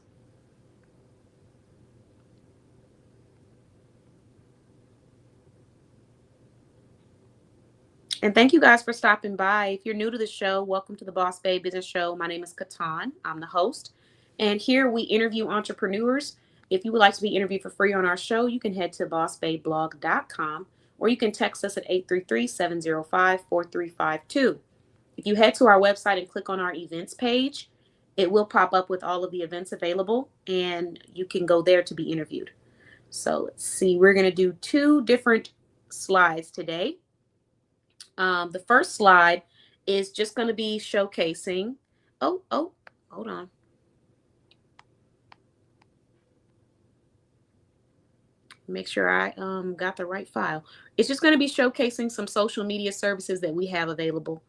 And thank you guys for stopping by. If you're new to the show, welcome to the Boss Babe Business Show. My name is Katan. I'm the host. And here we interview entrepreneurs. If you would like to be interviewed for free on our show, you can head to bossbabeblog.com, or you can text us at 833-705-4352. If you head to our website and click on our events page, it will pop up with all of the events available, and you can go there to be interviewed. So let's see. We're going to do 2 different slides today. The first slide is just going to be showcasing. Oh, hold on. Make sure I got the right file. It's just going to be showcasing some social media services that we have available.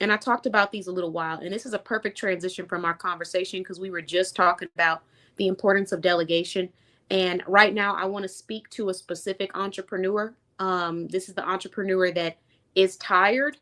And I talked about these a little while, and this is a perfect transition from our conversation, because we were just talking about the importance of delegation. And right now I want to speak to a specific entrepreneur. This is the entrepreneur that is tired.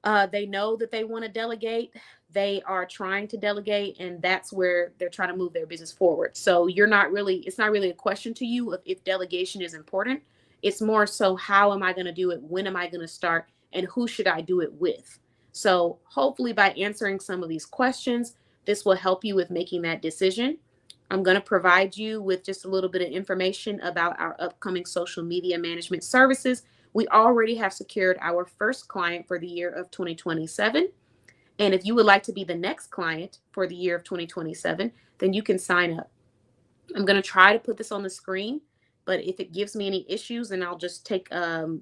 They know that they want to delegate. They are trying to delegate, and that's where they're trying to move their business forward. So it's not really a question to you if delegation is important. It's more so, how am I going to do it? When am I going to start? And who should I do it with? So hopefully by answering some of these questions, this will help you with making that decision. I'm going to provide you with just a little bit of information about our upcoming social media management services. We already have secured our first client for the year of 2027. And if you would like to be the next client for the year of 2027, then you can sign up. I'm going to try to put this on the screen, but if it gives me any issues, then I'll just take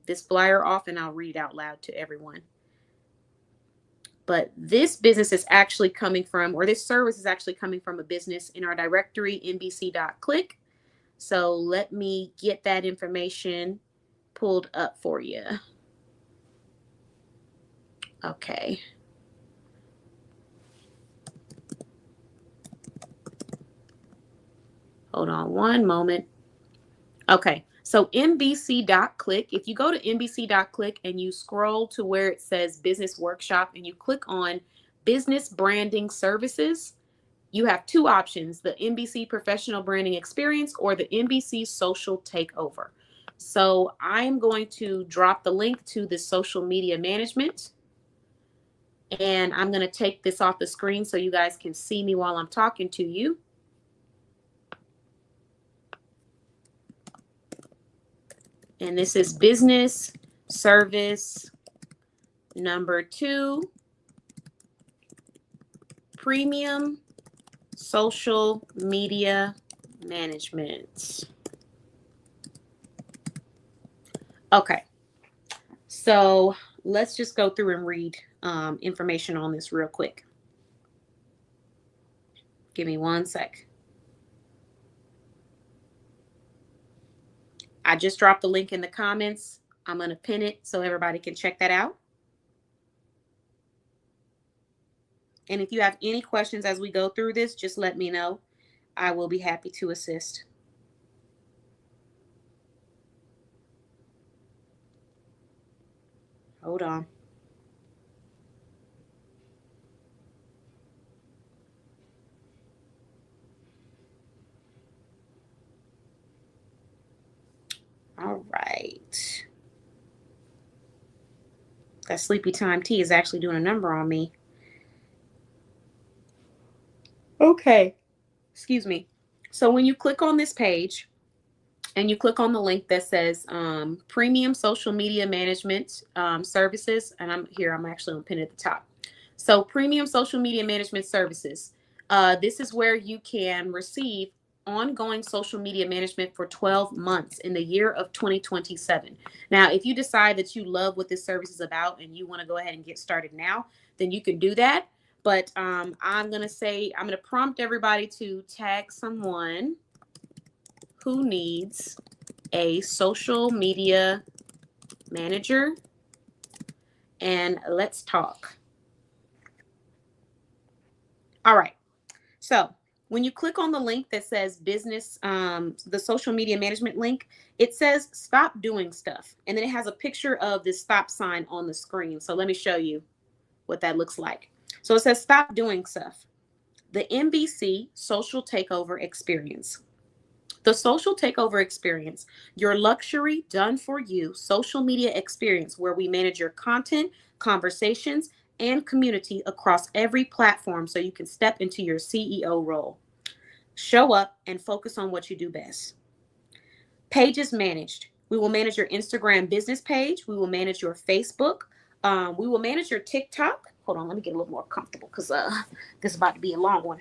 this flyer off and I'll read it out loud to everyone. But this business is actually coming from, or this service is actually coming from a business in our directory, nbc.click. So let me get that information pulled up for you. Okay. Hold on one moment. Okay. So nbc.click, if you go to nbc.click and you scroll to where it says business workshop and you click on business branding services, you have 2 options: the NBC professional branding experience or the NBC social takeover. So I'm going to drop the link to the social media management, and I'm going to take this off the screen so you guys can see me while I'm talking to you. And this is business service number 2, premium social media management. Okay. So let's just go through and read information on this real quick. Give me one sec. I just dropped the link in the comments. I'm going to pin it so everybody can check that out. And if you have any questions as we go through this, just let me know. I will be happy to assist. Hold on. All right. That sleepy time tea is actually doing a number on me. Okay. Excuse me. So when you click on this page and you click on the link that says premium social media management services, and I'm actually going to pin it at the top. So premium social media management services. This is where you can receive ongoing social media management for 12 months in the year of 2027. Now, if you decide that you love what this service is about and you want to go ahead and get started now, then you can do that. But I'm going to prompt everybody to tag someone who needs a social media manager, and let's talk. All right. So when you click on the link that says business, the social media management link, it says stop doing stuff. And then it has a picture of this stop sign on the screen. So let me show you what that looks like. So it says stop doing stuff. The NBC social takeover experience. The social takeover experience, your luxury done for you social media experience where we manage your content, conversations, and community across every platform so you can step into your CEO role. Show up and focus on what you do best. Pages managed. We will manage your Instagram business page. We will manage your Facebook. We will manage your TikTok. Hold on, let me get a little more comfortable because this is about to be a long one.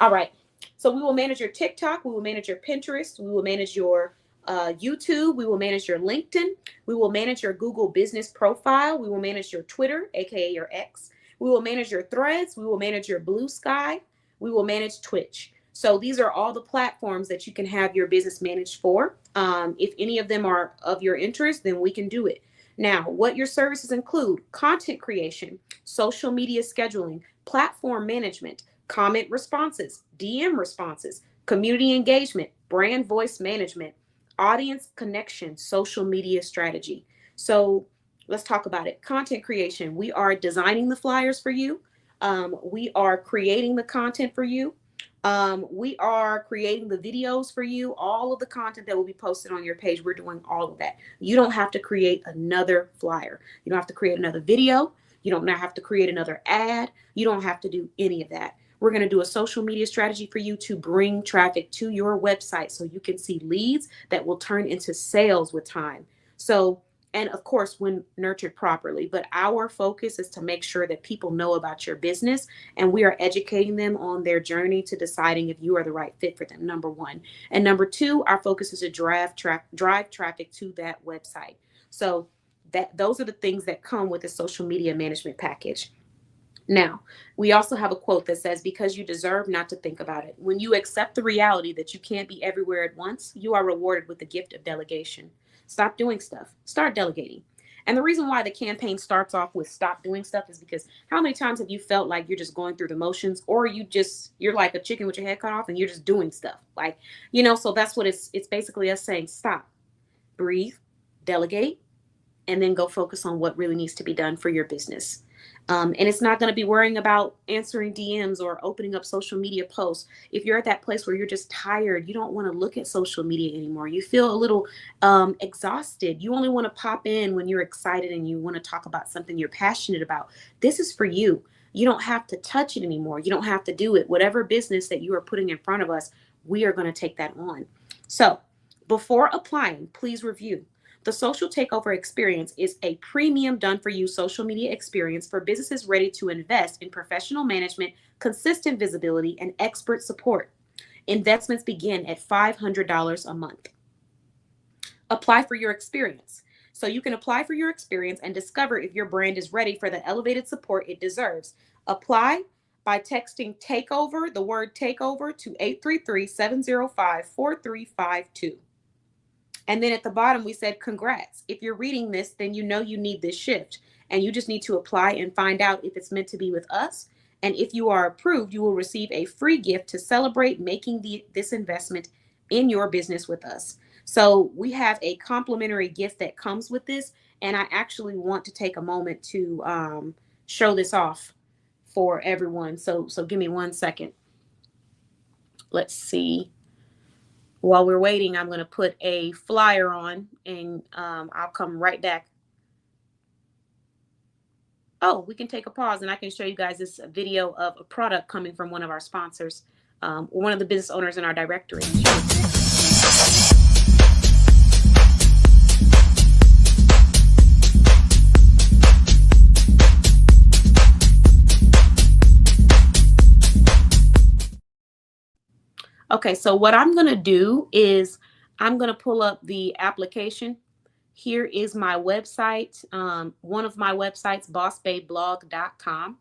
All right. So we will manage your TikTok. We will manage your Pinterest. We will manage your YouTube. We will manage your LinkedIn. We will manage your Google business profile. We will manage your Twitter, aka your X. We will manage your Threads. We will manage your Blue Sky. We will manage Twitch. So these are all the platforms that you can have your business managed for. If any of them are of your interest, then we can do it. Now, what your services include: content creation, social media scheduling, platform management, comment responses, DM responses, community engagement, brand voice management, audience connection, social media strategy. So let's talk about it. Content creation. We are designing the flyers for you. We are creating the content for you. We are creating the videos for you. All of the content that will be posted on your page, we're doing all of that. You don't have to create another flyer. You don't have to create another video. You don't have to create another ad. You don't have to do any of that. We're going to do a social media strategy for you to bring traffic to your website so you can see leads that will turn into sales with time. So, and of course, when nurtured properly, but our focus is to make sure that people know about your business and we are educating them on their journey to deciding if you are the right fit for them, number one. And number two, our focus is to drive traffic to that website. So those are the things that come with a social media management package. Now, we also have a quote that says, because you deserve not to think about it. When you accept the reality that you can't be everywhere at once, you are rewarded with the gift of delegation. Stop doing stuff. Start delegating. And the reason why the campaign starts off with stop doing stuff is because how many times have you felt like you're just going through the motions, or you're like a chicken with your head cut off and you're just doing stuff like, so that's what it's basically us saying: stop, breathe, delegate, and then go focus on what really needs to be done for your business. And it's not going to be worrying about answering DMs or opening up social media posts. If you're at that place where you're just tired, you don't want to look at social media anymore, you feel a little exhausted, you only want to pop in when you're excited and you want to talk about something you're passionate about, this is for you. You don't have to touch it anymore. You don't have to do it. Whatever business that you are putting in front of us, we are going to take that on. So before applying, please review. The Social Takeover Experience is a premium done-for-you social media experience for businesses ready to invest in professional management, consistent visibility, and expert support. Investments begin at $500 a month. Apply for your experience. So you can apply for your experience and discover if your brand is ready for the elevated support it deserves. Apply by texting takeover, the word takeover, to 833-705-4352. And then at the bottom, we said, congrats. If you're reading this, then you know you need this shift. And you just need to apply and find out if it's meant to be with us. And if you are approved, you will receive a free gift to celebrate making this investment in your business with us. So we have a complimentary gift that comes with this. And I actually want to take a moment to show this off for everyone. So give me 1 second. Let's see. While we're waiting, I'm going to put a flyer on, and I'll come right back. Oh, we can take a pause and I can show you guys this video of a product coming from one of our sponsors, or one of the business owners in our directory. Okay, so what I'm going to do is I'm going to pull up the application. Here is my website, one of my websites, bossbayblog.com.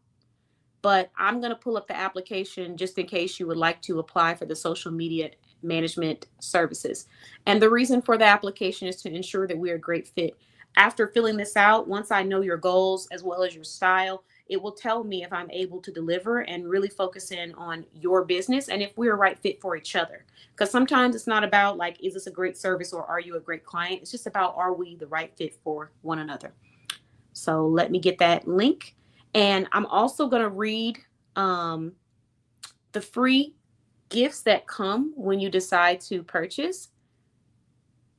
But I'm going to pull up the application just in case you would like to apply for the social media management services. And the reason for the application is to ensure that we're a great fit. After filling this out, once I know your goals as well as your style, it will tell me if I'm able to deliver and really focus in on your business and if we're a right fit for each other. Because sometimes it's not about like, is this a great service or are you a great client? It's just about, are we the right fit for one another? So let me get that link. And I'm also going to read the free gifts that come when you decide to purchase.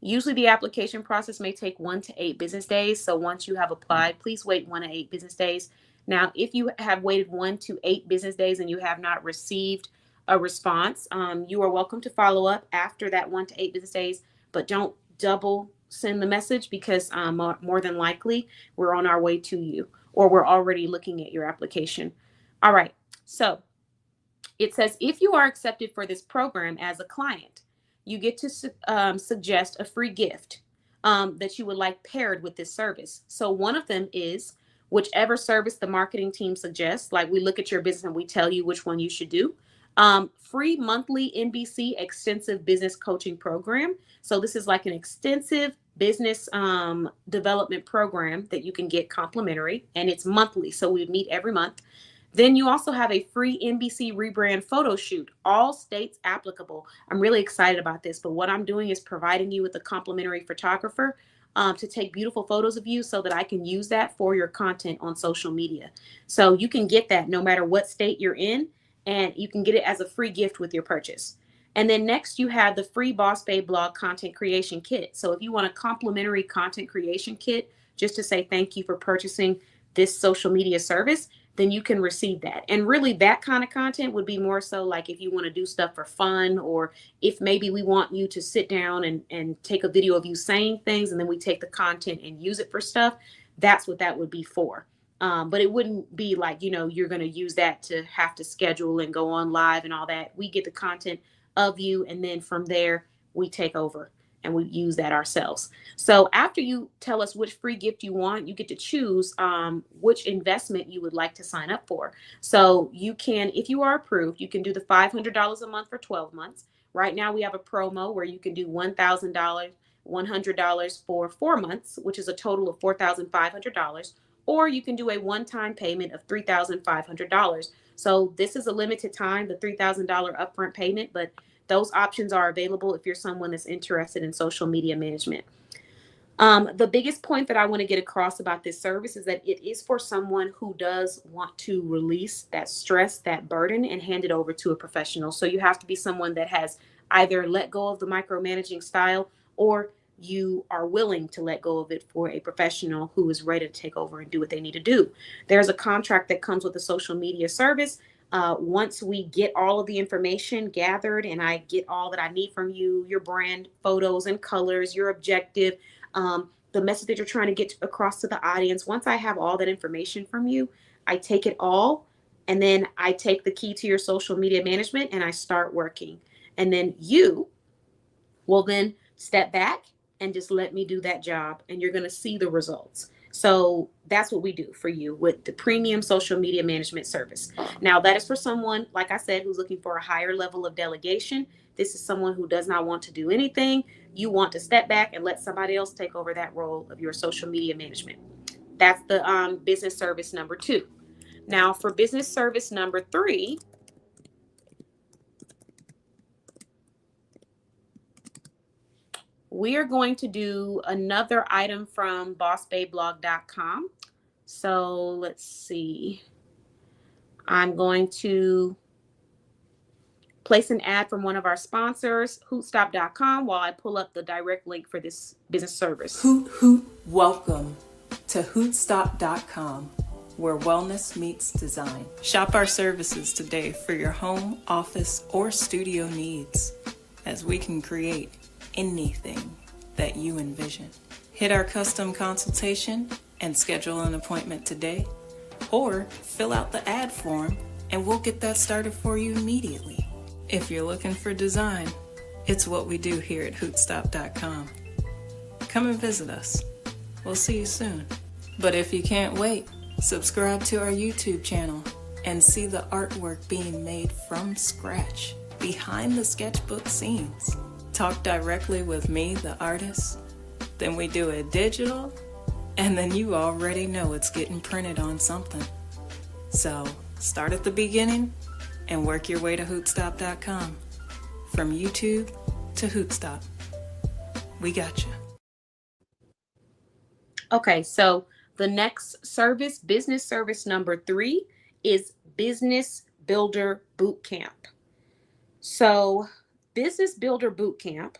Usually the application process may take 1 to 8 business days. So once you have applied, please wait 1 to 8 business days. Now, if you have waited 1 to 8 business days and you have not received a response, you are welcome to follow up after that 1 to 8 business days, but don't double send the message because more than likely we're on our way to you or we're already looking at your application. All right. So it says, if you are accepted for this program as a client, you get to suggest a free gift that you would like paired with this service. So one of them is whichever service the marketing team suggests. Like we look at your business and we tell you which one you should do. Free monthly NBC extensive business coaching program. So this is like an extensive business development program that you can get complimentary, and it's monthly. So we meet every month. Then you also have a free NBC rebrand photo shoot, all states applicable. I'm really excited about this, but what I'm doing is providing you with a complimentary photographer to take beautiful photos of you so that I can use that for your content on social media. So you can get that no matter what state you're in, and you can get it as a free gift with your purchase. And then next you have the free Boss Babe blog content creation kit. So if you want a complimentary content creation kit, just to say thank you for purchasing this social media service, then you can receive that. And really that kind of content would be more so like if you want to do stuff for fun, or if maybe we want you to sit down and take a video of you saying things and then we take the content and use it for stuff. That's what that would be for. But it wouldn't be like, you're going to use that to have to schedule and go on live and all that. We get the content of you, and then from there we take over and we use that ourselves. So after you tell us which free gift you want, you get to choose which investment you would like to sign up for. So you can, if you are approved, you can do the $500 a month for 12 months. Right now we have a promo where you can do $1,000, $100 for 4 months, which is a total of $4,500. Or you can do a one-time payment of $3,500. So this is a limited time, the $3,000 upfront payment, but those options are available if you're someone that's interested in social media management. The biggest point that I want to get across about this service is that it is for someone who does want to release that stress, that burden, and hand it over to a professional. So you have to be someone that has either let go of the micromanaging style, or you are willing to let go of it for a professional who is ready to take over and do what they need to do. There's a contract that comes with the social media service. Once we get all of the information gathered and I get all that I need from you, your brand photos and colors, your objective, the message that you're trying to get across to the audience, once I have all that information from you, I take it all, and then I take the key to your social media management and I start working. And then you will then step back and just let me do that job, and you're going to see the results. So that's what we do for you with the premium social media management service. Now, that is for someone, like I said, who's looking for a higher level of delegation. This is someone who does not want to do anything. You want to step back and let somebody else take over that role of your social media management. That's the business service number 2. Now, for business service number 3, we are going to do another item from bossbayblog.com. So let's see. I'm going to place an ad from one of our sponsors, hootstop.com, while I pull up the direct link for this business service. Welcome to hootstop.com, where wellness meets design. Shop our services today for your home, office, or studio needs, as we can create anything that you envision. Hit our custom consultation and schedule an appointment today, or fill out the ad form and we'll get that started for you immediately. If you're looking for design, it's what we do here at hootstop.com. Come and visit us. We'll see you soon. But if you can't wait, subscribe to our YouTube channel and see the artwork being made from scratch, behind the sketchbook scenes. Talk directly with me, the artist, then we do it digital, and then you already know it's getting printed on something. So start at the beginning and work your way to hootstop.com. From YouTube to Hootstop. We got you. Okay, so the next service, business service number 3, is Business Builder Bootcamp. So Business Builder Bootcamp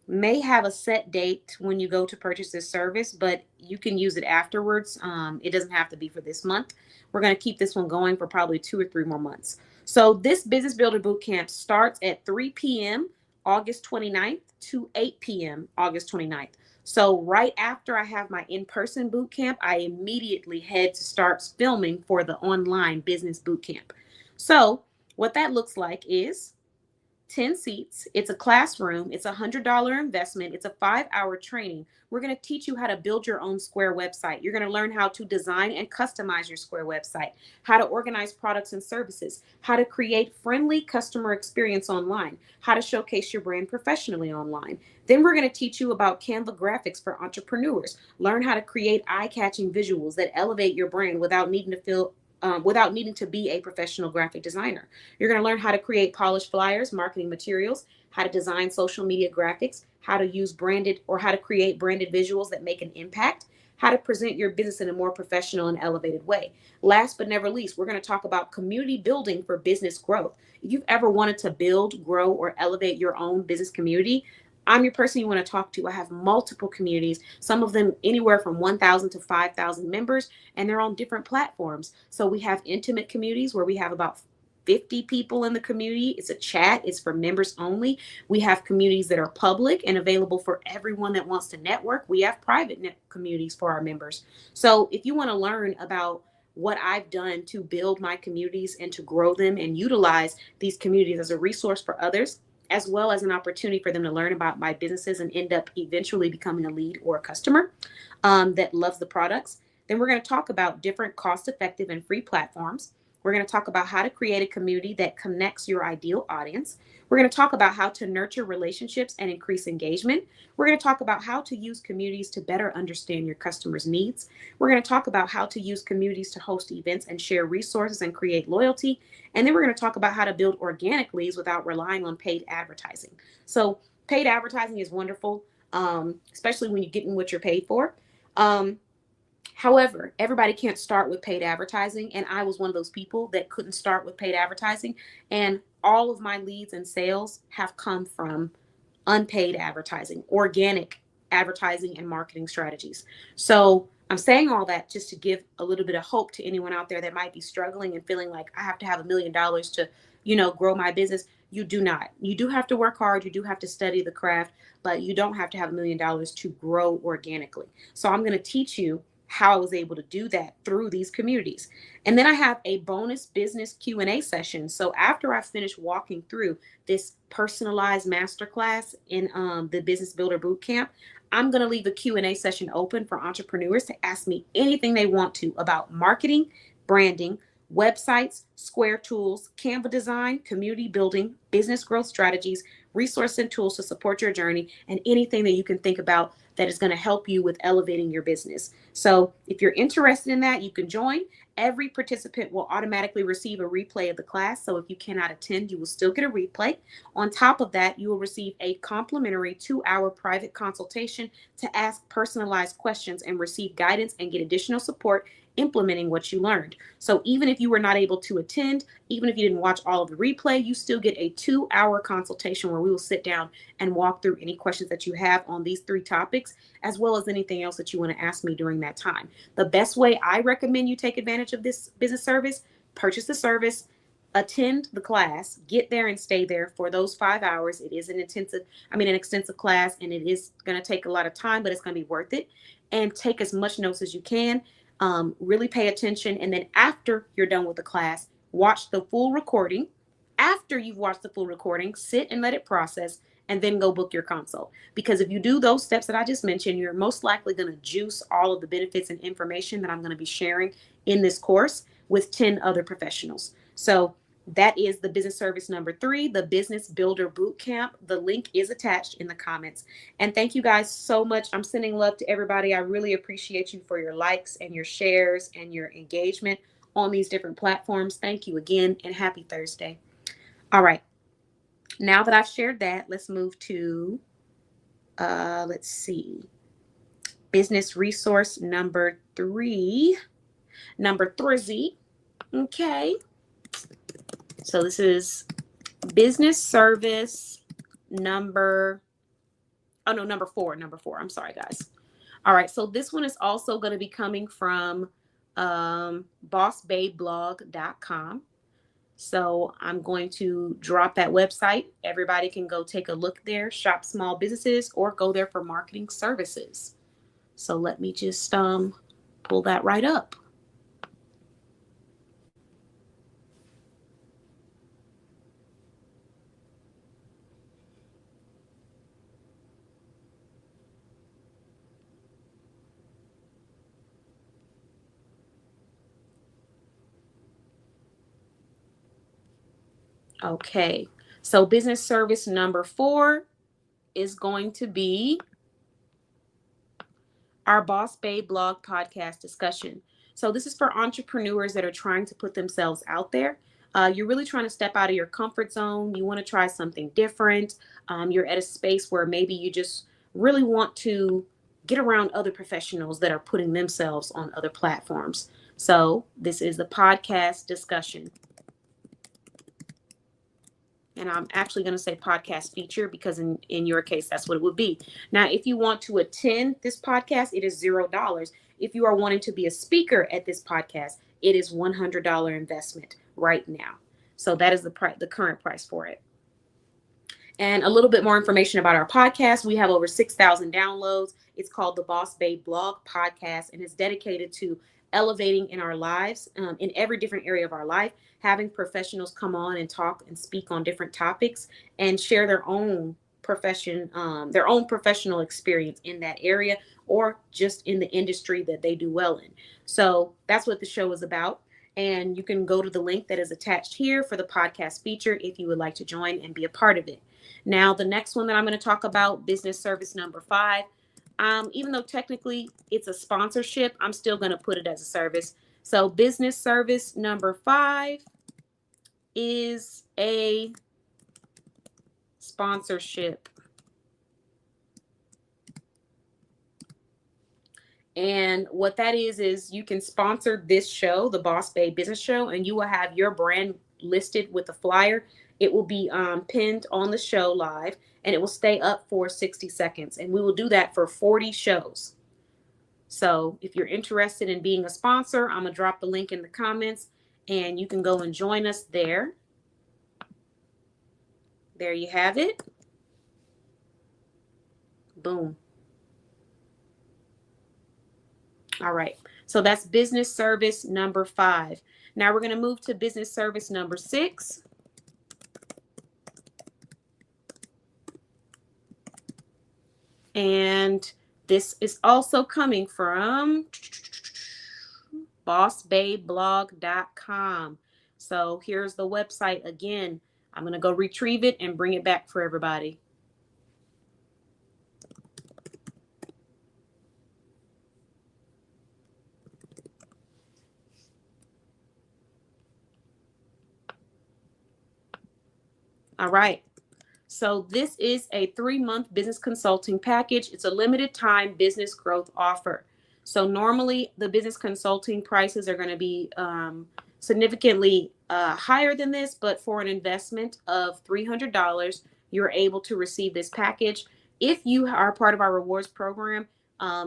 may have a set date when you go to purchase this service, but you can use it afterwards. It doesn't have to be for this month. We're going to keep this one going for probably 2 or 3 more months. So this Business Builder Bootcamp starts at 3 p.m. August 29th to 8 p.m. August 29th. So right after I have my in-person bootcamp, I immediately head to start filming for the online business bootcamp. So what that looks like is 10 seats. It's a classroom. It's a $100 investment. It's a 5-hour training. We're going to teach you how to build your own Square website. You're going to learn how to design and customize your Square website, how to organize products and services, how to create friendly customer experience online, how to showcase your brand professionally online. Then we're going to teach you about Canva graphics for entrepreneurs. Learn how to create eye-catching visuals that elevate your brand without needing to be a professional graphic designer. You're going to learn how to create polished flyers, marketing materials, how to design social media graphics, how to use how to create branded visuals that make an impact, how to present your business in a more professional and elevated way. Last but never least, we're going to talk about community building for business growth. If you've ever wanted to build, grow, or elevate your own business community, I'm your person you want to talk to. I have multiple communities, some of them anywhere from 1,000 to 5,000 members, and they're on different platforms. So we have intimate communities where we have about 50 people in the community. It's a chat. It's for members only. We have communities that are public and available for everyone that wants to network. We have private communities for our members. So if you want to learn about what I've done to build my communities and to grow them and utilize these communities as a resource for others, as well as an opportunity for them to learn about my businesses and end up eventually becoming a lead or a customer that loves the products, then we're going to talk about different cost-effective and free platforms. We're going to talk about how to create a community that connects your ideal audience. We're going to talk about how to nurture relationships and increase engagement. We're going to talk about how to use communities to better understand your customers' needs. We're going to talk about how to use communities to host events and share resources and create loyalty. And then we're going to talk about how to build organic leads without relying on paid advertising. So paid advertising is wonderful, especially when you're getting what you're paid for. However, everybody can't start with paid advertising, and I was one of those people that couldn't start with paid advertising, and all of my leads and sales have come from unpaid advertising, organic advertising and marketing strategies. So I'm saying all that just to give a little bit of hope to anyone out there that might be struggling and feeling like I have to have $1 million to, grow my business. You do not. You do have to work hard. You do have to study the craft, but you don't have to have $1 million to grow organically. So I'm going to teach you how I was able to do that through these communities. And then I have a bonus business Q&A session. So after I finish walking through this personalized masterclass in the Business Builder Bootcamp, I'm going to leave a Q&A session open for entrepreneurs to ask me anything they want to about marketing, branding, websites, Square tools, Canva design, community building, business growth strategies, resources and tools to support your journey, and anything that you can think about that is going to help you with elevating your business. So if you're interested in that, you can join. Every participant will automatically receive a replay of the class. So if you cannot attend, you will still get a replay. On top of that, you will receive a complimentary 2-hour private consultation to ask personalized questions and receive guidance and get additional support implementing what you learned. So even if you were not able to attend, even if you didn't watch all of the replay, you still get a 2-hour consultation where we will sit down and walk through any questions that you have on these 3 topics, as well as anything else that you want to ask me during that time. The best way I recommend you take advantage of this business service, purchase the service, attend the class, get there and stay there for those 5 hours. It is an extensive class, and it is going to take a lot of time, but it's going to be worth it. And take as much notes as you can. Really pay attention. And then after you're done with the class, watch the full recording. After you've watched the full recording, sit and let it process, and then go book your consult. Because if you do those steps that I just mentioned, you're most likely going to juice all of the benefits and information that I'm going to be sharing in this course with 10 other professionals. So that is the business service number 3, the Business Builder Bootcamp. The link is attached in the comments. And thank you guys so much. I'm sending love to everybody. I really appreciate you for your likes and your shares and your engagement on these different platforms. Thank you again, and happy Thursday. All right. Now that I've shared that, let's move to, let's see, business resource number 3. Number 3. Okay. So this is business service number 4. I'm sorry, guys. All right. So this one is also going to be coming from bossbabeblog.com. So I'm going to drop that website. Everybody can go take a look there, shop small businesses, or go there for marketing services. So let me just pull that right up. Okay, so business service number 4 is going to be our Boss Babe blog podcast discussion. So this is for entrepreneurs that are trying to put themselves out there. You're really trying to step out of your comfort zone. You want to try something different. You're at a space where maybe you just really want to get around other professionals that are putting themselves on other platforms. So this is the podcast discussion. And I'm actually going to say podcast feature because in your case, that's what it would be. Now, if you want to attend this podcast, it is $0. If you are wanting to be a speaker at this podcast, it is $100 investment right now. So that is the current price for it. And a little bit more information about our podcast. We have over 6,000 downloads. It's called the Boss Babe Blog Podcast, and it's dedicated to elevating in our lives, in every different area of our life, having professionals come on and talk and speak on different topics and share their own professional experience in that area or just in the industry that they do well in. So that's what the show is about. And you can go to the link that is attached here for the podcast feature if you would like to join and be a part of it. Now, the next one that I'm going to talk about, business service number 5, even though technically it's a sponsorship, I'm still going to put it as a service. So business service number 5 is a sponsorship. And what that is you can sponsor this show, the Boss Babe Business Show, and you will have your brand listed with a flyer. It will be pinned on the show live, and it will stay up for 60 seconds. And we will do that for 40 shows. So if you're interested in being a sponsor, I'm going to drop the link in the comments, and you can go and join us there. There you have it. Boom. All right. So that's business service number 5. Now we're going to move to business service number 6. And this is also coming from bossbabeblog.com. So here's the website again. I'm going to go retrieve it and bring it back for everybody. All right. So this is a 3-month business consulting package. It's a limited time business growth offer. So normally the business consulting prices are going to be significantly higher than this, but for an investment of $300, you're able to receive this package. If you are part of our rewards program,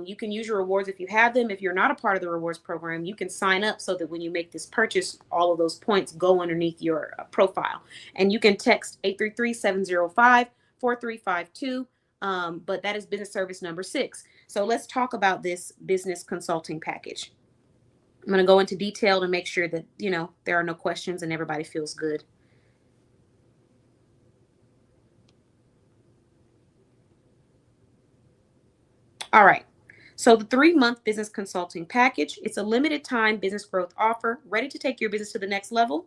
you can use your rewards if you have them. If you're not a part of the rewards program, you can sign up so that when you make this purchase, all of those points go underneath your profile. And you can text 833-705-4352. But that is business service number 6. So let's talk about this business consulting package. I'm going to go into detail to make sure that, there are no questions and everybody feels good. All right. So the 3-month business consulting package, it's a limited time business growth offer, ready to take your business to the next level.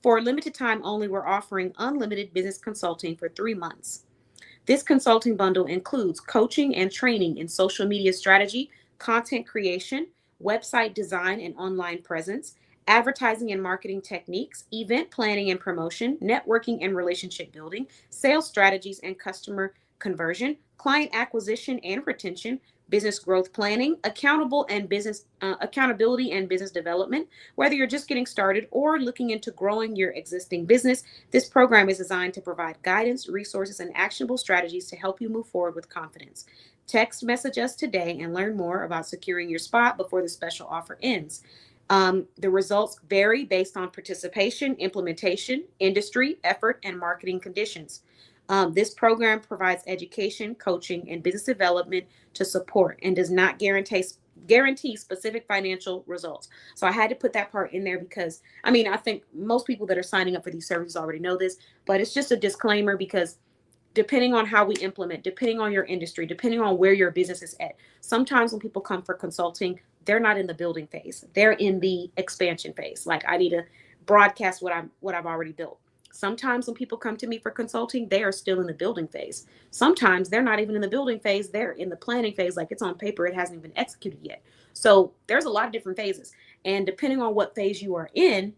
For a limited time only, we're offering unlimited business consulting for 3 months. This consulting bundle includes coaching and training in social media strategy, content creation, website design and online presence, advertising and marketing techniques, event planning and promotion, networking and relationship building, sales strategies and customer conversion, client acquisition and retention, business growth planning, accountability and business development. Whether you're just getting started or looking into growing your existing business, this program is designed to provide guidance, resources, and actionable strategies to help you move forward with confidence. Text message us today and learn more about securing your spot before the special offer ends. The results vary based on participation, implementation, industry, effort, and marketing conditions. This program provides education, coaching, and business development to support and does not guarantee specific financial results. So I had to put that part in there because, I think most people that are signing up for these services already know this, but it's just a disclaimer because depending on how we implement, depending on your industry, depending on where your business is at, sometimes when people come for consulting, they're not in the building phase. They're in the expansion phase. Like, I need to broadcast what I've already built. Sometimes when people come to me for consulting, they are still in the building phase. Sometimes they're not even in the building phase. They're in the planning phase. Like, it's on paper. It hasn't even been executed yet. So there's a lot of different phases. And depending on what phase you are in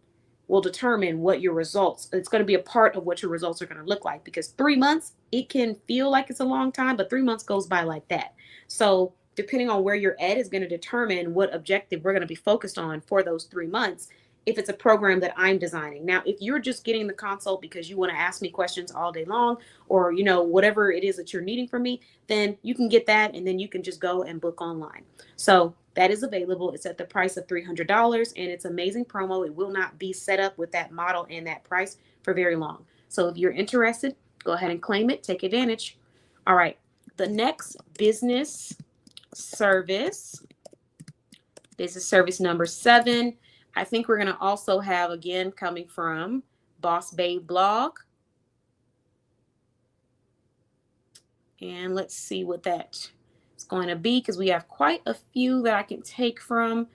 will determine what your results, it's going to be a part of what your results are going to look like, because 3 months, it can feel like it's a long time, but 3 months goes by like that. So depending on where you're at is going to determine what objective we're going to be focused on for those 3 months, if it's a program that I'm designing. Now, if you're just getting the consult because you want to ask me questions all day long, or, whatever it is that you're needing from me, then you can get that, and then you can just go and book online. So that is available. It's at the price of $300, and it's amazing promo. It will not be set up with that model and that price for very long. So if you're interested, go ahead and claim it. Take advantage. All right. The next business service number 7. I think we're going to also have, again, coming from Boss Babe Blog. And let's see what that is going to be, because we have quite a few that I can take from.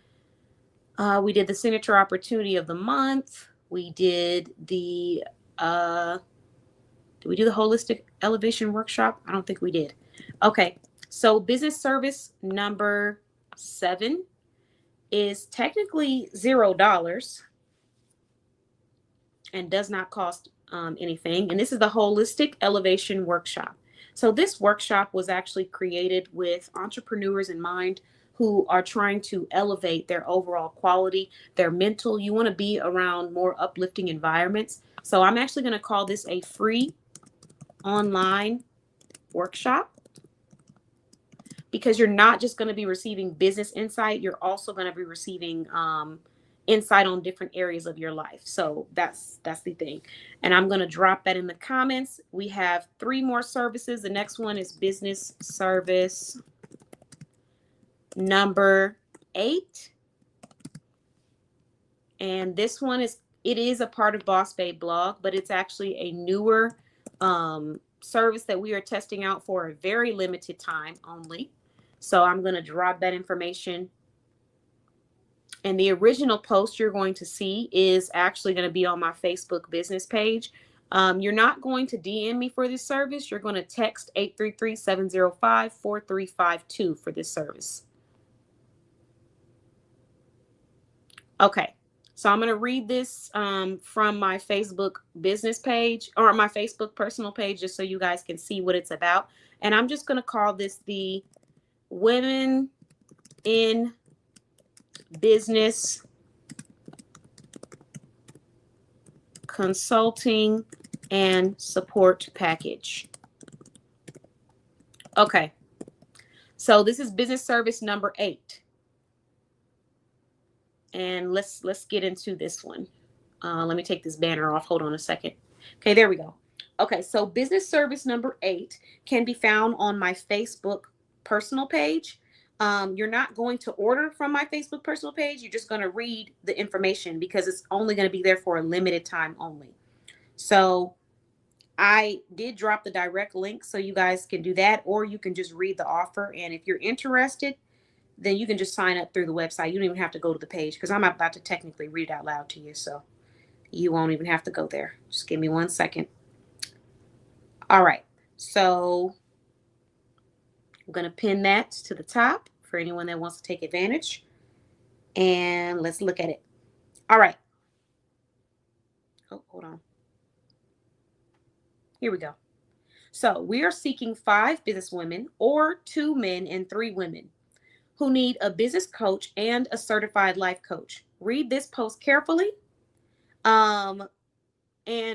We did the signature opportunity of the month. We did the, did we do the holistic elevation workshop? I don't think we did. Okay. So business service number 7 is technically $0 and does not cost anything. And this is the holistic elevation workshop. So this workshop was actually created with entrepreneurs in mind who are trying to elevate their overall quality, their mental. You want to be around more uplifting environments. So I'm actually going to call this a free online workshop, because you're not just going to be receiving business insight. You're also going to be receiving insight on different areas of your life. So that's the thing. And I'm going to drop that in the comments. We have 3 more services. The next one is business service number 8. And this one it is a part of Boss Babe blog, but it's actually a newer service that we are testing out for a very limited time only. So I'm going to drop that information. And the original post you're going to see is actually going to be on my Facebook business page. You're not going to DM me for this service. You're going to text 833-705-4352 for this service. Okay, so I'm going to read this from my Facebook business page or my Facebook personal page, just so you guys can see what it's about. And I'm just going to call this the Women in Business Consulting and Support Package. Okay, so this is business service number 8. And let's get into this one. Let me take this banner off. Hold on a second. Okay, there we go. Okay, so business service number 8 can be found on my Facebook personal page. You're not going to order from my Facebook personal page. You're just going to read the information because it's only going to be there for a limited time only. So I did drop the direct link so you guys can do that, or you can just read the offer. And if you're interested, then you can just sign up through the website. You don't even have to go to the page because I'm about to technically read it out loud to you. So you won't even have to go there. Just give me 1 second. All right. So I'm going to pin that to the top for anyone that wants to take advantage. And let's look at it. All right. Oh, hold on. Here we go. So we are seeking 5 business women or 2 men and 3 women who need a business coach and a certified life coach. Read this post carefully. And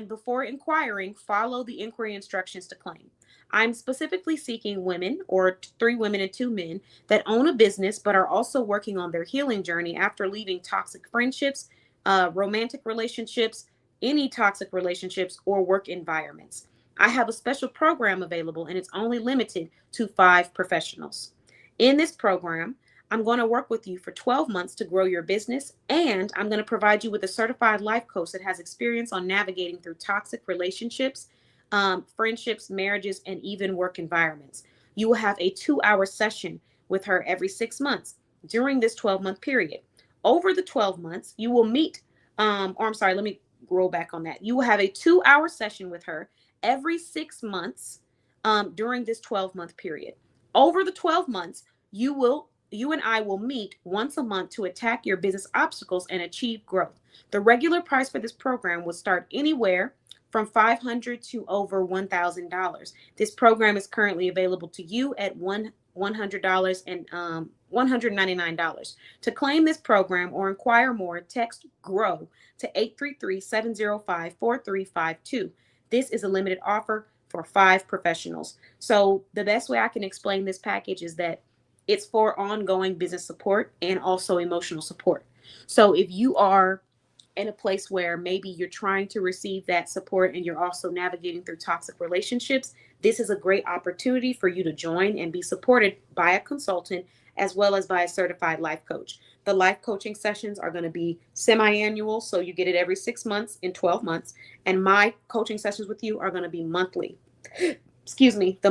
before inquiring, follow the inquiry instructions to claim. I'm specifically seeking women or 3 women and 2 men that own a business but are also working on their healing journey after leaving toxic friendships, romantic relationships, any toxic relationships, or work environments. I have a special program available and it's only limited to 5 professionals. In this program, I'm going to work with you for 12 months to grow your business, and I'm going to provide you with a certified life coach that has experience on navigating through toxic relationships, friendships, marriages, and even work environments. You will have a 2-hour session with her every 6 months during this 12-month period. Over the 12 months, you will meet, let me roll back on that. You will have a 2-hour session with her every 6 months during this 12-month period. Over the 12 months, you and I will meet once a month to attack your business obstacles and achieve growth. The regular price for this program will start anywhere from $500 to over $1,000. This program is currently available to you at $100 and $199. To claim this program or inquire more, text GROW to 833-705-4352. This is a limited offer for 5 professionals. So the best way I can explain this package is that it's for ongoing business support and also emotional support. So if you are in a place where maybe you're trying to receive that support and you're also navigating through toxic relationships, this is a great opportunity for you to join and be supported by a consultant as well as by a certified life coach. The life coaching sessions are going to be semi-annual, so you get it every 6 months in 12 months. And my coaching sessions with you are going to be monthly. The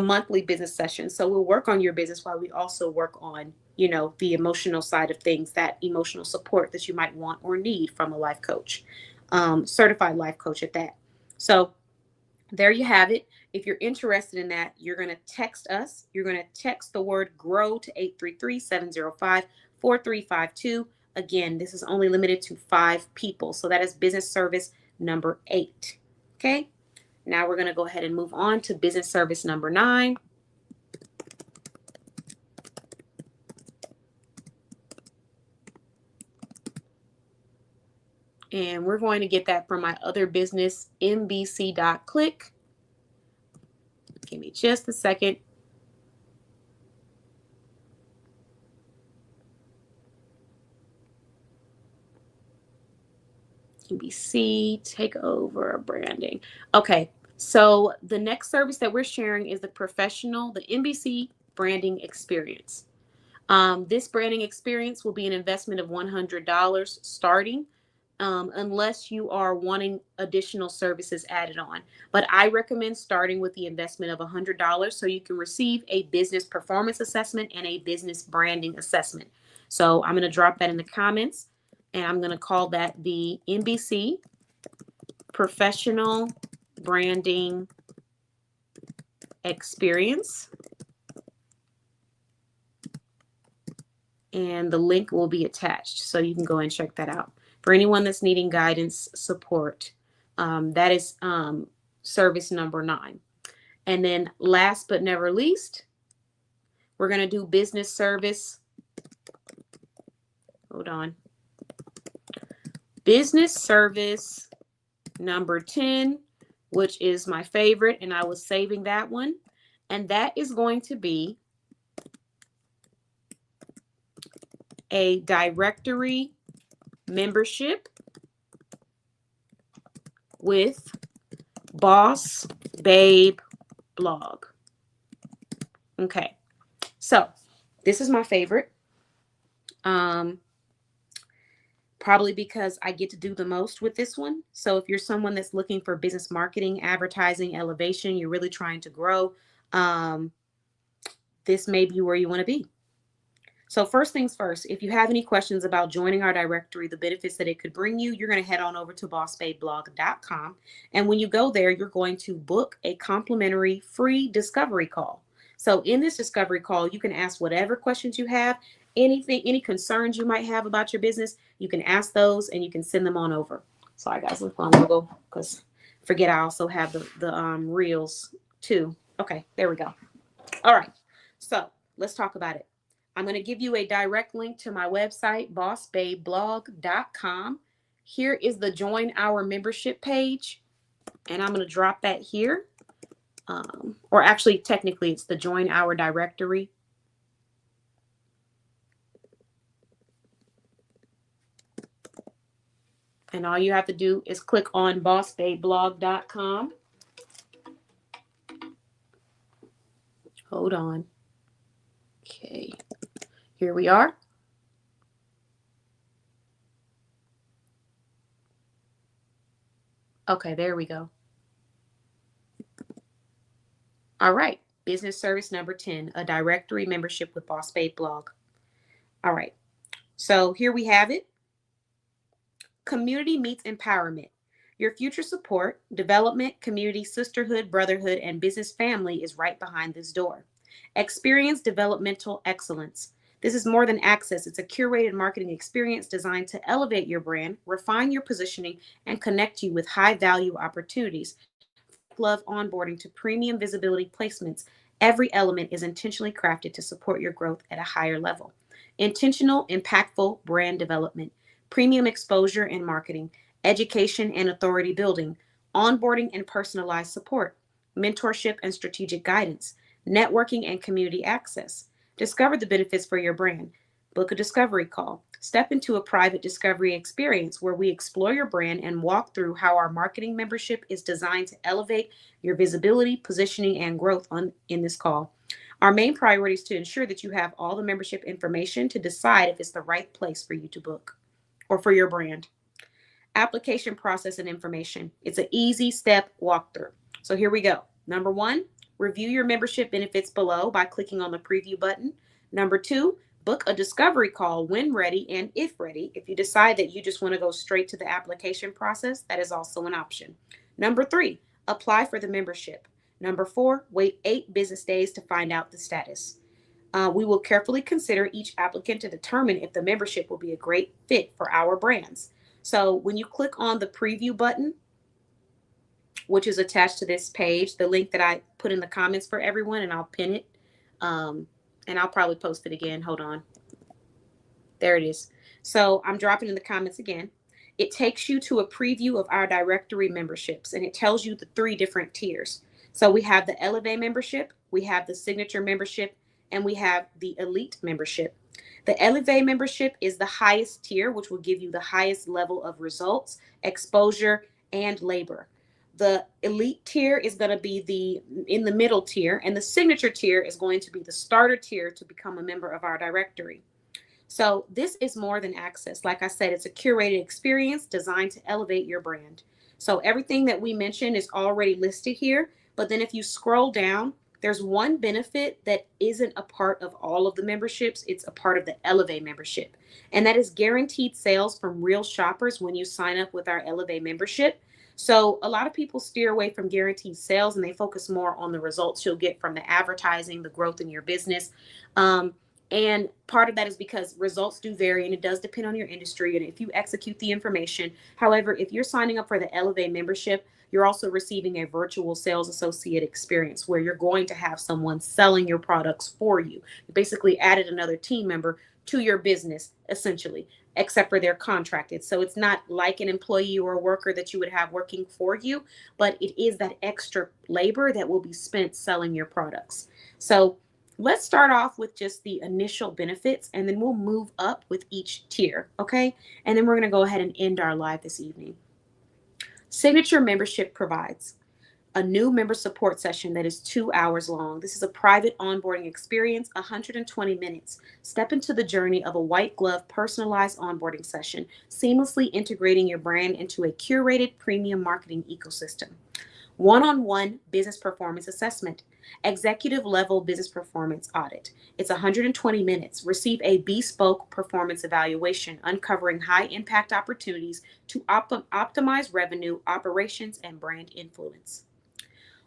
monthly business sessions. So we'll work on your business while we also work on, the emotional side of things, that emotional support that you might want or need from a life coach, certified life coach at that. So there you have it. If you're interested in that, you're going to text us. You're going to text the word GROW to 833-705-4352. Again, this is only limited to 5 people. So that is business service number 8. Okay. Now we're going to go ahead and move on to business service number 9. And we're going to get that from my other business, mbc.click. Give me just a second. NBC takeover branding. Okay, so the next service that we're sharing is the NBC branding experience. This branding experience will be an investment of $100 starting, unless you are wanting additional services added on. But I recommend starting with the investment of $100 so you can receive a business performance assessment and a business branding assessment. So I'm going to drop that in the comments, and I'm going to call that the NBC Professional Branding Experience. And the link will be attached, so you can go and check that out. For anyone that's needing guidance support, that is service number 9. And then last but never least, we're going to do business service. Hold on. Business service number 10, which is my favorite, and I was saving that one. And that is going to be a directory membership with Boss Babe Blog. Okay, so this is my favorite. Probably because I get to do the most with this one. So if you're someone that's looking for business marketing, advertising, elevation, you're really trying to grow, this may be where you want to be. So first things first, if you have any questions about joining our directory, the benefits that it could bring you, you're going to head on over to bossbabeblog.com. And when you go there, you're going to book a complimentary free discovery call. So in this discovery call, you can ask whatever questions you have, anything, any concerns you might have about your business, you can ask those and you can send them on over. Sorry guys, look on logo because forget I also have the reels too. Okay, there we go. All right, so let's talk about it. I'm going to give you a direct link to my website, bossbabeblog.com. Here is the Join Our Membership page, and I'm going to drop that here. Or actually, technically, it's the Join Our Directory. And all you have to do is click on bossbabeblog.com. Hold on. Okay. Here we are. Okay, there we go. All right, business service number 10, a directory membership with Boss Babe Blog. All right, so here we have it. Community meets empowerment. Your future support, development, community, sisterhood, brotherhood, and business family is right behind this door. Experience developmental excellence. This is more than access. It's a curated marketing experience designed to elevate your brand, refine your positioning, and connect you with high-value opportunities. Love onboarding to premium visibility placements. Every element is intentionally crafted to support your growth at a higher level. Intentional, impactful brand development, premium exposure and marketing, education and authority building, onboarding and personalized support, mentorship and strategic guidance, networking and community access. Discover the benefits for your brand. Book a discovery call. Step into a private discovery experience where we explore your brand and walk through how our marketing membership is designed to elevate your visibility, positioning, and growth in this call. Our main priority is to ensure that you have all the membership information to decide if it's the right place for you to book or for your brand. Application process and information. It's an easy step walkthrough. So here we go. Number 1, review your membership benefits below by clicking on the preview button. Number 2, book a discovery call when ready and if ready. If you decide that you just want to go straight to the application process, that is also an option. Number 3, apply for the membership. Number 4, wait 8 business days to find out the status. We will carefully consider each applicant to determine if the membership will be a great fit for our brands. So when you click on the preview button, which is attached to this page, the link that I put in the comments for everyone, and I'll pin it. And I'll probably post it again. Hold on. There it is. So I'm dropping in the comments again. It takes you to a preview of our directory memberships, and it tells you the 3 different tiers. So we have the Elevate membership, we have the Signature membership, and we have the Elite membership. The Elevate membership is the highest tier, which will give you the highest level of results, exposure, and labor. The elite tier is going to be in the middle tier, and the signature tier is going to be the starter tier to become a member of our directory. So this is more than access. Like I said, it's a curated experience designed to elevate your brand. So everything that we mentioned is already listed here. But then if you scroll down, there's one benefit that isn't a part of all of the memberships. It's a part of the Elevate membership. And that is guaranteed sales from real shoppers when you sign up with our Elevate membership. So a lot of people steer away from guaranteed sales and they focus more on the results you'll get from the advertising, the growth in your business. And part of that is because results do vary and it does depend on your industry and if you execute the information. However, if you're signing up for the Elevate membership, you're also receiving a virtual sales associate experience where you're going to have someone selling your products for you. You basically added another team member to your business, essentially, except for they're contracted. So it's not like an employee or a worker that you would have working for you, but it is that extra labor that will be spent selling your products. So let's start off with just the initial benefits, and then we'll move up with each tier, okay? And then we're going to go ahead and end our live this evening. Signature membership provides a new member support session that is 2 hours long. This is a private onboarding experience, 120 minutes. Step into the journey of a white glove personalized onboarding session, seamlessly integrating your brand into a curated premium marketing ecosystem. One-on-one business performance assessment, executive level business performance audit. It's 120 minutes. Receive a bespoke performance evaluation, uncovering high impact opportunities to optimize revenue, operations, and brand influence.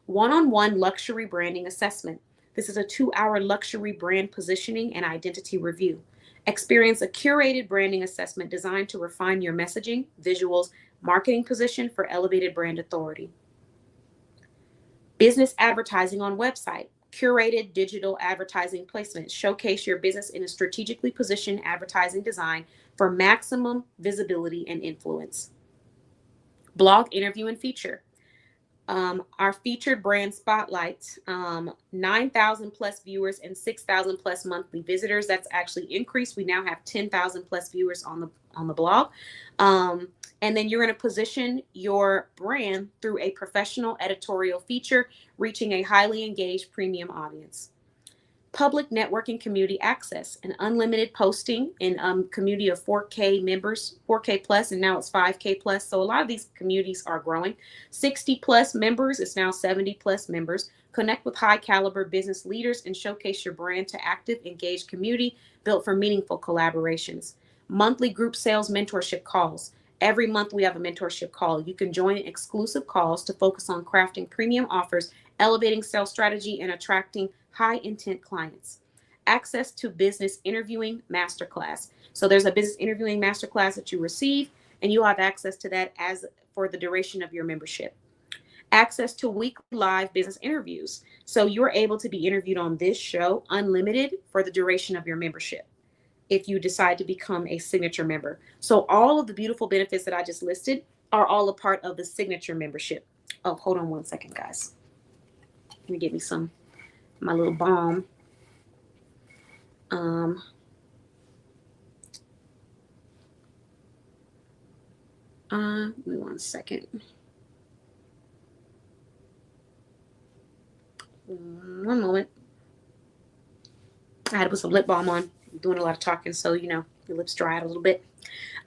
One-on-one luxury branding assessment. This is a 2-hour luxury brand positioning and identity review. Experience a curated branding assessment designed to refine your messaging, visuals, marketing position for elevated brand authority. Business advertising on website. Curated digital advertising placements. Showcase your business in a strategically positioned advertising design for maximum visibility and influence. Blog interview and feature. Our featured brand spotlights, 9,000 plus viewers and 6,000 plus monthly visitors. That's actually increased. We now have 10,000 plus viewers on the blog. And then you're going to position your brand through a professional editorial feature, reaching a highly engaged premium audience. Public networking community access, an unlimited posting in community of 4K members, 4K plus, and now it's 5K plus. So a lot of these communities are growing. 60 plus members, it's now 70 plus members. Connect with high caliber business leaders and showcase your brand to active, engaged community built for meaningful collaborations. Monthly group sales mentorship calls. Every month we have a mentorship call. You can join exclusive calls to focus on crafting premium offers, elevating sales strategy, and attracting high intent clients. Access to business interviewing masterclass. So there's a business interviewing masterclass that you receive, and you'll have access to that as for the duration of your membership. Access to weekly live business interviews. So you're able to be interviewed on this show unlimited for the duration of your membership if you decide to become a signature member. So all of the beautiful benefits that I just listed are all a part of the signature membership. Oh, hold on one second, guys. Let me get me my little balm. Give me 1 second. One moment. I had to put some lip balm on. I'm doing a lot of talking, so your lips dry out a little bit.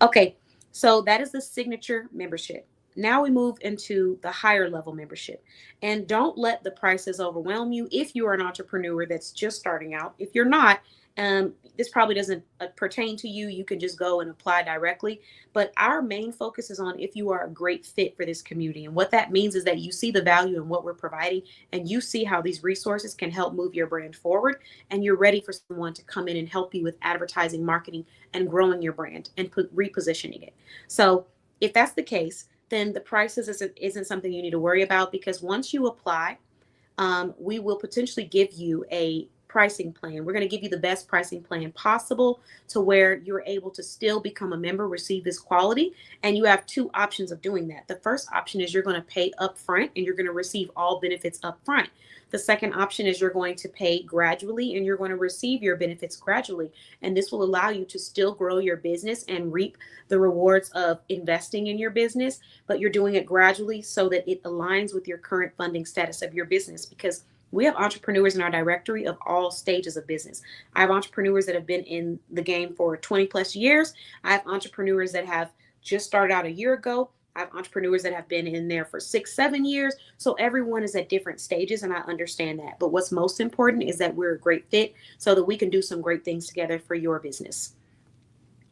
Okay, so that is the signature membership. Now we move into the higher level membership. And don't let the prices overwhelm you if you are an entrepreneur that's just starting out. If you're not, this probably doesn't pertain to you. You can just go and apply directly. But our main focus is on if you are a great fit for this community. And what that means is that you see the value in what we're providing and you see how these resources can help move your brand forward. And you're ready for someone to come in and help you with advertising, marketing, and growing your brand and repositioning it. So if that's the case, then the prices isn't something you need to worry about, because once you apply, we will potentially give you a pricing plan. We're going to give you the best pricing plan possible to where you're able to still become a member, receive this quality. And you have two options of doing that. The first option is you're going to pay upfront and you're going to receive all benefits upfront. The second option is you're going to pay gradually and you're going to receive your benefits gradually. And this will allow you to still grow your business and reap the rewards of investing in your business, but you're doing it gradually so that it aligns with your current funding status of your business, because we have entrepreneurs in our directory of all stages of business. I have entrepreneurs that have been in the game for 20 plus years. I have entrepreneurs that have just started out a year ago. I have entrepreneurs that have been in there for 6, 7 years. So everyone is at different stages, and I understand that. But what's most important is that we're a great fit so that we can do some great things together for your business.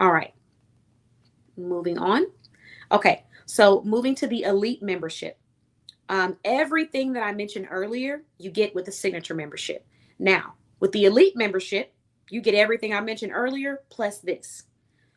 All right, moving on. Okay, so moving to the elite membership. Everything that I mentioned earlier, you get with the signature membership. Now, with the elite membership, you get everything I mentioned earlier plus this.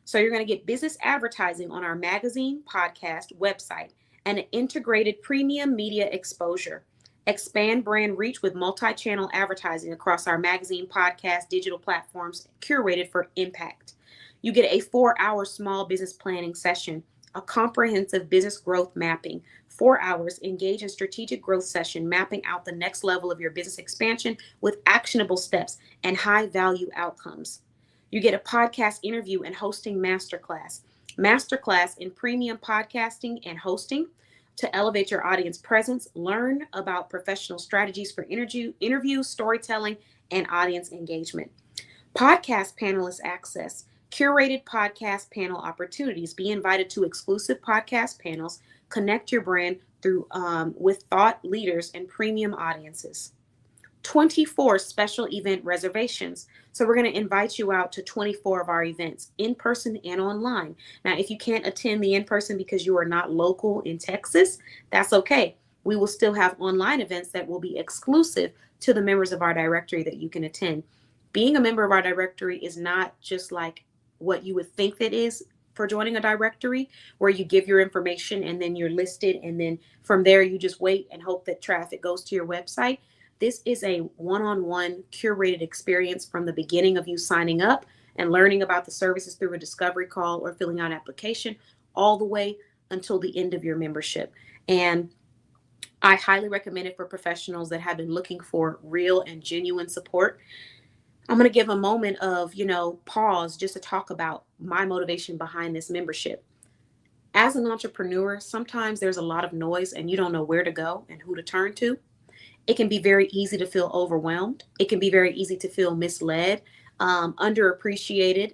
So you're going to get business advertising on our magazine, podcast, website, and an integrated premium media exposure. Expand brand reach with multi-channel advertising across our magazine, podcast, digital platforms, curated for impact. You get a 4-hour small business planning session, a comprehensive business growth mapping, 4 hours engage in strategic growth session, mapping out the next level of your business expansion with actionable steps and high value outcomes. You get a podcast interview and hosting masterclass in premium podcasting and hosting to elevate your audience presence. Learn about professional strategies for interview, storytelling, and audience engagement. Podcast panelist access, curated podcast panel opportunities. Be invited to exclusive podcast panels. Connect your brand through with thought leaders and premium audiences. 24 special event reservations. So we're going to invite you out to 24 of our events, in person and online. Now, if you can't attend the in-person because you are not local in Texas, that's okay. We will still have online events that will be exclusive to the members of our directory that you can attend. Being a member of our directory is not just like what you would think that is for joining a directory, where you give your information and then you're listed, and then from there you just wait and hope that traffic goes to your website. This is a one-on-one curated experience from the beginning of you signing up and learning about the services through a discovery call or filling out an application, all the way until the end of your membership. And I highly recommend it for professionals that have been looking for real and genuine support. I'm going to give a moment of, pause just to talk about my motivation behind this membership. As an entrepreneur, sometimes there's a lot of noise and you don't know where to go and who to turn to. It can be very easy to feel overwhelmed. It can be very easy to feel misled, underappreciated,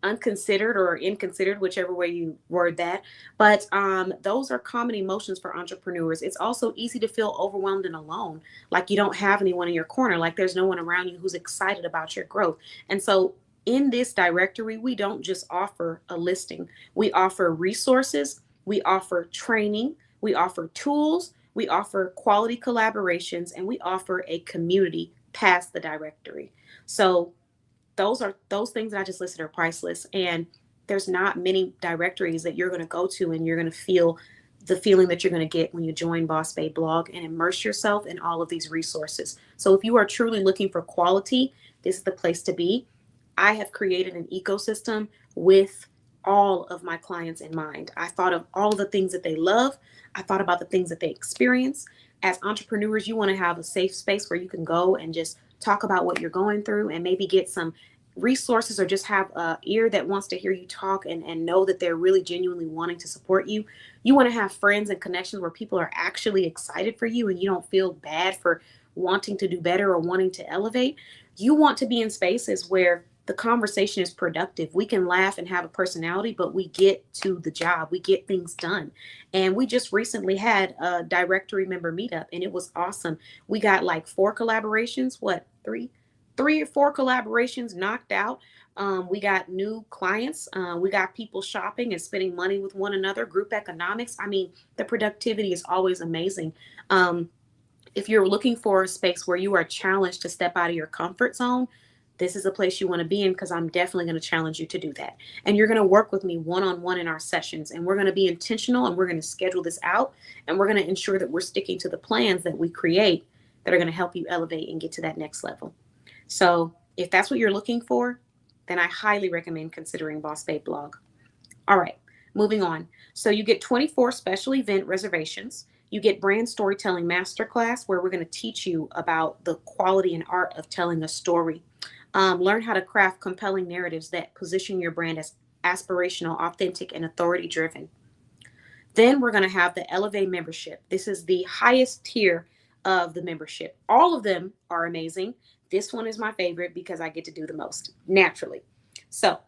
unconsidered or inconsidered, whichever way you word that. But those are common emotions for entrepreneurs. It's also easy to feel overwhelmed and alone, like you don't have anyone in your corner, like there's no one around you who's excited about your growth. And so in this directory, we don't just offer a listing. We offer resources, we offer training, we offer tools, we offer quality collaborations, and we offer a community past the directory. So those things that I just listed are priceless. And there's not many directories that you're going to go to and you're going to feel the feeling that you're going to get when you join Boss Babe Blog and immerse yourself in all of these resources. So if you are truly looking for quality, this is the place to be. I have created an ecosystem with all of my clients in mind. I thought of all the things that they love. I thought about the things that they experience. As entrepreneurs, you want to have a safe space where you can go and just talk about what you're going through and maybe get some resources, or just have an ear that wants to hear you talk and know that they're really genuinely wanting to support you. You want to have friends and connections where people are actually excited for you and you don't feel bad for wanting to do better or wanting to elevate. You want to be in spaces where the conversation is productive. We can laugh and have a personality, but we get to the job. We get things done. And we just recently had a directory member meetup and it was awesome. We got like 4 collaborations, three or 4 collaborations knocked out. We got new clients. We got people shopping and spending money with one another, group economics. I mean, the productivity is always amazing. If you're looking for a space where you are challenged to step out of your comfort zone, this is a place you want to be in, because I'm definitely going to challenge you to do that. And you're going to work with me one-on-one in our sessions, and we're going to be intentional, and we're going to schedule this out, and we're going to ensure that we're sticking to the plans that we create, that are going to help you elevate and get to that next level. So if that's what you're looking for, then I highly recommend considering Boss Babe Blog. All right, moving on. So you get 24 special event reservations. You get brand storytelling masterclass, where we're going to teach you about the quality and art of telling a story. Learn how to craft compelling narratives that position your brand as aspirational, authentic, and authority driven. Then we're going to have the Elevate membership. This is the highest tier of the membership. All of them are amazing. This one is my favorite because I get to do the most naturally. So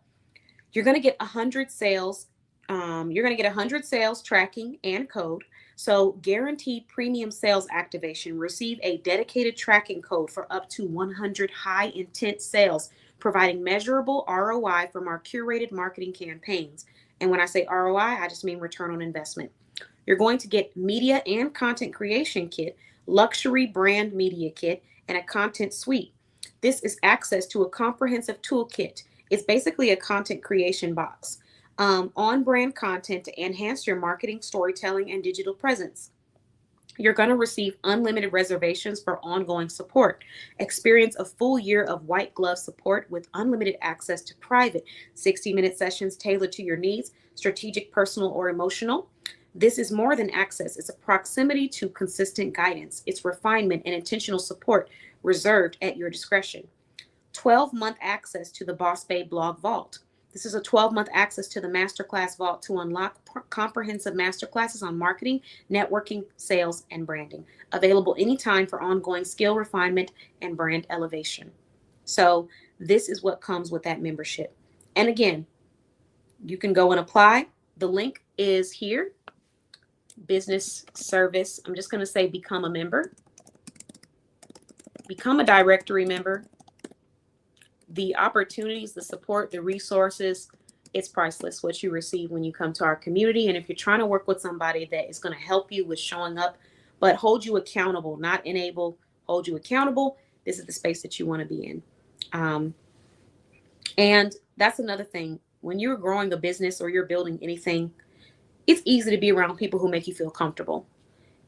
you're going to get 100 sales. You're going to get 100 sales tracking and code. So guaranteed premium sales activation. Receive a dedicated tracking code for up to 100 high intent sales, providing measurable ROI from our curated marketing campaigns. And when I say ROI, I just mean return on investment. You're going to get media and content creation kit, luxury brand media kit, and a content suite. This is access to a comprehensive toolkit. It's basically a content creation box. On brand content to enhance your marketing, storytelling, and digital presence. You're going to receive unlimited reservations for ongoing support. Experience a full year of white glove support with unlimited access to private 60-minute sessions tailored to your needs, strategic, personal, or emotional. This is more than access. It's a proximity to consistent guidance. It's refinement and intentional support reserved at your discretion. 12-month access to the Boss Babe Blog Vault. This is a 12-month access to the Masterclass Vault to unlock comprehensive masterclasses on marketing, networking, sales, and branding. Available anytime for ongoing skill refinement and brand elevation. So this is what comes with that membership. And again, you can go and apply. The link is here. Business service. I'm just going to say become a member. Become a directory member. The opportunities, the support, the resources, it's priceless what you receive when you come to our community. And if you're trying to work with somebody that is going to help you with showing up, but hold you accountable, not enable, hold you accountable, this is the space that you want to be in. And that's another thing. When you're growing a business or you're building anything, it's easy to be around people who make you feel comfortable.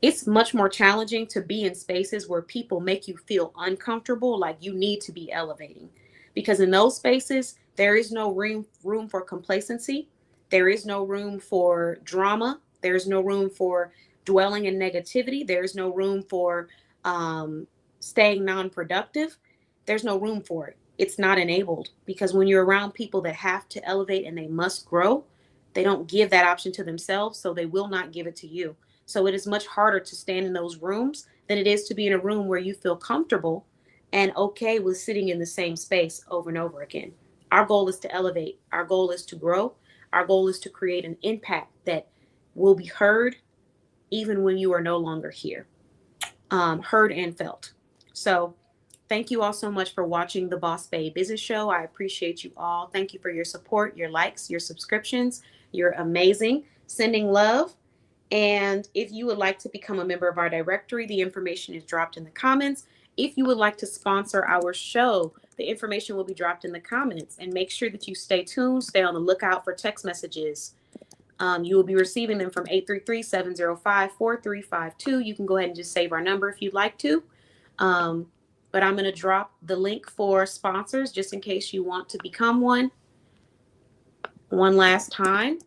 It's much more challenging to be in spaces where people make you feel uncomfortable, like you need to be elevating. Because in those spaces, there is no room for complacency. There is no room for drama. There's no room for dwelling in negativity. There's no room for staying non-productive. There's no room for it. It's not enabled, because when you're around people that have to elevate and they must grow, they don't give that option to themselves, so they will not give it to you. So it is much harder to stand in those rooms than it is to be in a room where you feel comfortable and okay with sitting in the same space over and over again. Our goal is to elevate. Our goal is to grow. Our goal is to create an impact that will be heard even when you are no longer here. Heard and felt. So thank you all so much for watching the Boss Babe Business Show. I appreciate you all. Thank you for your support, your likes, your subscriptions. You're amazing. Sending love. And if you would like to become a member of our directory, the information is dropped in the comments. If you would like to sponsor our show, the information will be dropped in the comments. And make sure that you stay tuned, stay on the lookout for text messages. You will be receiving them from 833-705-4352. You can go ahead and just save our number if you'd like to. But I'm going to drop the link for sponsors just in case you want to become one last time.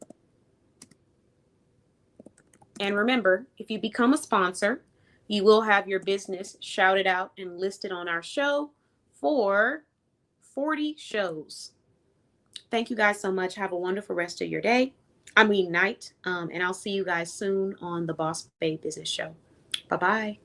And remember, if you become a sponsor, you will have your business shouted out and listed on our show for 40 shows. Thank you guys so much. Have a wonderful rest of your night. And I'll see you guys soon on the Boss Babe Business Show. Bye-bye.